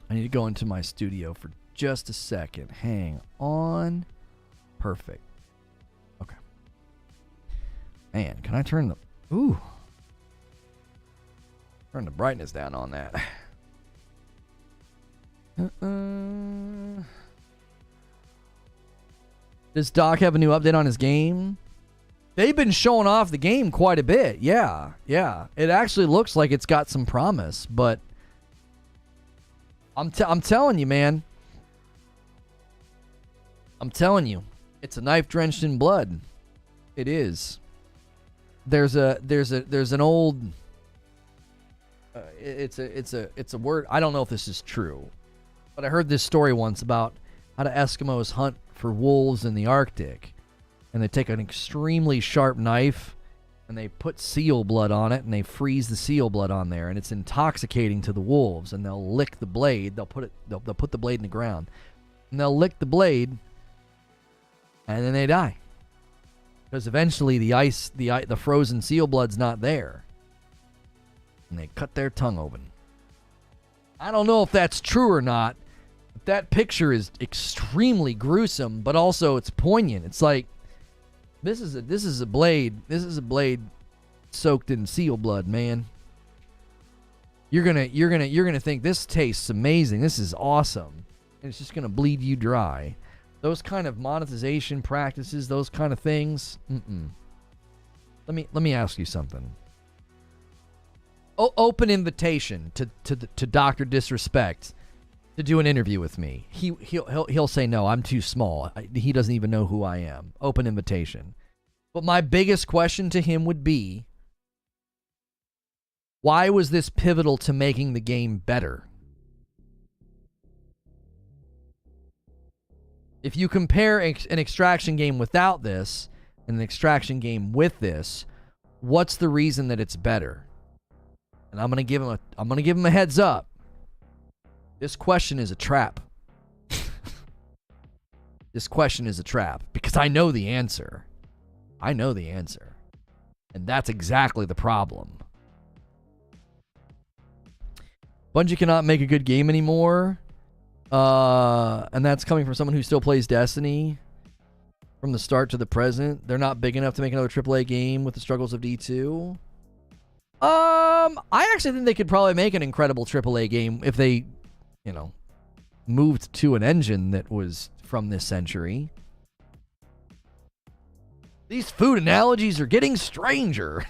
I need to go into my studio for just a second. Hang on. Perfect. Okay. Man, can I turn the... Ooh. Turn the brightness down on that. Does Doc have a new update on his game? They've been showing off the game quite a bit. Yeah. It actually looks like it's got some promise, but I'm telling you, man. I'm telling you, it's a knife drenched in blood. It is. There's an old. It's a word. I don't know if this is true, but I heard this story once about how the Eskimos hunt for wolves in the Arctic, and they take an extremely sharp knife and they put seal blood on it, and they freeze the seal blood on there, and it's intoxicating to the wolves, and they'll lick the blade. They'll put the blade in the ground, and they'll lick the blade, and then they die because eventually the frozen seal blood's not there, and they cut their tongue open. I don't know if that's true or not. But that picture is extremely gruesome, but also it's poignant. It's like this is a blade soaked in seal blood, man. You're gonna think this tastes amazing. This is awesome. And it's just gonna bleed you dry. Those kind of monetization practices, those kind of things. Let me ask you something. Open invitation to Dr. Disrespect to do an interview with me. He'll say no, I'm too small. He doesn't even know who I am. Open invitation. But my biggest question to him would be, why was this pivotal to making the game better? If you compare an extraction game without this and an extraction game with this, what's the reason that it's better? And I'm gonna give him a heads up. This question is a trap. This question is a trap because I know the answer. I know the answer. And that's exactly the problem. Bungie cannot make a good game anymore. And that's coming from someone who still plays Destiny from the start to the present. They're not big enough to make another AAA game with the struggles of D2. I actually think they could probably make an incredible AAA game if they, moved to an engine that was from this century. These food analogies are getting stranger.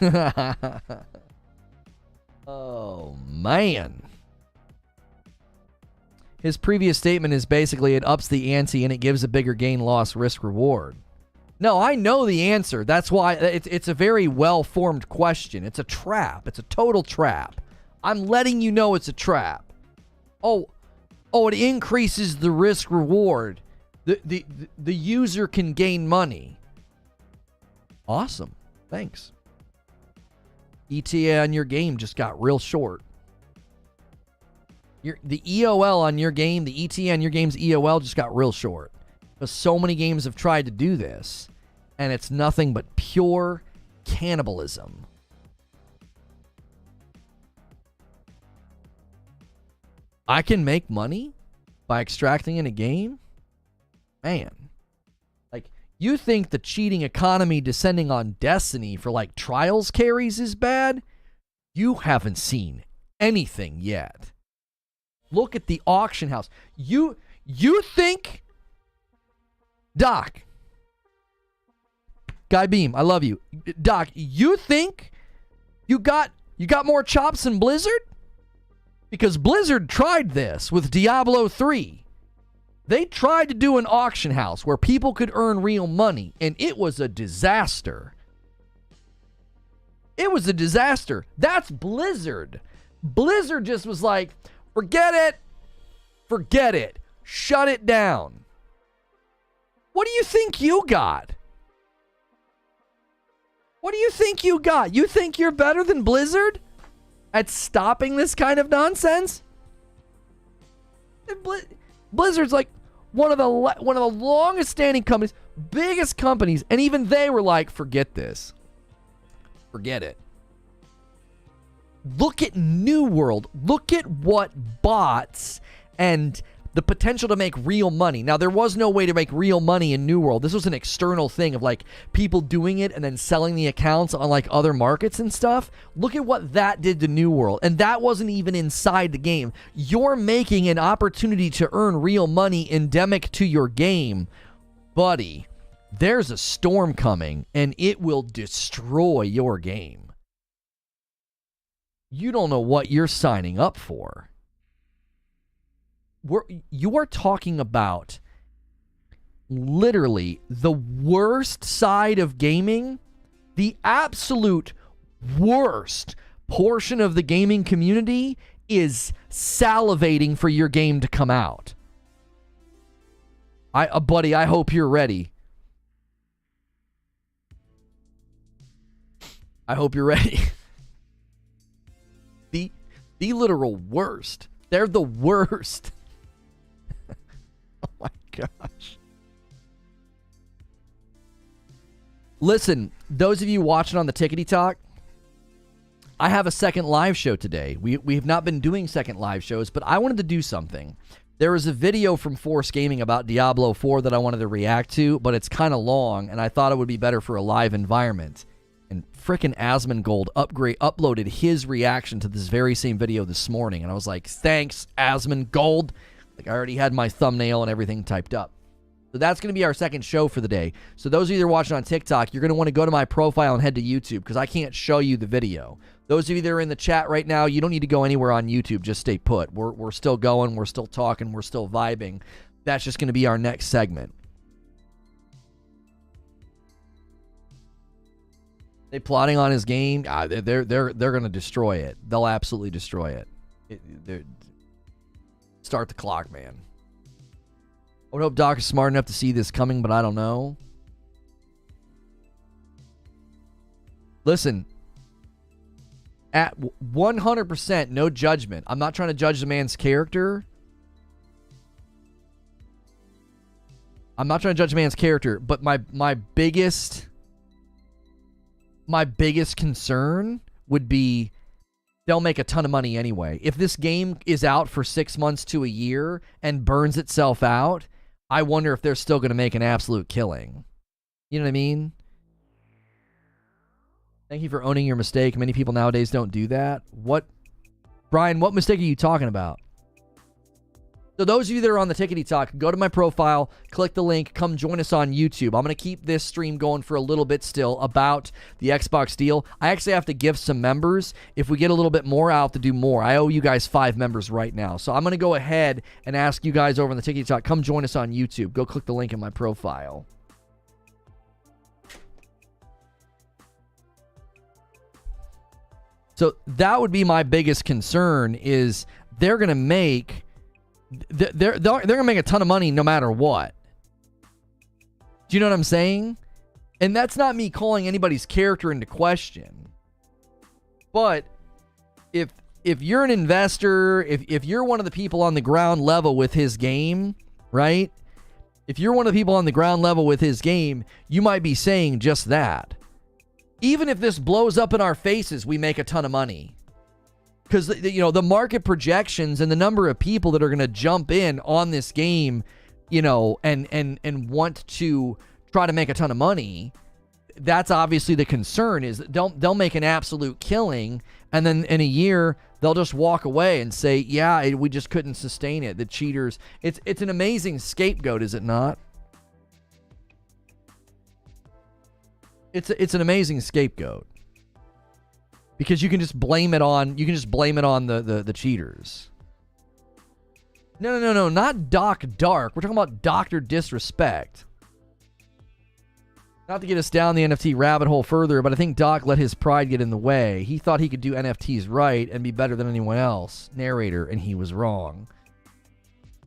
Oh, man. His previous statement is basically it ups the ante and it gives a bigger gain, loss, risk, reward. No, I know the answer. That's why it's a very well-formed question. It's a trap. It's a total trap. I'm letting you know it's a trap. Oh, it increases the risk reward. The user can gain money. Awesome. Thanks. ETA on your game just got real short. The EOL on your game, the ETA on your game's EOL just got real short. Because so many games have tried to do this, and it's nothing but pure cannibalism. I can make money by extracting in a game? Man. Like, you think the cheating economy descending on Destiny for, like, trials carries is bad? You haven't seen anything yet. Look at the auction house. You think... Doc. Guy Beam, I love you. Doc, you think you got more chops than Blizzard? Because Blizzard tried this with Diablo 3. They tried to do an auction house where people could earn real money, and it was a disaster. It was a disaster. That's Blizzard. Blizzard just was like, forget it, shut it down. What do you think you got? What do you think you got? You think you're better than Blizzard at stopping this kind of nonsense? Blizzard's like one of the longest standing companies, biggest companies, and even they were like, forget this. Forget it. Look at New World. Look at what bots and the potential to make real money. Now, there was no way to make real money in New World. This was an external thing of like people doing it and then selling the accounts on like other markets and stuff. Look at what that did to New World. And that wasn't even inside the game. You're making an opportunity to earn real money endemic to your game. Buddy, there's a storm coming and it will destroy your game. You don't know what you're signing up for. You are talking about literally the worst side of gaming, the absolute worst portion of the gaming community is salivating for your game to come out. Buddy, I hope you're ready. I hope you're ready. The literal worst. They're the worst. Oh my gosh. Listen, those of you watching on the Tickety Talk, I have a second live show today. We have not been doing second live shows, but I wanted to do something. There was a video from Reforge Gaming about Diablo 4 that I wanted to react to, but it's kind of long, and I thought it would be better for a live environment. And frickin' Asmongold uploaded his reaction to this very same video this morning, and I was like, thanks, Asmongold. Like, I already had my thumbnail and everything typed up. So that's going to be our second show for the day. So those of you that are watching on TikTok, you're going to want to go to my profile and head to YouTube because I can't show you the video. Those of you that are in the chat right now, you don't need to go anywhere on YouTube. Just stay put. We're still going. We're still talking. We're still vibing. That's just going to be our next segment. They plotting on his game. They're going to destroy it. They'll absolutely destroy it. Start the clock, man. I would hope Doc is smart enough to see this coming, but I don't know. Listen, at 100%, no judgment. I'm not trying to judge the man's character. I'm not trying to judge the man's character, but my biggest concern would be they'll make a ton of money anyway. If this game is out for 6 months to a year and burns itself out, I wonder if they're still going to make an absolute killing. You know what I mean? Thank you for owning your mistake. Many people nowadays don't do that. Brian, what mistake are you talking about? So those of you that are on the Tickety Talk, go to my profile, click the link, come join us on YouTube. I'm going to keep this stream going for a little bit still about the Xbox deal. I actually have to give some members. If we get a little bit more, I'll have to do more. I owe you guys 5 members right now. So I'm going to go ahead and ask you guys over on the Tickety Talk, come join us on YouTube. Go click the link in my profile. So that would be my biggest concern is they're going to make... They're going to make a ton of money no matter what. Do you know what I'm saying? And that's not me calling anybody's character into question. But if you're an investor, if you're one of the people on the ground level with his game, right? If you're one of the people on the ground level with his game, you might be saying just that. Even if this blows up in our faces, we make a ton of money. Because, you know, the market projections and the number of people that are going to jump in on this game, you know, and want to try to make a ton of money, that's obviously the concern is that they'll make an absolute killing, and then in a year, they'll just walk away and say, yeah, we just couldn't sustain it. The cheaters. It's an amazing scapegoat, is it not? It's an amazing scapegoat. Because you can just blame it on the cheaters. No, not Doc Dark. We're talking about Dr. Disrespect. Not to get us down the NFT rabbit hole further, but I think Doc let his pride get in the way. He thought he could do NFTs right and be better than anyone else. Narrator, and he was wrong.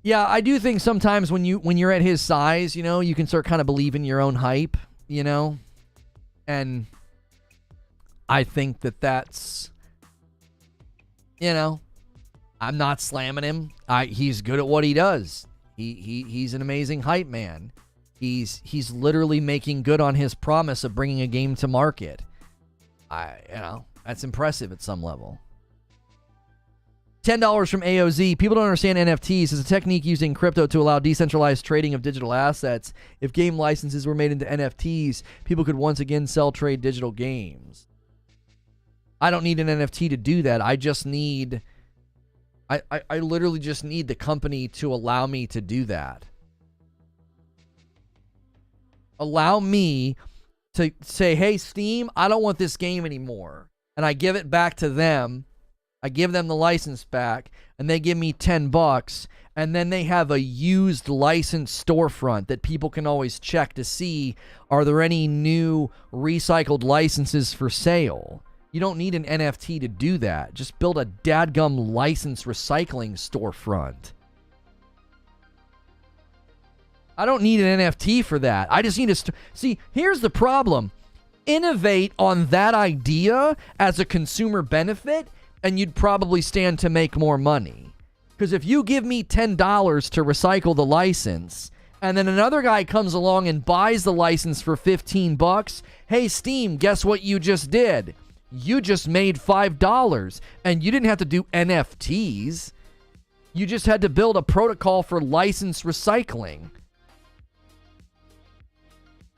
Yeah, I do think sometimes when you're at his size, you know, you can start kind of believing your own hype, you know? And I think that's, you know, I'm not slamming him. He's good at what he does. He's an amazing hype man. He's literally making good on his promise of bringing a game to market. You know, that's impressive at some level. $10 from AOZ. People don't understand NFTs as a technique using crypto to allow decentralized trading of digital assets. If game licenses were made into NFTs, people could once again sell, trade digital games. I don't need an NFT to do that. I just need... I literally just need the company to allow me to do that. Allow me to say, hey, Steam, I don't want this game anymore. And I give it back to them. I give them the license back, and they give me $10. And then they have a used license storefront that people can always check to see, are there any new recycled licenses for sale? You don't need an NFT to do that. Just build a dadgum license recycling storefront. I don't need an NFT for that. I just need to... See, here's the problem. Innovate on that idea as a consumer benefit, and you'd probably stand to make more money. Because if you give me $10 to recycle the license, and then another guy comes along and buys the license for $15, hey, Steam, guess what you just did? You just made $5, and you didn't have to do NFTs. You just had to build a protocol for license recycling.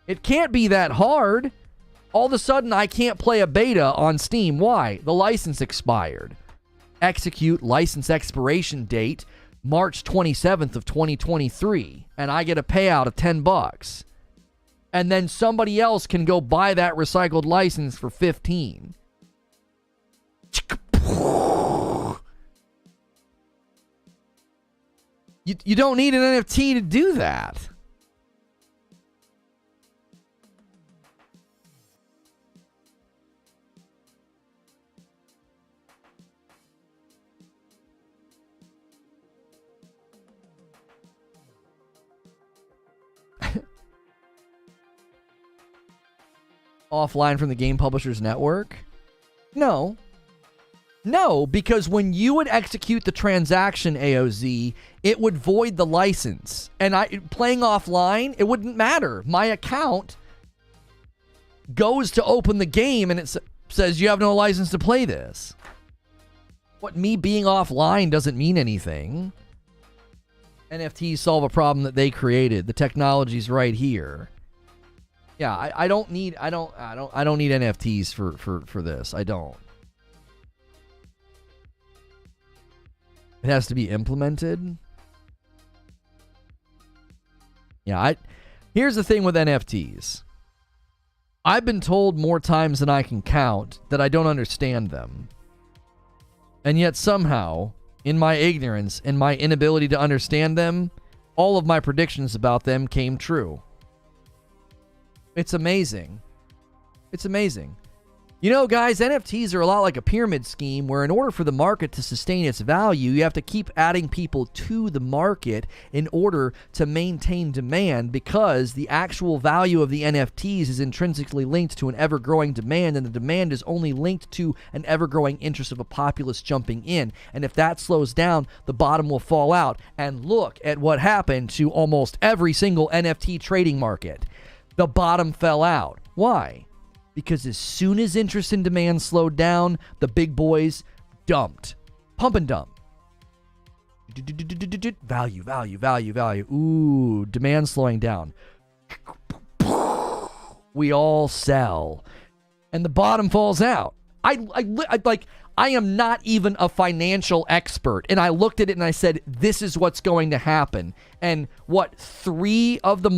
It can't be that hard. All of a sudden, I can't play a beta on Steam. Why? The license expired. Execute license expiration date, March 27th of 2023, and I get a payout of $10. And then somebody else can go buy that recycled license for $15. You don't need an NFT to do that. Offline from the game publisher's network? No. No, because when you would execute the transaction, AOZ, it would void the license. And playing offline, it wouldn't matter. My account goes to open the game and it says you have no license to play this. What, me being offline doesn't mean anything. NFTs solve a problem that they created. The technology's right here. Yeah, I don't need NFTs for this. I don't. It has to be implemented. Yeah, here's the thing with NFTs. I've been told more times than I can count that I don't understand them. And yet somehow, in my ignorance and my inability to understand them, all of my predictions about them came true. It's amazing. It's amazing. You know, guys, NFTs are a lot like a pyramid scheme where in order for the market to sustain its value, you have to keep adding people to the market in order to maintain demand, because the actual value of the NFTs is intrinsically linked to an ever-growing demand, and the demand is only linked to an ever-growing interest of a populace jumping in. And if that slows down, the bottom will fall out. And look at what happened to almost every single NFT trading market. The bottom fell out. Why? Because as soon as interest and demand slowed down, the big boys dumped. Pump and dump. Value, value, value, value. Ooh, demand slowing down. We all sell. And the bottom falls out. I am not even a financial expert. And I looked at it and I said, this is what's going to happen. And what, three of the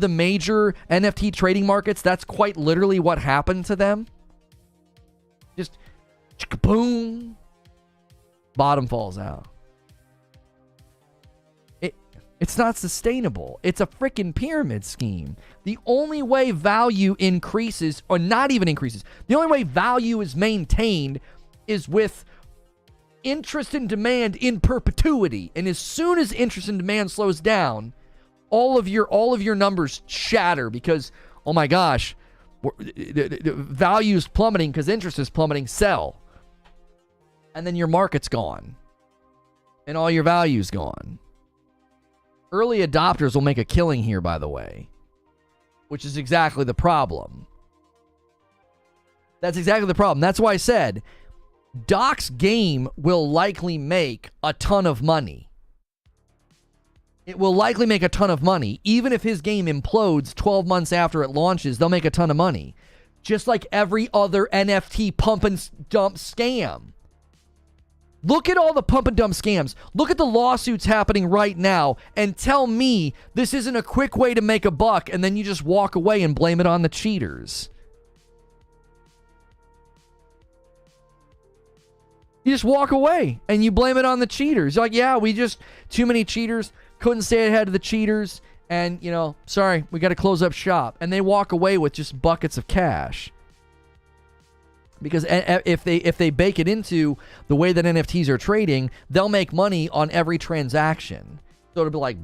major NFT trading markets, that's quite literally what happened to them. Just, boom, bottom falls out. It's not sustainable. It's a freaking pyramid scheme. The only way value increases, or not even increases, the only way value is maintained is with interest and demand in perpetuity. And as soon as interest and demand slows down, all of your numbers shatter because, oh my gosh, the value is plummeting because interest is plummeting. Sell. And then your market's gone. And all your value's gone. Early adopters will make a killing here, by the way, which is exactly the problem. That's exactly the problem. That's why I said Doc's game will likely make a ton of money. It will likely make a ton of money. Even if his game implodes 12 months after it launches, they'll make a ton of money. Just like every other NFT pump and dump scam. Look at all the pump and dump scams. Look at the lawsuits happening right now and tell me this isn't a quick way to make a buck and then you just walk away and blame it on the cheaters. You just walk away and you blame it on the cheaters. You're like, yeah, too many cheaters, couldn't stay ahead of the cheaters, and, sorry, we got to close up shop. And they walk away with just buckets of cash. Because if they bake it into the way that NFTs are trading, they'll make money on every transaction. So it'll be like,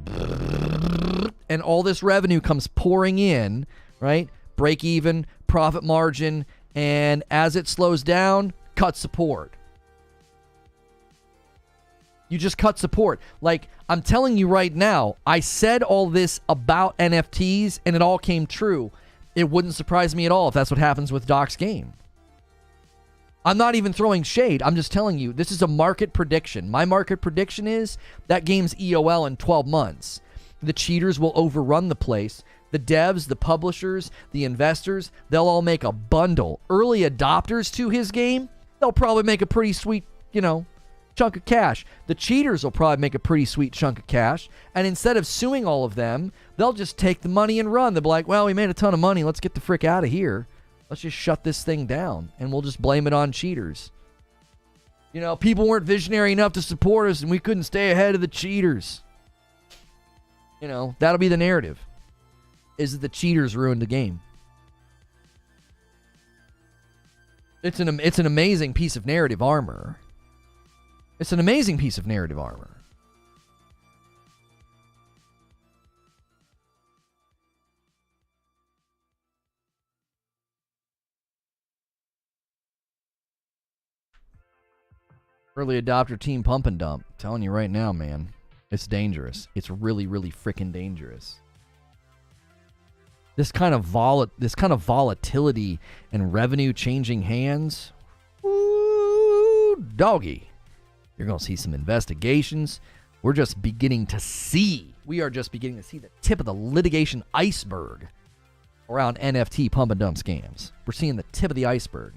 and all this revenue comes pouring in, right? Break even, profit margin, and as it slows down, cut support. You just cut support. Like, I'm telling you right now, I said all this about NFTs, and it all came true. It wouldn't surprise me at all if that's what happens with Doc's game. I'm not even throwing shade. I'm just telling you, this is a market prediction. My market prediction is that game's EOL in 12 months. The cheaters will overrun the place. The devs, the publishers, the investors, they'll all make a bundle. Early adopters to his game, they'll probably make a pretty sweet, chunk of cash. The cheaters will probably make a pretty sweet chunk of cash. And instead of suing all of them, they'll just take the money and run. They'll be like, well, we made a ton of money. Let's get the frick out of here. Let's just shut this thing down, and we'll just blame it on cheaters. People weren't visionary enough to support us, and we couldn't stay ahead of the cheaters. That'll be the narrative, is that the cheaters ruined the game. It's an amazing piece of narrative armor. It's an amazing piece of narrative armor. Early adopter team pump and dump. I'm telling you right now, man. It's dangerous. It's really, really freaking dangerous. This kind of volatility and revenue changing hands. Ooh, doggy. You're going to see some investigations. We are just beginning to see the tip of the litigation iceberg around NFT pump and dump scams. We're seeing the tip of the iceberg.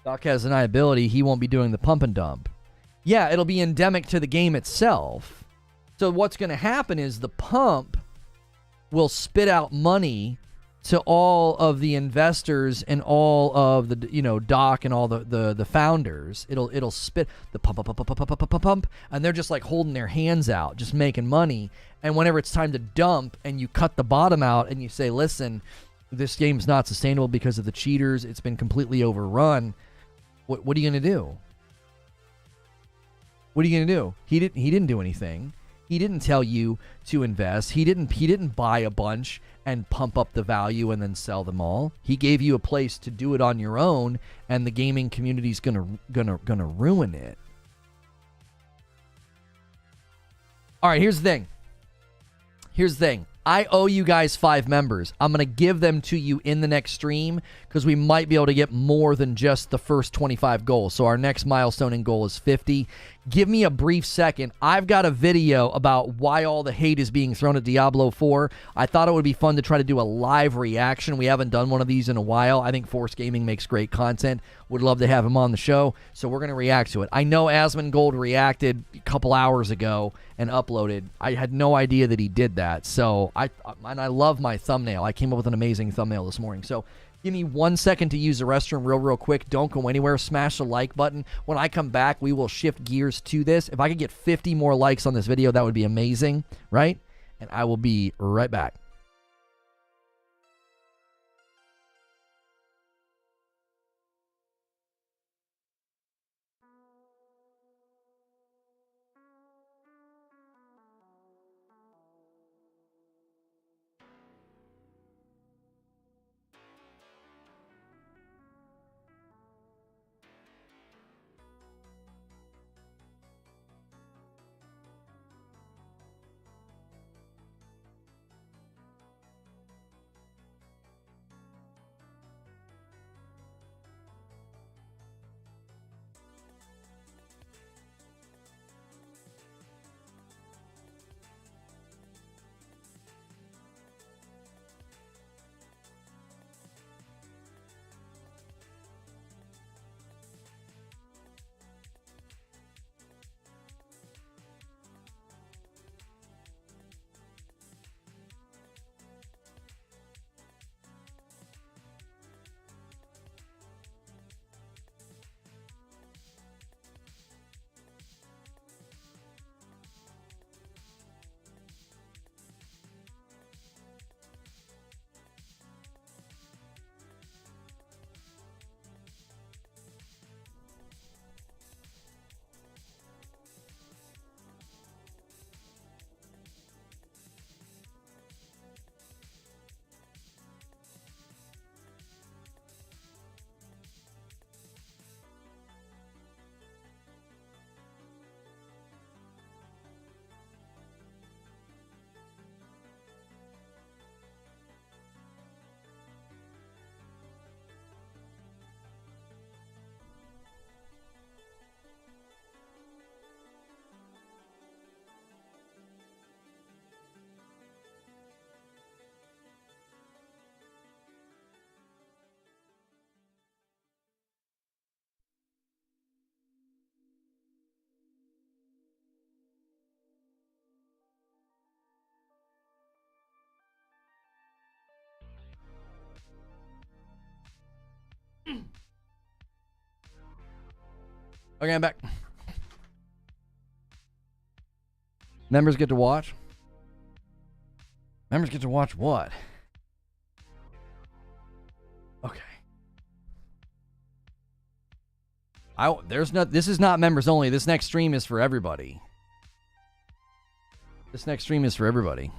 Doc has deniability. He won't be doing the pump and dump. Yeah, it'll be endemic to the game itself. So what's going to happen is the pump will spit out money to all of the investors and all of the, Doc and all the founders. It'll spit the pump, and they're just like holding their hands out, just making money. And whenever it's time to dump and you cut the bottom out and you say, listen, this game's not sustainable because of the cheaters. It's been completely overrun. What are you going to do? What are you going to do? He didn't do anything. He didn't tell you to invest. He didn't buy a bunch and pump up the value and then sell them all. He gave you a place to do it on your own, and the gaming community's gonna ruin it. All right, here's the thing. I owe you guys 5 members. I'm going to give them to you in the next stream because we might be able to get more than just the first 25 goals. So our next milestone and goal is 50. Give me a brief second. I've got a video about why all the hate is being thrown at Diablo 4. I thought it would be fun to try to do a live reaction. We haven't done one of these in a while. I think Force Gaming makes great content. Would love to have him on the show. So we're going to react to it. I know Asmongold reacted a couple hours ago and uploaded. I had no idea that he did that. So I love my thumbnail. I came up with an amazing thumbnail this morning. So Give me 1 second to use the restroom real quick. Don't go anywhere. Smash the like button. When I come back, we will shift gears to this. If I could get 50 more likes on this video, that would be amazing, right? And I will be right back. Okay, I'm back. Members get to watch? Members get to watch what? Okay. This is not members only. This next stream is for everybody. This next stream is for everybody.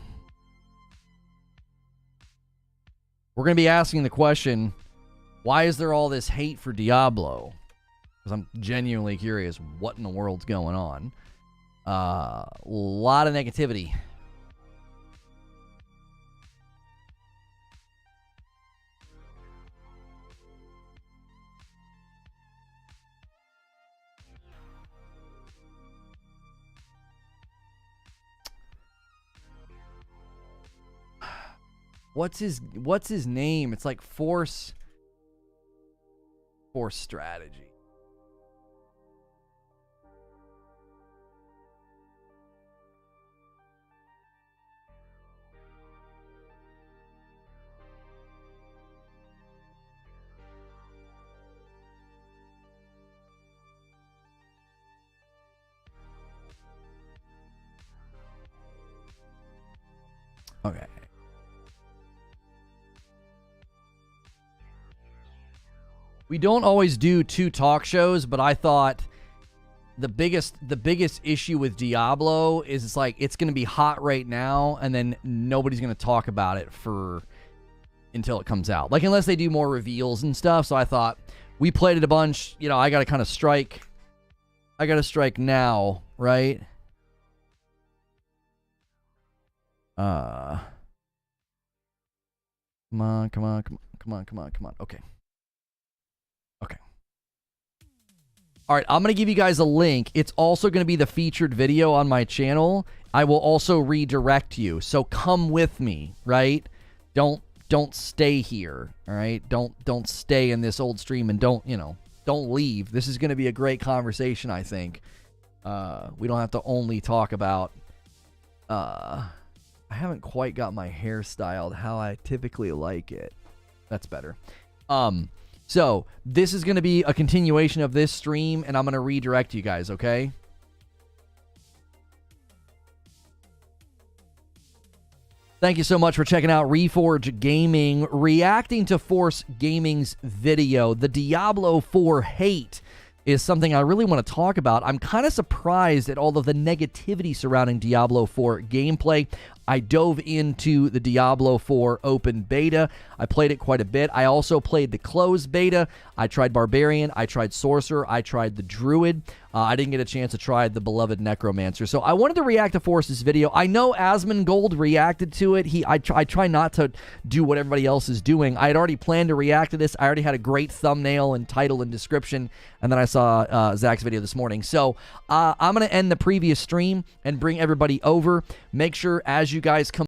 We're going to be asking the question, why is there all this hate for Diablo? Because I'm genuinely curious what in the world's going on. A lot of negativity. What's his name? It's like Force Strategy. Okay. We don't always do 2 talk shows, but I thought the biggest issue with Diablo is it's like it's going to be hot right now, and then nobody's going to talk about it until it comes out. Like, unless they do more reveals and stuff. So I thought we played it a bunch. You know, I got to kind of strike. I got to strike now, right? Come on. Okay. All right, I'm going to give you guys a link. It's also going to be the featured video on my channel. I will also redirect you. So come with me, right? Don't stay here, all right? Don't stay in this old stream and don't leave. This is going to be a great conversation, I think. We don't have to only talk about I haven't quite got my hair styled how I typically like it. That's better. So this is going to be a continuation of this stream, and I'm going to redirect you guys, okay? Thank you so much for checking out Reforge Gaming, reacting to Force Gaming's video. The Diablo 4 hate is something I really want to talk about. I'm kind of surprised at all of the negativity surrounding Diablo 4 gameplay. I dove into the Diablo 4 open beta. I played it quite a bit. I also played the closed beta. I tried Barbarian. I tried Sorcerer. I tried the Druid. I didn't get a chance to try the beloved Necromancer. So I wanted to react to Force's video. I know Asmongold reacted to it. I try not to do what everybody else is doing. I had already planned to react to this. I already had a great thumbnail and title and description, and then I saw Zach's video this morning. So I'm going to end the previous stream and bring everybody over. Make sure as you guys come